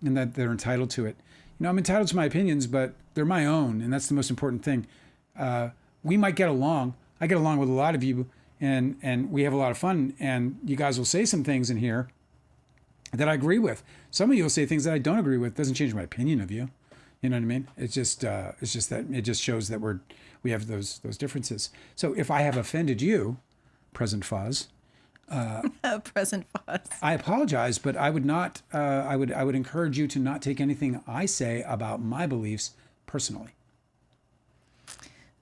and that they're entitled to it. I'm entitled to my opinions, but they're my own, and that's the most important thing. We might get along. I get along with a lot of you, and we have a lot of fun, and you guys will say some things in here that I agree with. Some of you will say things that I don't agree with. It doesn't change my opinion of you. You know what I mean? It's just that it just shows that we have those differences. So if I have offended you, Present Foz, Present Foz, I apologize, but I would not. I would encourage you to not take anything I say about my beliefs personally.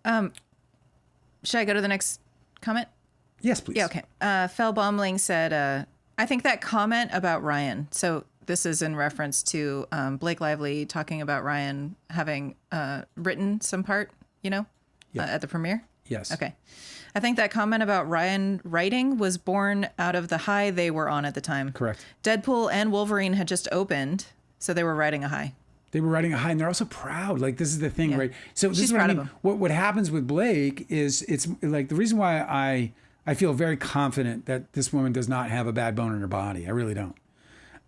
Should I go to the next comment? Yes, please. Yeah, okay. Fel Baumling said, I think that comment about Ryan. So this is in reference to Blake Lively talking about Ryan having written some part, at the premiere. Yes. Okay. I think that comment about Ryan writing was born out of the high they were on at the time. Correct. Deadpool and Wolverine had just opened, so they were riding a high. They were riding a high, and they're also proud. Like, this is the thing, right? So this She's is what proud I of mean. him. What happens with Blake is it's like the reason why I feel very confident that this woman does not have a bad bone in her body. I really don't.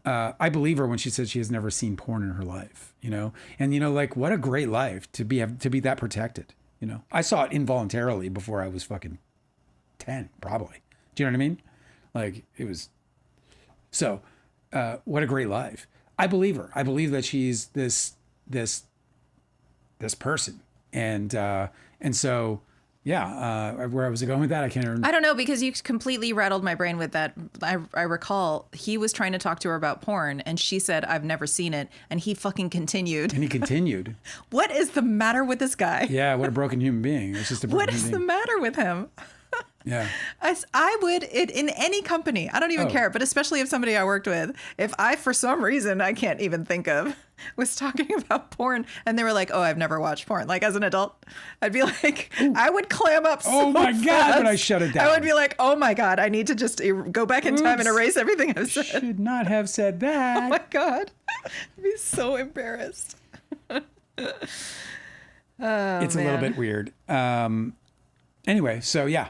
I believe her when she says she has never seen porn in her life, and like what a great life to be that protected. I saw it involuntarily before I was fucking 10, probably. Do you know what I mean? Like it was. So, what a great life. I believe her. I believe that she's this person, and so. Yeah, where was I going with that? I can't remember. I don't know, because you completely rattled my brain with that. I recall he was trying to talk to her about porn, and she said, "I've never seen it," and he fucking continued. And he continued. What is the matter with this guy? Yeah, what a broken human being. It's just a broken What human is being. the matter with him? Yeah. I would, in any company, I don't even care, but especially if somebody I worked with, if I, for some reason I can't even think of, was talking about porn and they were like, "Oh, I've never watched porn," like as an adult, I'd be like, I would clam up so Oh my God, fast. but I shut it down. I would be like, "Oh my God, I need to just go back in time and erase everything I've said." Should not have said that. Oh my God. I'd be so embarrassed. It's a little bit weird. Anyway, so yeah.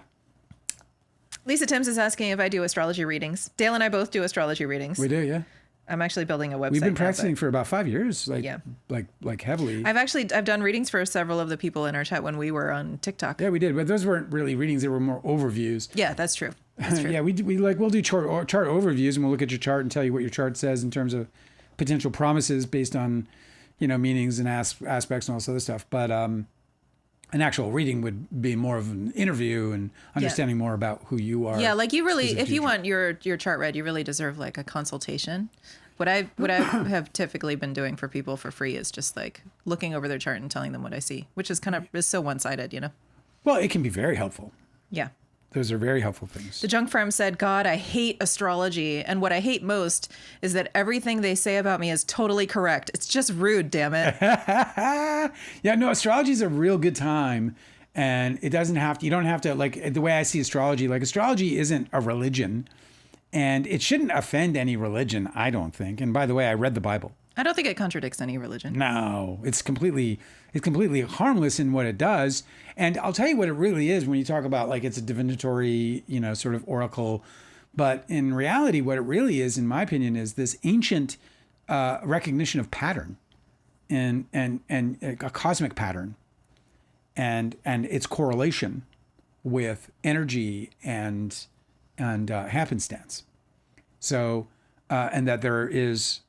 Lisa Timms is asking if I do astrology readings. Dale and I both do astrology readings. We do, yeah. I'm actually building a website. We've been now, practicing for about 5 years, Yeah. like heavily. I've done readings for several of the people in our chat when we were on TikTok. Yeah, we did, but those weren't really readings; they were more overviews. Yeah, that's true. That's true. Yeah, we'll do chart overviews, and we'll look at your chart and tell you what your chart says in terms of potential promises based on, meanings and aspects and all this other stuff. But an actual reading would be more of an interview and understanding more about who you are. Yeah, like you really, if you want your chart read, you really deserve like a consultation. What I have typically been doing for people for free is just like looking over their chart and telling them what I see, which is is so one-sided, Well, it can be very helpful. Yeah. Those are very helpful things. The Junk Firm said, "God, I hate astrology. And what I hate most is that everything they say about me is totally correct. It's just rude, damn it." Yeah, no, astrology is a real good time. And you don't have to, like, the way I see astrology, like, astrology isn't a religion. And it shouldn't offend any religion, I don't think. And by the way, I read the Bible. I don't think it contradicts any religion. No, it's completely harmless in what it does. And I'll tell you what it really is when you talk about like it's a divinatory, sort of oracle. But in reality, what it really is, in my opinion, is this ancient recognition of pattern and a cosmic pattern and its correlation with energy and happenstance. So, and that there is.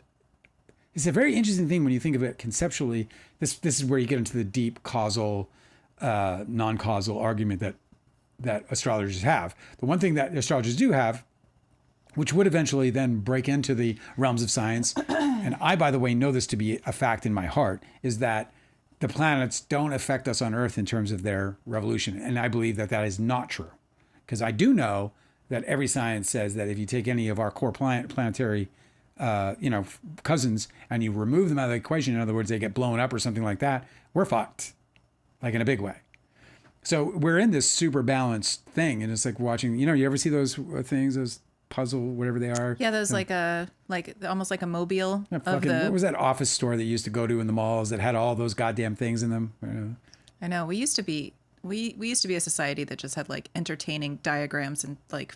It's a very interesting thing when you think of it conceptually. This is where you get into the deep causal, non-causal argument that astrologers have. The one thing that astrologers do have, which would eventually then break into the realms of science, and I, by the way, know this to be a fact in my heart, is that the planets don't affect us on Earth in terms of their revolution. And I believe that is not true. Because I do know that every science says that if you take any of our core planetary cousins, and you remove them out of the equation, in other words, they get blown up or something like that, we're fucked, like in a big way. So we're in this super balanced thing, and it's like watching, you ever see those things, those puzzle, whatever they are? Yeah, there's like almost like a mobile what was that office store that you used to go to in the malls that had all those goddamn things in them? I know. We used to be a society that just had like entertaining diagrams and like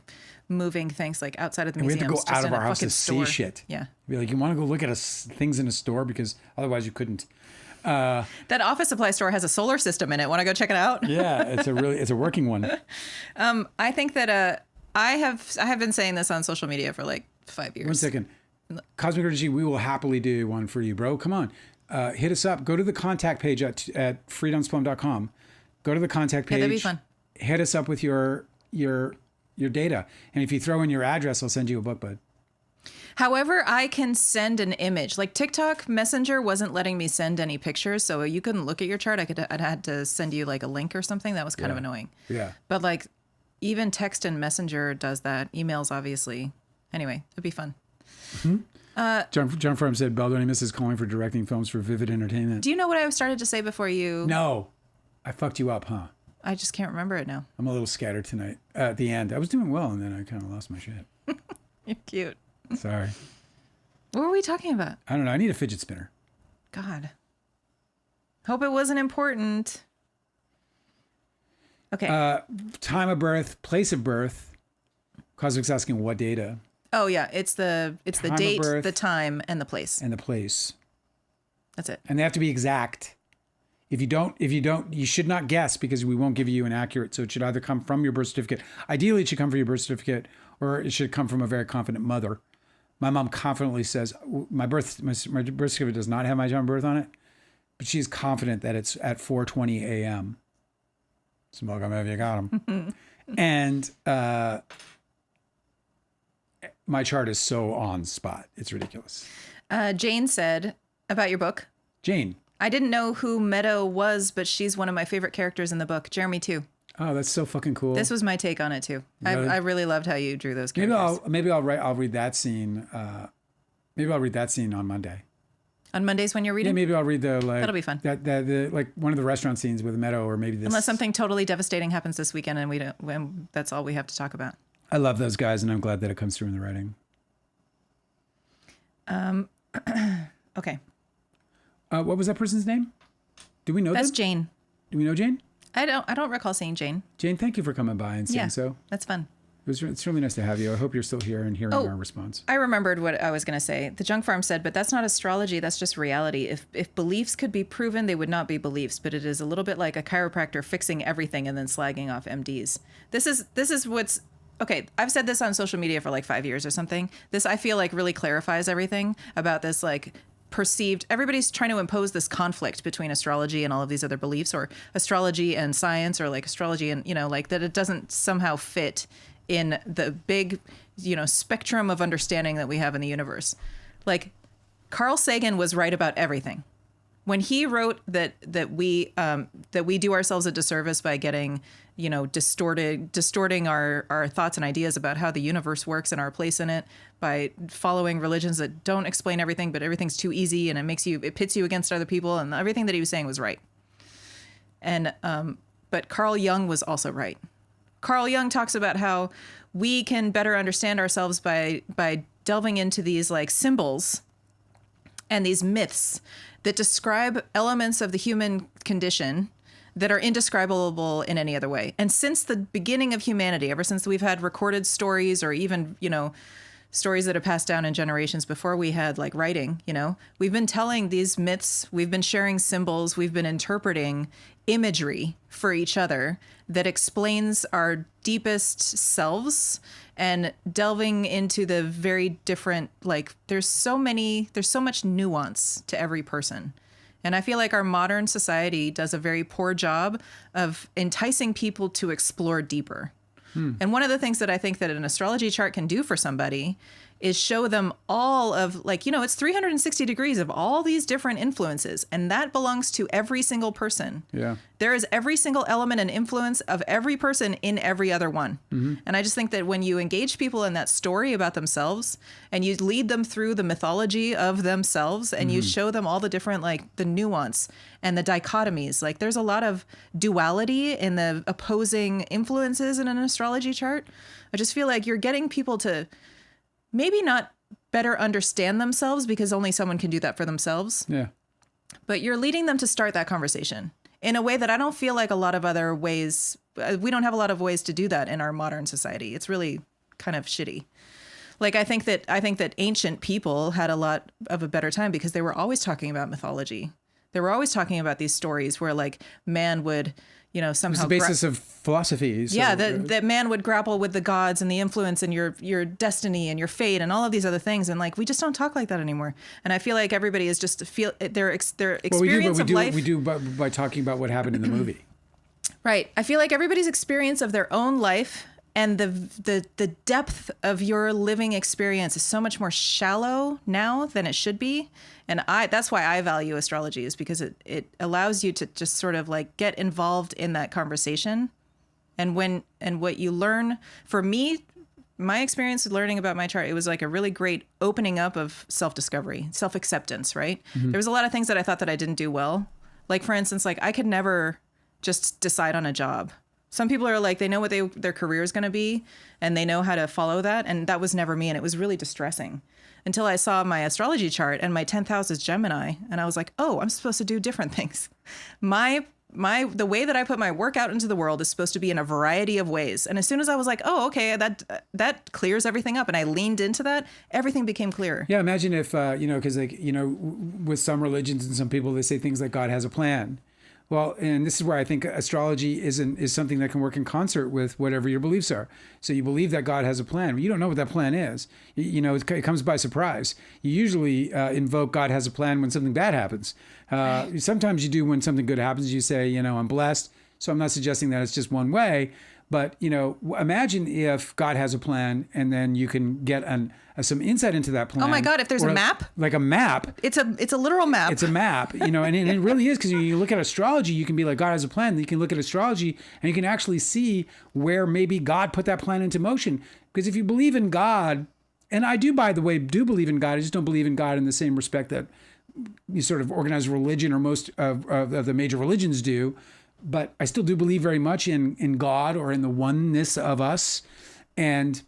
moving things like outside of the museums. We had to go out of our house to see shit. Yeah. Be like, you want to go look at things in a store because otherwise you couldn't. That office supply store has a solar system in it. Want to go check it out? Yeah, it's a working one. I think that I have been saying this on social media for like 5 years. 1 second. Cosmic Urgency, we will happily do one for you, bro. Come on. Hit us up. Go to the contact page at freedomsplum.com. Go to the contact page. Yeah, that'd be fun. Hit us up with your data. And if you throw in your address, I'll send you a book, bud. However, I can send an image. Like TikTok Messenger wasn't letting me send any pictures, so you couldn't look at your chart. I'd had to send you like a link or something. That was kind of annoying. Yeah. But like even text and Messenger does that. Emails, obviously. Anyway, it'd be fun. Mm-hmm. John Farm said Baldoni misses calling for directing films for Vivid Entertainment. Do you know what I started to say before you? No. I fucked you up, huh? I just can't remember it now. I'm a little scattered tonight. At the end, I was doing well, and then I kind of lost my shit. You're cute. Sorry. What were we talking about? I don't know. I need a fidget spinner. God. Hope it wasn't important. Okay. Time of birth, place of birth. Cosmic's asking what data. Oh yeah, it's the Time of date, birth. the time, and the place. And the place. That's it. And they have to be exact. If you don't, you should not guess because we won't give you an accurate. So it should either come from your birth certificate. Ideally, it should come from your birth certificate, or it should come from a very confident mother. My mom confidently says my birth certificate does not have my time of birth on it, but she's confident that it's at 4:20 a.m. Smoke them if you got them. And my chart is so on spot. It's ridiculous. Jane said about your book. Jane. I didn't know who Meadow was, but she's one of my favorite characters in the book. Jeremy too. Oh, that's so fucking cool. This was my take on it too. Really? I really loved how you drew those characters. Maybe I'll read that scene. Maybe I'll read that scene on Monday. On Mondays when you're reading? Yeah, maybe I'll read That'll be fun. The like one of the restaurant scenes with Meadow, or maybe this. Unless something totally devastating happens this weekend and we don't. That's all we have to talk about. I love those guys, and I'm glad that it comes through in the writing. Okay. What was that person's name? Do we know That's them? Jane. Do we know Jane? I don't recall seeing Jane. Jane, thank you for coming by and saying so. That's fun. It's really nice to have you. I hope you're still here and hearing our response. I remembered what I was going to say. The Junk Farm said, but that's not astrology. That's just reality. If beliefs could be proven, they would not be beliefs. But it is a little bit like a chiropractor fixing everything and then slagging off MDs. This is what's okay. I've said this on social media for like 5 years or something. This I feel like really clarifies everything about this like perceived. Everybody's trying to impose this conflict between astrology and all of these other beliefs, or astrology and science, or like astrology and like that it doesn't somehow fit in the big, spectrum of understanding that we have in the universe. Like Carl Sagan was right about everything. When he wrote that we do ourselves a disservice by getting, distorting our thoughts and ideas about how the universe works and our place in it by following religions that don't explain everything, but everything's too easy and it pits you against other people, and everything that he was saying was right. And but Carl Jung was also right. Carl Jung talks about how we can better understand ourselves by delving into these like symbols and these myths that describe elements of the human condition that are indescribable in any other way. And since the beginning of humanity, ever since we've had recorded stories, or even, stories that have passed down in generations before we had like writing, we've been telling these myths, we've been sharing symbols, we've been interpreting imagery for each other that explains our deepest selves, and delving into the very different, like there's so much nuance to every person. And I feel like our modern society does a very poor job of enticing people to explore deeper. And one of the things that I think that an astrology chart can do for somebody is show them all of it's 360 degrees of all these different influences. And that belongs to every single person. Yeah. There is every single element and influence of every person in every other one. Mm-hmm. And I just think that when you engage people in that story about themselves and you lead them through the mythology of themselves and you show them all the different, the nuance and the dichotomies, there's a lot of duality in the opposing influences in an astrology chart. I just feel like you're getting people to maybe not better understand themselves, because only someone can do that for themselves. Yeah. But you're leading them to start that conversation in a way that I don't feel like a lot of other ways. We don't have a lot of ways to do that in our modern society. It's really kind of shitty. I think that ancient people had a lot of a better time because they were always talking about mythology. They were always talking about these stories where man would, somehow. It's the basis of philosophy. So, yeah, that man would grapple with the gods and the influence and your destiny and your fate and all of these other things, and we just don't talk like that anymore. And I feel like everybody is just their experience of life. We do by talking about what happened in the movie. Right. I feel like everybody's experience of their own life and the depth of your living experience is so much more shallow now than it should be. And that's why I value astrology, is because it allows you to just sort of get involved in that conversation. And what you learn, for me, my experience with learning about my chart, it was like a really great opening up of self-discovery, self-acceptance, right? There was a lot of things that I thought that I didn't do well. Like, for instance, like I could never just decide on a job. Some people are like, they know what their career is going to be and they know how to follow that. And that was never me. And it was really distressing until I saw my astrology chart and my 10th house is Gemini. And I was like, oh, I'm supposed to do different things. The way that I put my work out into the world is supposed to be in a variety of ways. And as soon as I was like, oh, okay, that clears everything up. And I leaned into that, everything became clearer. Yeah. Imagine if, because with some religions and some people, they say things like God has a plan. Well, and this is where I think astrology is something that can work in concert with whatever your beliefs are. So you believe that God has a plan. You don't know what that plan is. It comes by surprise. You usually invoke God has a plan when something bad happens. Sometimes you do when something good happens. You say, I'm blessed. So I'm not suggesting that it's just one way. But, imagine if God has a plan and then you can get some insight into that plan. Oh, my God, if there's a map? Like a map. It's a literal map. It's a map, and it really is, because you look at astrology, you can be like, God has a plan. You can look at astrology and you can actually see where maybe God put that plan into motion. Because if you believe in God, and I do, by the way, believe in God, I just don't believe in God in the same respect that you sort of organized religion or most of the major religions do. But I still do believe very much in God or in the oneness of us. And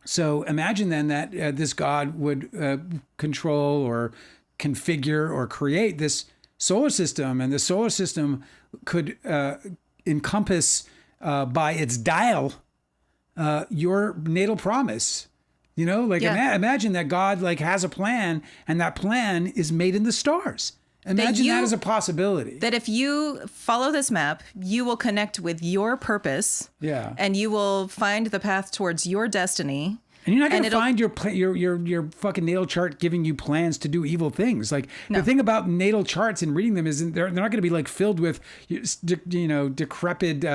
so imagine then that this God would control or configure or create this solar system. And the solar system could encompass by its dial your natal promise. Imagine that God has a plan, and that plan is made in the stars. Imagine that as a possibility. That if you follow this map, you will connect with your purpose. Yeah. And you will find the path towards your destiny. And you're not going to find your fucking natal chart giving you plans to do evil things. Like, no. The thing about natal charts and reading them is they're not going to be filled with decrepit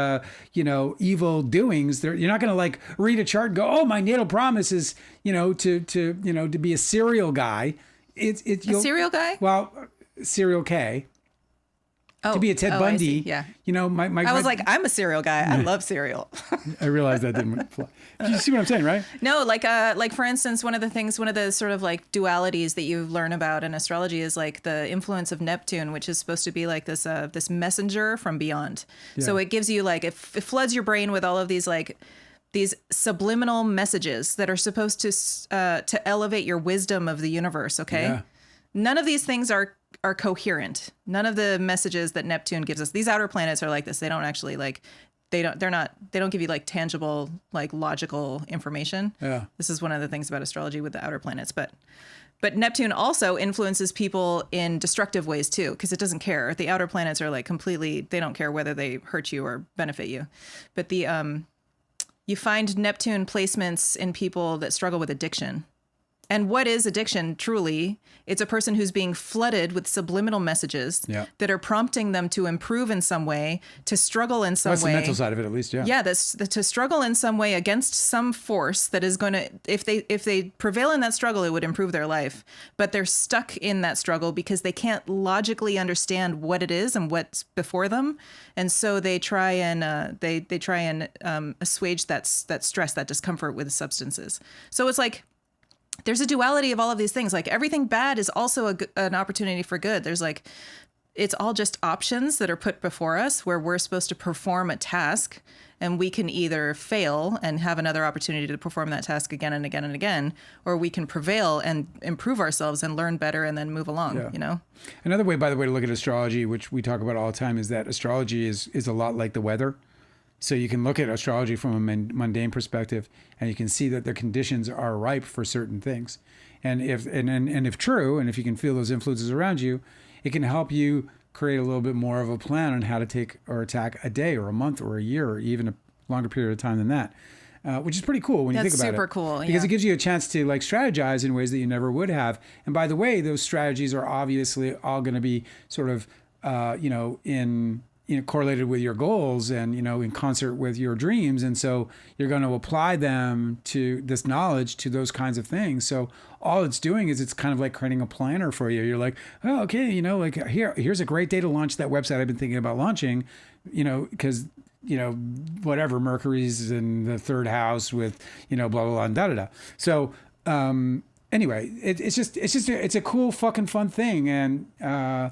evil doings. You're not going to read a chart and go, oh, my natal promise is to be a serial guy. A serial guy? Well, serial K. Oh, to be a Ted Bundy. Yeah. I was like, I'm a cereal guy. I love cereal. I realized that didn't fly. You see what I'm saying, right? No, like for instance, one of the sort of dualities that you learn about in astrology is the influence of Neptune, which is supposed to be this messenger from beyond. Yeah. So it gives you it floods your brain with all of these these subliminal messages that are supposed to elevate your wisdom of the universe. Okay. Yeah. None of these things are coherent. None of the messages that Neptune gives us, these outer planets are like this. They don't actually they don't give you tangible, logical information. Yeah. This is one of the things about astrology with the outer planets. But Neptune also influences people in destructive ways too, because it doesn't care. The outer planets are completely, they don't care whether they hurt you or benefit you. But you find Neptune placements in people that struggle with addiction. And what is addiction truly? It's a person who's being flooded with subliminal messages that are prompting them to improve in some way, to struggle in some way. That's the mental side of it, at least, yeah. Yeah, to struggle in some way against some force that is going to, if they prevail in that struggle, it would improve their life. But they're stuck in that struggle because they can't logically understand what it is and what's before them, and so they try and assuage that stress, that discomfort with substances. So it's there's a duality of all of these things. Everything bad is also an opportunity for good. There's it's all just options that are put before us where we're supposed to perform a task, and we can either fail and have another opportunity to perform that task again and again and again, or we can prevail and improve ourselves and learn better and then move along, Another way, by the way, to look at astrology, which we talk about all the time, is that astrology is a lot like the weather. So you can look at astrology from a mundane perspective, and you can see that the conditions are ripe for certain things. And if true, and if you can feel those influences around you, it can help you create a little bit more of a plan on how to take or attack a day or a month or a year or even a longer period of time than that, which is pretty cool when you think about it. That's super cool. Because it gives you a chance to strategize in ways that you never would have. And by the way, those strategies are obviously all going to be sort of, correlated with your goals and, in concert with your dreams. And so you're going to apply them to this knowledge to those kinds of things. So all it's doing is it's kind of like creating a planner for you. You're like, oh, okay, here's a great day to launch that website I've been thinking about launching, because whatever, Mercury's in the third house with, blah, blah, blah, and da, da, da. So, anyway, it's a cool fucking fun thing. And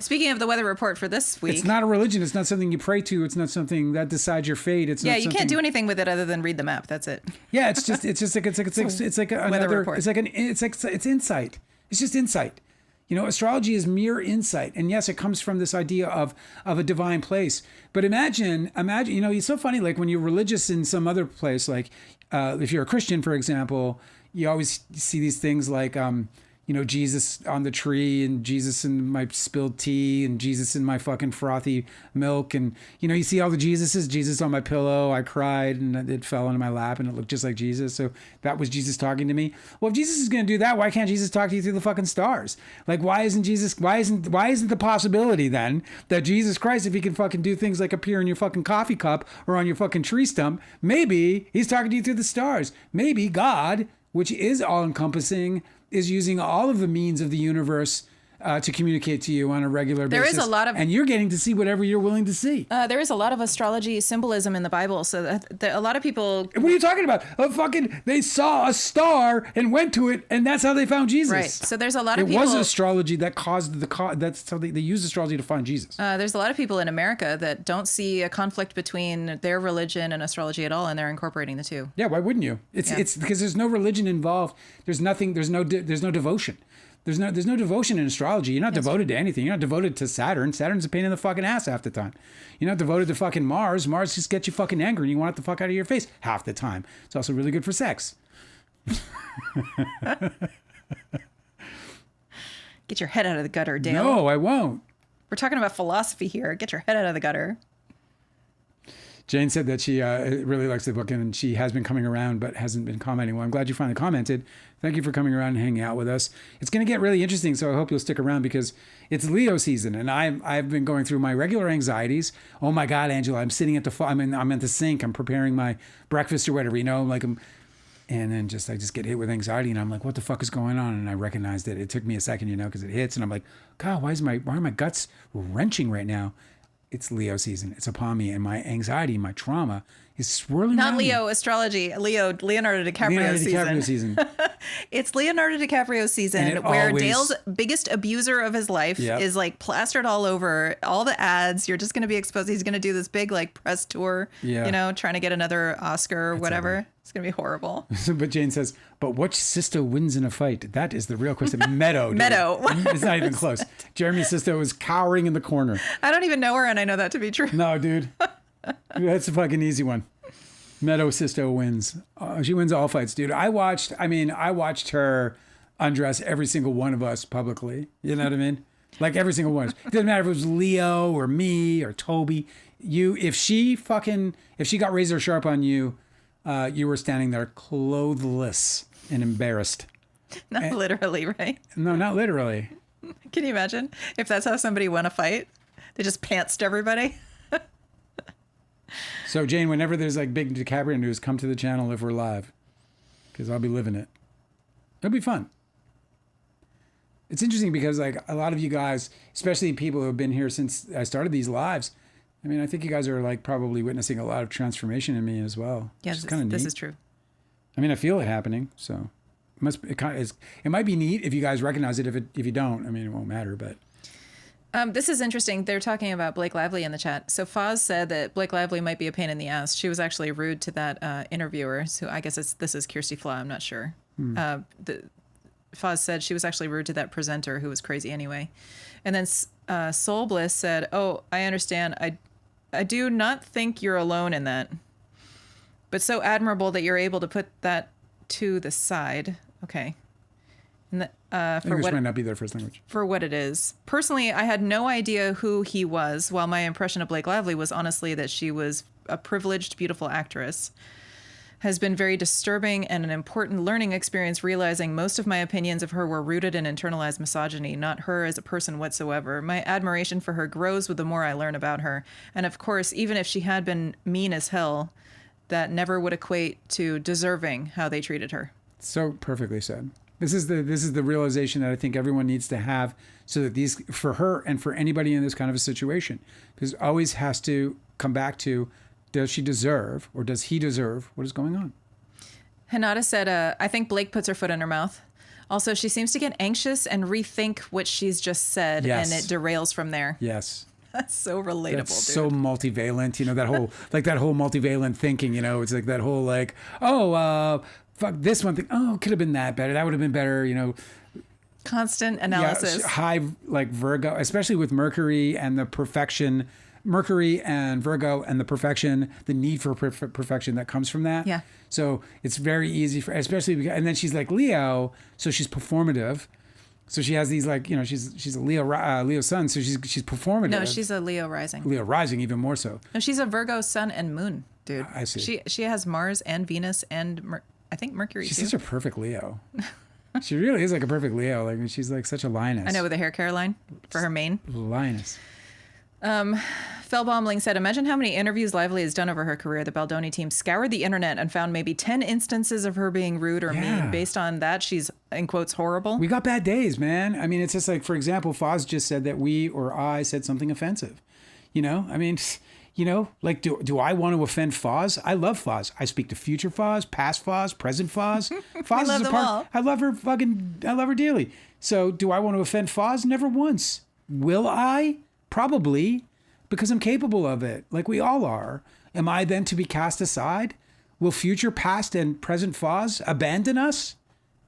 speaking of the weather report for this week, it's not a religion. It's not something you pray to. It's not something that decides your fate. It's not you can't do anything with it other than read the map. That's it. Yeah, it's insight. It's just insight. Astrology is mere insight. And yes, it comes from this idea of a divine place. But imagine, it's so funny, like when you're religious in some other place, like if you're a Christian, for example, you always see these things like, Jesus on the tree and Jesus in my spilled tea and Jesus in my fucking frothy milk. And, you see all the Jesuses, Jesus on my pillow. I cried and it fell into my lap and it looked just like Jesus. So that was Jesus talking to me. Well, if Jesus is going to do that, why can't Jesus talk to you through the fucking stars? Like, why isn't the possibility then that Jesus Christ, if he can fucking do things like appear in your fucking coffee cup or on your fucking tree stump, maybe he's talking to you through the stars. Maybe God, which is all encompassing, is using all of the means of the universe to communicate to you on a regular basis. There is a lot of, and you're getting to see whatever you're willing to see. There is a lot of astrology symbolism in the Bible, so that a lot of people. What are you talking about? They saw a star and went to it, and that's how they found Jesus. Right. So there's a lot of people. It was astrology that caused that's how they used astrology to find Jesus. There's a lot of people in America that don't see a conflict between their religion and astrology at all, and they're incorporating the two. Yeah, why wouldn't you? It's because there's no religion involved. There's nothing. There's no devotion. There's no devotion in astrology. You're not devoted to anything. You're not devoted to Saturn. Saturn's a pain in the fucking ass half the time. You're not devoted to fucking Mars. Mars just gets you fucking angry and you want it the fuck out of your face half the time. It's also really good for sex. Get your head out of the gutter, Dale. No, I won't. We're talking about philosophy here. Get your head out of the gutter. Jane said that she really likes the book and she has been coming around but hasn't been commenting. Well, I'm glad you finally commented. Thank you for coming around and hanging out with us. It's going to get really interesting, so I hope you'll stick around because it's Leo season and I've been going through my regular anxieties. Oh my God, Angela, I'm sitting at I'm at the sink. I'm preparing my breakfast or whatever, and then I just get hit with anxiety and I'm like, what the fuck is going on? And I recognized it. It took me a second, because it hits and I'm like, God, why are my guts wrenching right now? It's Leo season. It's upon me, and my anxiety, my trauma is swirling around. Not Leo astrology. Leonardo DiCaprio season. It's Leonardo DiCaprio season, where Dale's biggest abuser of his life is like plastered all over all the ads. You're just going to be exposed. He's going to do this big like press tour, trying to get another Oscar or whatever. It's going to be horrible. But Jane says, but which sister wins in a fight? That is the real question. Meadow. Meadow. It's not even close. Jeremy's sister was cowering in the corner. I don't even know her, and I know that to be true. No, dude. That's a fucking easy one. Meadow sister wins. She wins all fights, dude. I watched her undress every single one of us publicly. You know what I mean? Like every single one. It doesn't matter if it was Leo or me or Toby. If she got razor sharp on you, you were standing there clothless and embarrassed. Not literally, right? No, not literally. Can you imagine if that's how somebody won a fight? They just pantsed everybody. So Jane, whenever there's like big DiCaprio news, come to the channel if we're live, because I'll be living it. It'll be fun. It's interesting because like a lot of you guys, especially people who have been here since I started these lives, I mean, I think you guys are like probably witnessing a lot of transformation in me as well. Yeah, this is true. I mean, I feel it happening, so it might be neat if you guys recognize it. If you don't, I mean, it won't matter, but. This is interesting. They're talking about Blake Lively in the chat. So Foz said that Blake Lively might be a pain in the ass. She was actually rude to that interviewer. So I guess this is Kirsty Flaw. I'm not sure. Foz said she was actually rude to that presenter who was crazy anyway. And then Soul Bliss said, "Oh, I understand. I do not think you're alone in that. But so admirable that you're able to put that to the side." Okay. And English might not be their first language. For what it is. Personally, I had no idea who he was, while my impression of Blake Lively was honestly that she was a privileged, beautiful actress. Has been very disturbing and an important learning experience, realizing most of my opinions of her were rooted in internalized misogyny, not her as a person whatsoever. My admiration for her grows with the more I learn about her. And of course, even if she had been mean as hell, that never would equate to deserving how they treated her. So perfectly said. This is the realization that I think everyone needs to have, so that for her and for anybody in this kind of a situation, because it always has to come back to, does she deserve, or does he deserve what is going on? Hinata said, I think Blake puts her foot in her mouth. Also, she seems to get anxious and rethink what she's just said, Yes. and it derails from there. Yes. That's so relatable, That's dude. so multivalent, that whole that whole multivalent thinking, it's like that whole fuck this one thing. Oh, could have been that better. That would have been better, Constant analysis. Yeah, high Virgo, especially with Mercury and the perfection, Mercury and Virgo and the perfection, the need for perfection that comes from that. Yeah. So it's very easy especially because, and then she's like Leo, so she's performative. So she has these she's a Leo sun, so she's performative. No, she's a Leo rising. Leo rising even more so. No, she's a Virgo sun and moon, dude. I see. She has Mars and Venus and I think Mercury She's too. such a perfect Leo. She really is like a perfect Leo. Like she's like such a lioness. I know, with a hair care line for her mane. Lioness. Fellbombling said, imagine how many interviews Lively has done over her career. The Baldoni team scoured the internet and found maybe 10 instances of her being rude or mean. Based on that, she's, in quotes, horrible. We got bad days, man. I mean, it's just like, for example, Foz just said that I said something offensive. I mean, do I want to offend Foz? I love Foz. I speak to future Foz, past Foz, present Foz. Foz is a part. All. I love her dearly. So do I want to offend Foz? Never once. Will I? Probably, because I'm capable of it, like we all are. Am I then to be cast aside? Will future, past, and present Foz abandon us?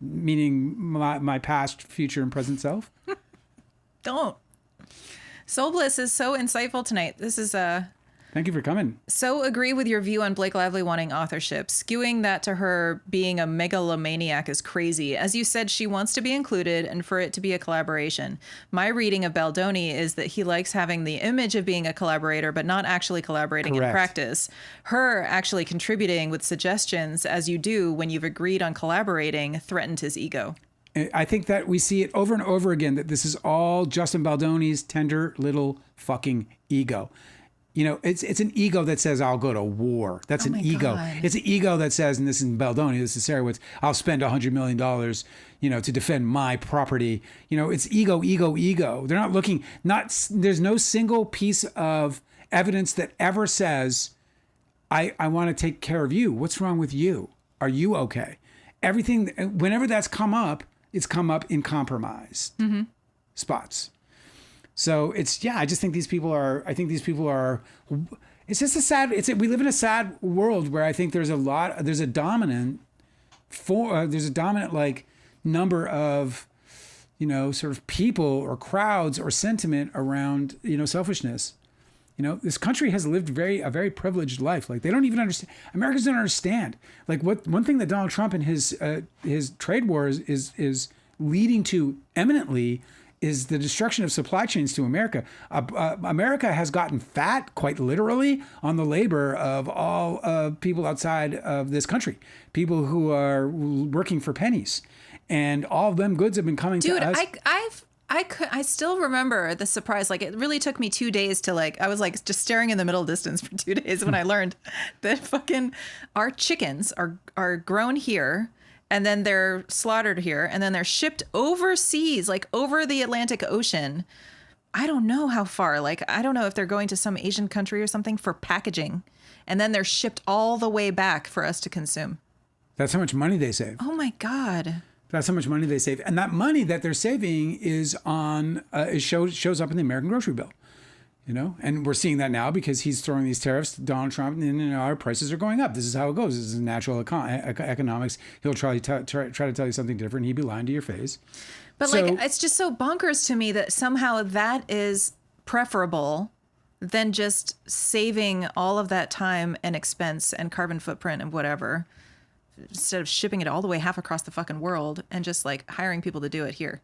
Meaning my past, future, and present self? Don't. Soul Bliss is so insightful tonight. This is Thank you for coming. So agree with your view on Blake Lively wanting authorship. Skewing that to her being a megalomaniac is crazy. As you said, she wants to be included and for it to be a collaboration. My reading of Baldoni is that he likes having the image of being a collaborator, but not actually collaborating in practice. Her actually contributing with suggestions, as you do when you've agreed on collaborating, threatened his ego. I think that we see it over and over again, that this is all Justin Baldoni's tender little fucking ego. It's an ego that says, I'll go to war. That's an ego. God. It's an ego that says, and this is Baldoni, this is Sarowitz, I'll spend $100 million, to defend my property. It's ego, ego, ego. They're not looking, there's no single piece of evidence that ever says, I want to take care of you. What's wrong with you? Are you okay? Everything, whenever that's come up, it's come up in compromised spots. So I just think these people are, it's just we live in a sad world where I think there's a dominant like number of, sort of people or crowds or sentiment around, selfishness. This country has lived a very privileged life. Like they don't even understand. Americans don't understand. Like one thing that Donald Trump and his trade wars is leading to eminently is the destruction of supply chains to America. America has gotten fat, quite literally, on the labor of all people outside of this country, people who are working for pennies, and all of them goods have been coming to us. Dude, I still remember the surprise. Like, it really took me 2 days to I was just staring in the middle distance for 2 days when I learned that fucking our chickens are grown here. And then they're slaughtered here, and then they're shipped overseas, like over the Atlantic Ocean. I don't know how far. I don't know if they're going to some Asian country or something for packaging. And then they're shipped all the way back for us to consume. That's how much money they save. Oh, my God. That's how much money they save. And that money that they're saving is shows up in the American grocery bill. And we're seeing that now because he's throwing these tariffs, Donald Trump, and our prices are going up. This is how it goes. This is natural economics. He'll try to tell you something different. He'd be lying to your face. But it's just so bonkers to me that somehow that is preferable than just saving all of that time and expense and carbon footprint and whatever, instead of shipping it all the way half across the fucking world and just hiring people to do it here.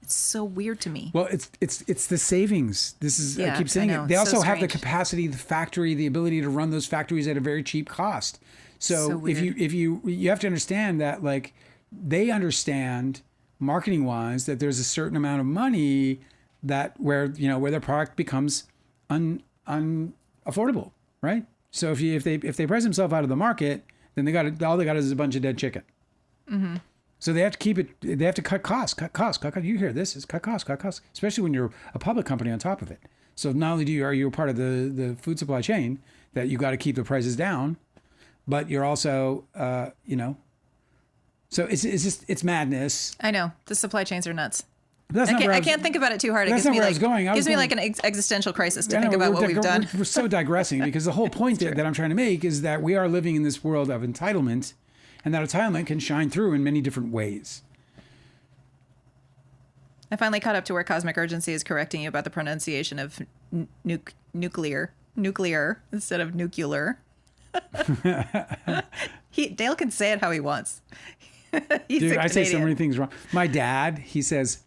It's so weird to me. Well, it's the savings. This is, I keep saying it. They It's also so have the strange. capacity, the factory, the ability to run those factories at a very cheap cost. So weird. if you have to understand that, they understand marketing wise that there's a certain amount of money where their product becomes unaffordable, right? So if they price themselves out of the market, then all they got is a bunch of dead chicken. Mm-hmm. So they have to keep it. They have to cut costs. You hear this? It's cut costs, especially when you're a public company on top of it. So not only are you a part of the food supply chain that you got to keep the prices down, but you're also, so it's madness. I know the supply chains are nuts. I can't think about it too hard. It That's gives not me where I like was going. gives me like an existential crisis to I think know, about what we've done. We're so digressing because the whole point that I'm trying to make is that we are living in this world of entitlement, and that entitlement can shine through in many different ways. I finally caught up to where Cosmic Urgency is correcting you about the pronunciation of nuclear instead of nuclear. Dale can say it how he wants. Dude, I say so many things wrong. My dad, he says,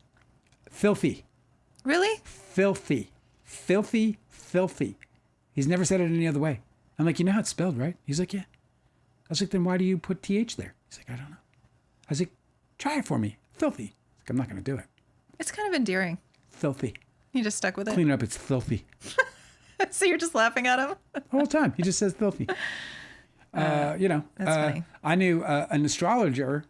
filthy. Really? Filthy. Filthy, filthy. He's never said it any other way. I'm like, you know how it's spelled, right? He's like, yeah. I was like, then why do you put TH there? He's like, I don't know. I was like, try it for me. Filthy. He's like, I'm not going to do it. It's kind of endearing. Filthy. You just stuck with it? Clean it up. It's filthy. So you're just laughing at him? The whole time. He just says filthy. That's funny. I knew an astrologer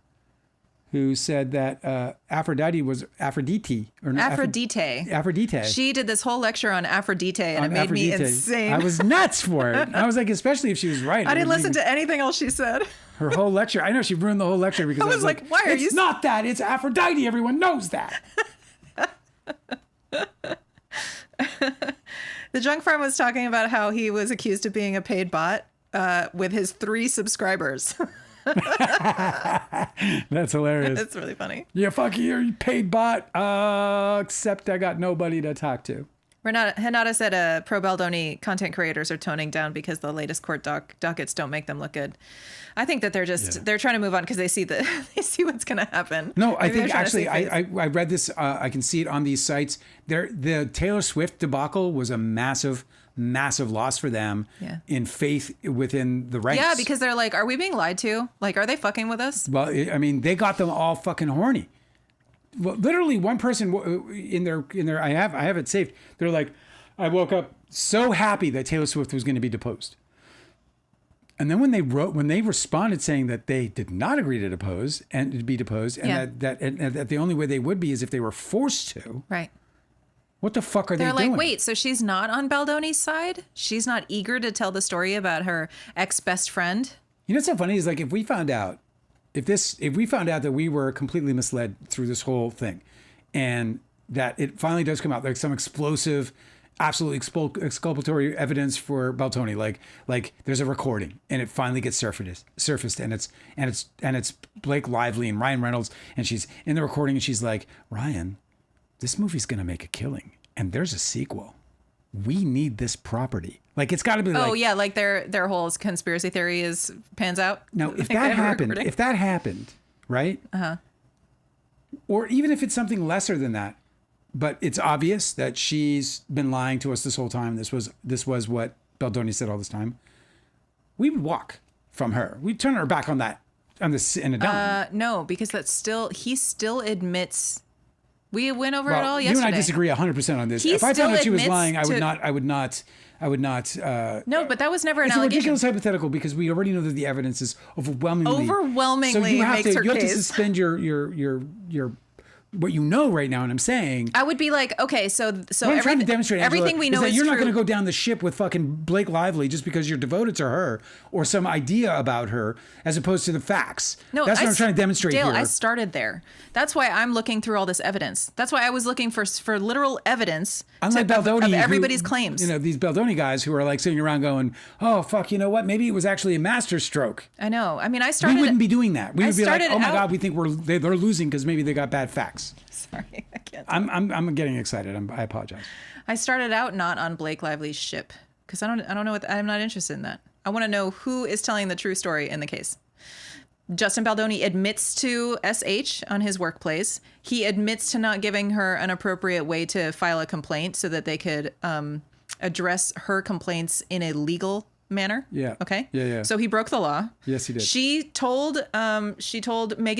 who said that Aphrodite was Aphrodite. Or not, Aphrodite. She did this whole lecture on Aphrodite, and it made me insane. I was nuts for it. I was like, especially if she was right. I didn't listen to anything else she said. Her whole lecture. I know she ruined the whole lecture because I was like, why are you? It's not that. It's Aphrodite. Everyone knows that. The Junk Farm was talking about how he was accused of being a paid bot with his 3 subscribers. That's hilarious. It's really funny. Yeah, fuck you paid bot. Except I got nobody to talk to. Hinata said pro Baldoni content creators are toning down because the latest court dockets don't make them look good. I think that they're trying to move on because they see what's going to happen. No, I think actually I read this. I can see it on these sites. The Taylor Swift debacle was a massive loss for them in faith within the ranks. Yeah, because they're like, are we being lied to? Like, are they fucking with us? Well, I mean, they got them all fucking horny. Well, literally one person in their I have it saved. They're like, I woke up so happy that Taylor Swift was going to be deposed. And then when they responded saying that they did not agree to depose and to be deposed, and that the only way they would be is if they were forced to. Right. What the fuck are they doing? They're like, wait, so she's not on Baldoni's side? She's not eager to tell the story about her ex-best friend? You know what's so funny is like if we found out that we were completely misled through this whole thing, and that it finally does come out like some explosive, absolutely exculpatory evidence for Baldoni, like there's a recording and it finally gets surfaced, and it's Blake Lively and Ryan Reynolds, and she's in the recording and she's like, Ryan, this movie's gonna make a killing, and there's a sequel. We need this property. Like it's got to be. Oh yeah, like their whole conspiracy theory pans out. Now, if that happened, right? Or even if it's something lesser than that, but it's obvious that she's been lying to us this whole time. This was what Baldoni said all this time. We would walk from her. We'd turn her back on this in a dime. No, because he still admits. We went over it all yesterday. You and I disagree 100% on this. If I found out she was lying, I would not. No, but that was never an allegation. It's a ridiculous hypothetical because we already know that the evidence is overwhelmingly. So you have to suspend your what you know right now, and I'm saying I would be like, okay, so I'm trying to demonstrate, Angela, everything we know is you're true. Not going to go down the ship with fucking Blake Lively just because you're devoted to her or some idea about her, as opposed to the facts. No, that's what I'm trying to demonstrate Dale, here. I started there. That's why I'm looking through all this evidence. That's why I was looking for literal evidence Baldoni, of everybody's claims. You know, these Baldoni guys who are like sitting around going, oh, fuck, you know what? Maybe it was actually a masterstroke. I know. I mean, I started. We wouldn't be doing that. We would be like, oh my God, we think they're losing because maybe they got bad facts. Sorry, I can't. I'm getting excited. I apologize. I started out not on Blake Lively's ship because I don't know I'm not interested in that. I want to know who is telling the true story in the case. Justin Baldoni admits to SH on his workplace. He admits to not giving her an appropriate way to file a complaint so that they could address her complaints in a legal manner. Yeah. Okay. Yeah. So he broke the law. Yes, he did. She told Megan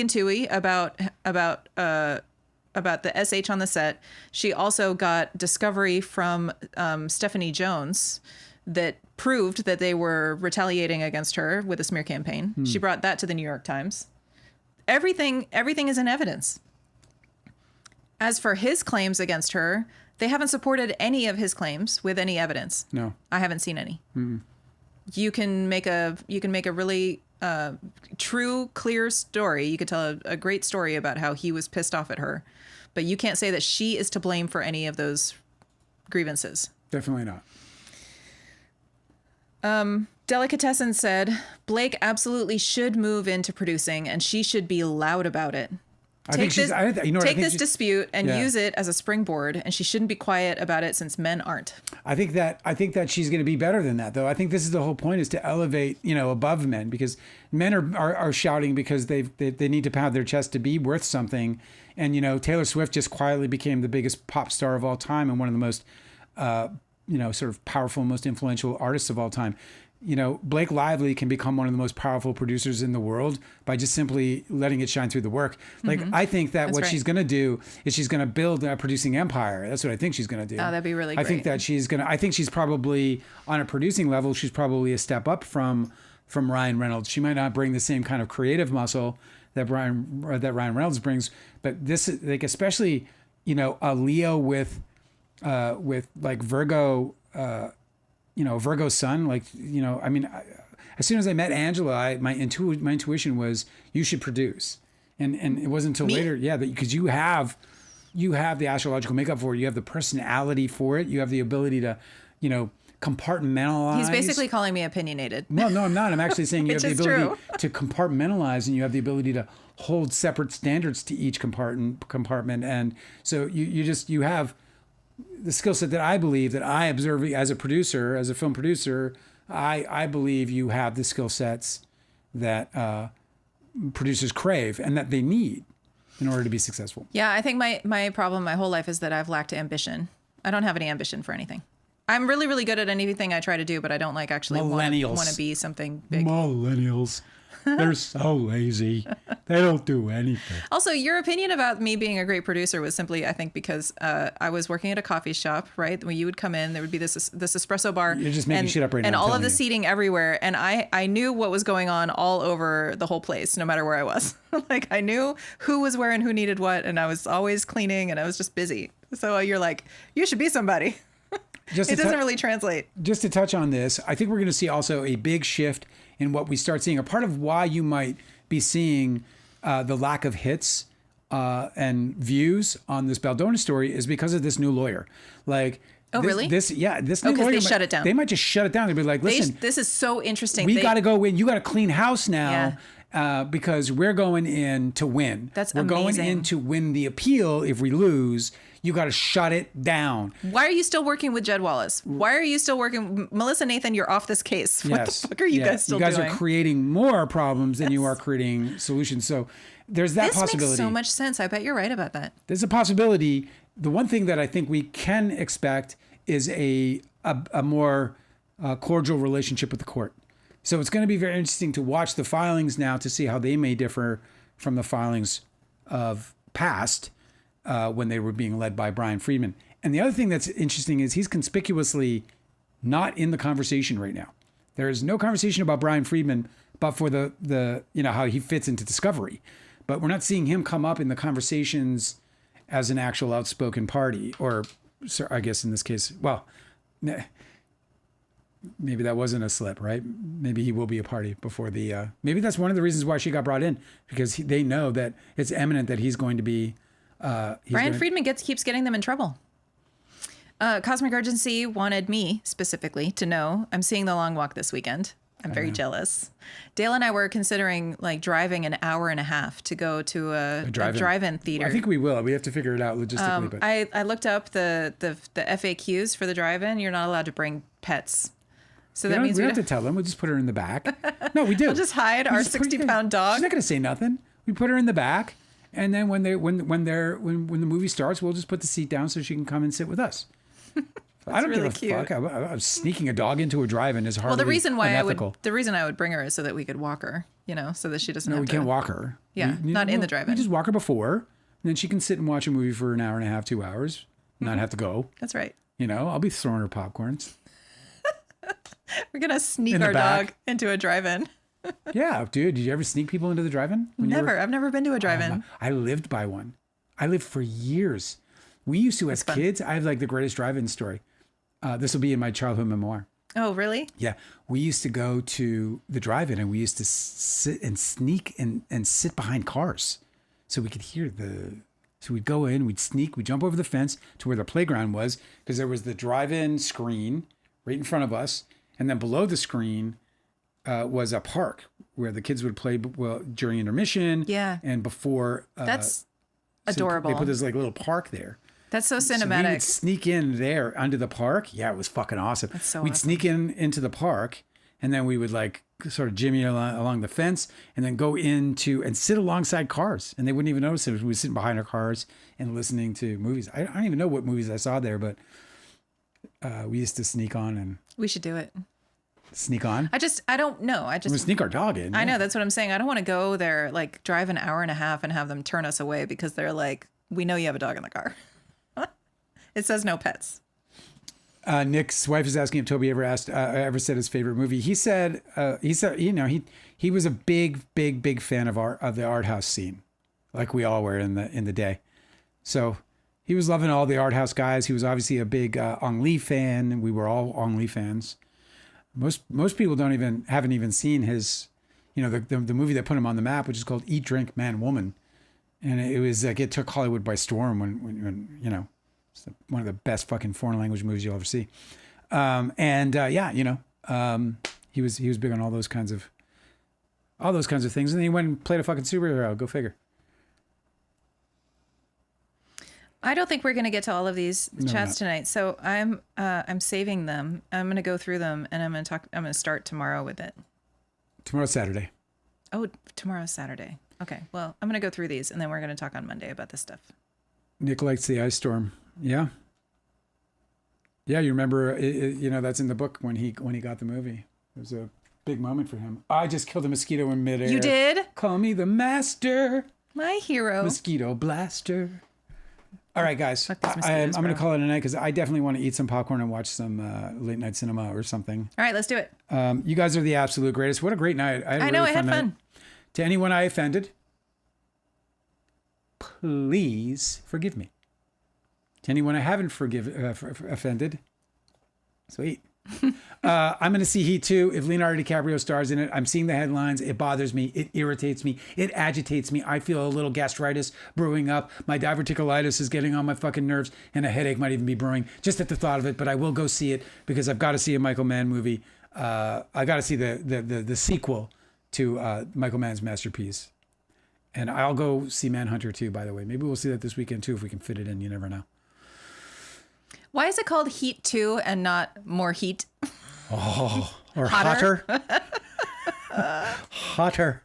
Twohey about the SH on the set. She also got discovery from Stephanie Jones that proved that they were retaliating against her with a smear campaign. She brought that to the New York Times. Everything is in evidence. As for his claims against her, They haven't supported any of his claims with any evidence. No. I haven't seen any. You can make a really true, clear story. You could tell a great story about how he was pissed off at her, but you can't say that she is to blame for any of those grievances. Definitely not. Delicatessen said, Blake absolutely should move into producing, and she should be loud about it. Take this dispute and use it as a springboard, and she shouldn't be quiet about it since men aren't. I think that she's going to be better than that, though. I think this is the whole point, is to elevate, above men, because men are shouting because they need to pound their chest to be worth something. And, Taylor Swift just quietly became the biggest pop star of all time and one of the most, sort of powerful, most influential artists of all time. Blake Lively can become one of the most powerful producers in the world by just simply letting it shine through the work. Like, I think that what she's going to do is she's going to build a producing empire. That's what I think she's going to do. Oh, that'd be really great. I think she's probably, on a producing level, she's probably a step up from Ryan Reynolds. She might not bring the same kind of creative muscle that Ryan Reynolds brings, but this is like, especially, a Leo with like Virgo, Virgo's sun, as soon as I met Angela, my intuition was, you should produce. And it wasn't until later, because you have the astrological makeup for it. You have the personality for it. You have the ability to, compartmentalize. He's basically calling me opinionated. No, I'm not. I'm actually saying you have the ability to compartmentalize, and you have the ability to hold separate standards to each compartment. And so you have the skill set that I believe, that I observe as a producer, as a film producer. I believe you have the skill sets that producers crave and that they need in order to be successful. Yeah, I think my problem my whole life is that I've lacked ambition. I don't have any ambition for anything. I'm really, really good at anything I try to do, but I don't actually want to be something big. Millennials. They're so lazy. They don't do anything. Also, your opinion about me being a great producer was simply, I think, because I was working at a coffee shop, right? When you would come in, there would be this espresso bar. You're just making shit up right now. And all of the seating everywhere. And I knew what was going on all over the whole place, no matter where I was. I knew who was where and who needed what. And I was always cleaning, and I was just busy. So you're like, you should be somebody. It doesn't really translate. Just to touch on this, I think we're going to see also a big shift in what we start seeing. A part of why you might be seeing the lack of hits and views on this Baldoni story is because of this new lawyer. Really? This new lawyer, they shut it down. They might just shut it down. They'd be like, listen, this is so interesting. We got to go in. You got to clean house now. Because we're going in to win. We're amazing. Going in to win the appeal. If we lose, you got to shut it down. Why are you still working with Jed Wallace? Why are you still working? Melissa Nathan, you're off this case. What the fuck are you guys still doing? You guys are creating more problems than you are creating solutions. So there's that possibility. This makes so much sense. I bet you're right about that. There's a possibility. The one thing that I think we can expect is a more cordial relationship with the court. So it's going to be very interesting to watch the filings now to see how they may differ from the filings of past when they were being led by Brian Friedman. And the other thing that's interesting is he's conspicuously not in the conversation right now. There is no conversation about Brian Friedman, but for the how he fits into Discovery. But we're not seeing him come up in the conversations as an actual outspoken party, or I guess in this case, well, maybe that wasn't a slip, right? Maybe he will be a party before the. Maybe that's one of the reasons why she got brought in, because they know that it's imminent that he's going to be. Brian Friedman keeps getting them in trouble. Cosmic Urgency wanted me specifically to know I'm seeing The Long Walk this weekend. I'm very jealous. Dale and I were considering driving an hour and a half to go to a drive-in theater. I think we will. We have to figure it out logistically. But I looked up the FAQs for the drive-in. You're not allowed to bring pets. So that means we don't have to tell them. We'll just put her in the back. No, we do. We'll just hide our 60-pound dog. She's not going to say nothing. We put her in the back, and then when the movie starts, we'll just put the seat down so she can come and sit with us. I don't give a fuck. I'm sneaking a dog into a drive-in is hardly unethical. The reason I would bring her is so that we could walk her, so that she doesn't have to. No, we can't walk her. Yeah, not in the drive-in. We just walk her before, and then she can sit and watch a movie for an hour and a half, 2 hours, not have to go. That's right. I'll be throwing her popcorns. We're going to sneak our dog into a drive-in. Yeah, dude. Did you ever sneak people into the drive-in? Never. I've never been to a drive-in. I lived by one. I lived for years We used to, as fun. kids, I have like the greatest drive-in story. This will be in my childhood memoir. Oh, really? Yeah. We used to go to the drive-in and we used to sit and sneak and sit behind cars so we could hear so we'd go in, we'd sneak, we'd jump over the fence to where the playground was because there was the drive-in screen right in front of us. And then below the screen was a park where the kids would play during intermission. Yeah. And before. That's adorable. They put this like little park there. That's so So we cinematic. would sneak in there under the park. Yeah, it was fucking awesome. That's so We'd awesome. sneak into the park, and then we would like sort of jimmy along the fence, and then go into and sit alongside cars, and they wouldn't even notice it. We were sitting behind our cars and listening to movies. I don't even know what movies I saw there, but we used to sneak on and We should do it. sneak on. I don't know. We sneak our dog in. I know, that's what I'm saying. I don't want to go there, like drive an hour and a half and have them turn us away because they're like, we know you have a dog in the car. It says no pets. Nick's wife is asking if Toby ever said his favorite movie. He said, he was a big fan of the art house scene, like we all were in the day. So he was loving all the art house guys. He was obviously a big Ong Lee fan. We were all Ong Lee fans. Most people haven't even seen his, the movie that put him on the map, which is called Eat, Drink, Man, Woman, and it was like it took Hollywood by storm when it's one of the best fucking foreign language movies you'll ever see. He was big on all those kinds of things, and then he went and played a fucking superhero. Go figure. I don't think we're going to get to all of these chats tonight, so I'm saving them. I'm going to go through them, and I'm going to start tomorrow with it. Tomorrow's Saturday. Oh, tomorrow's Saturday. Okay, well, I'm going to go through these, and then we're going to talk on Monday about this stuff. Nick likes the ice storm. Yeah. Yeah, you remember? That's in the book when he got the movie. It was a big moment for him. I just killed a mosquito in midair. You did? Call me the master. My hero. Mosquito blaster. All right, guys. Fuck these I'm mosquitoes, going to bro. call it a night because I definitely want to eat some popcorn and watch some late night cinema or something. All right, let's do it. You guys are the absolute greatest. What a great night. I know, I had fun. Night. To anyone I offended, please forgive me. To anyone I haven't offended, sweet. I'm going to see Heat 2. If Leonardo DiCaprio stars in it, I'm seeing the headlines. It bothers me. It irritates me. It agitates me. I feel a little gastritis brewing up. My diverticulitis is getting on my fucking nerves, and a headache might even be brewing just at the thought of it. But I will go see it because I've got to see a Michael Mann movie. I got to see the sequel to Michael Mann's masterpiece. And I'll go see Manhunter too, by the way. Maybe we'll see that this weekend too if we can fit it in. You never know. Why is it called Heat 2 and not More Heat? Oh, or hotter. Hotter.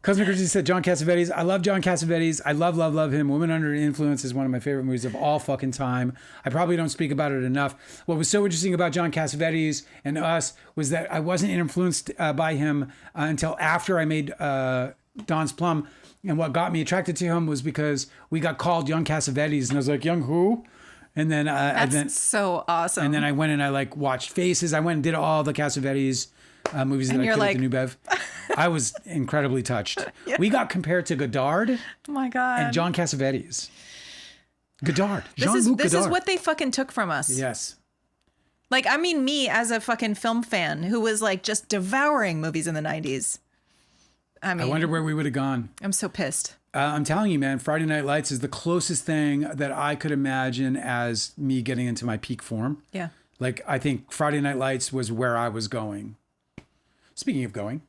Cosmic Christie said John Cassavetes. I love John Cassavetes. I love him. Women Under Influence is one of my favorite movies of all fucking time. I probably don't speak about it enough. What was so interesting about John Cassavetes and us was that I wasn't influenced by him until after I made Don's Plum. And what got me attracted to him was because we got called Young Cassavetes, and I was like, Young who? And then That's so awesome. And then I went and I like watched Faces. I went and did all the Cassavetes movies that I could at the New Bev. I was incredibly touched. Yeah. We got compared to Godard Oh my God. and John Cassavetes. Godard. This Jean-Luc is Godard. what they fucking took from us. Yes. Like, I mean, me as a fucking film fan who was like just devouring movies in the 90s. I mean, I wonder where we would have gone. I'm so pissed. I'm telling you, man, Friday Night Lights is the closest thing that I could imagine as me getting into my peak form. Yeah. Like, I think Friday Night Lights was where I was going. Speaking of going,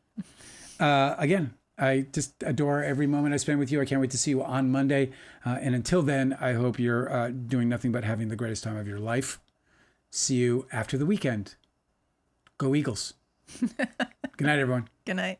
again, I just adore every moment I spend with you. I can't wait to see you on Monday. And until then, I hope you're doing nothing but having the greatest time of your life. See you after the weekend. Go Eagles. Good night, everyone. Good night.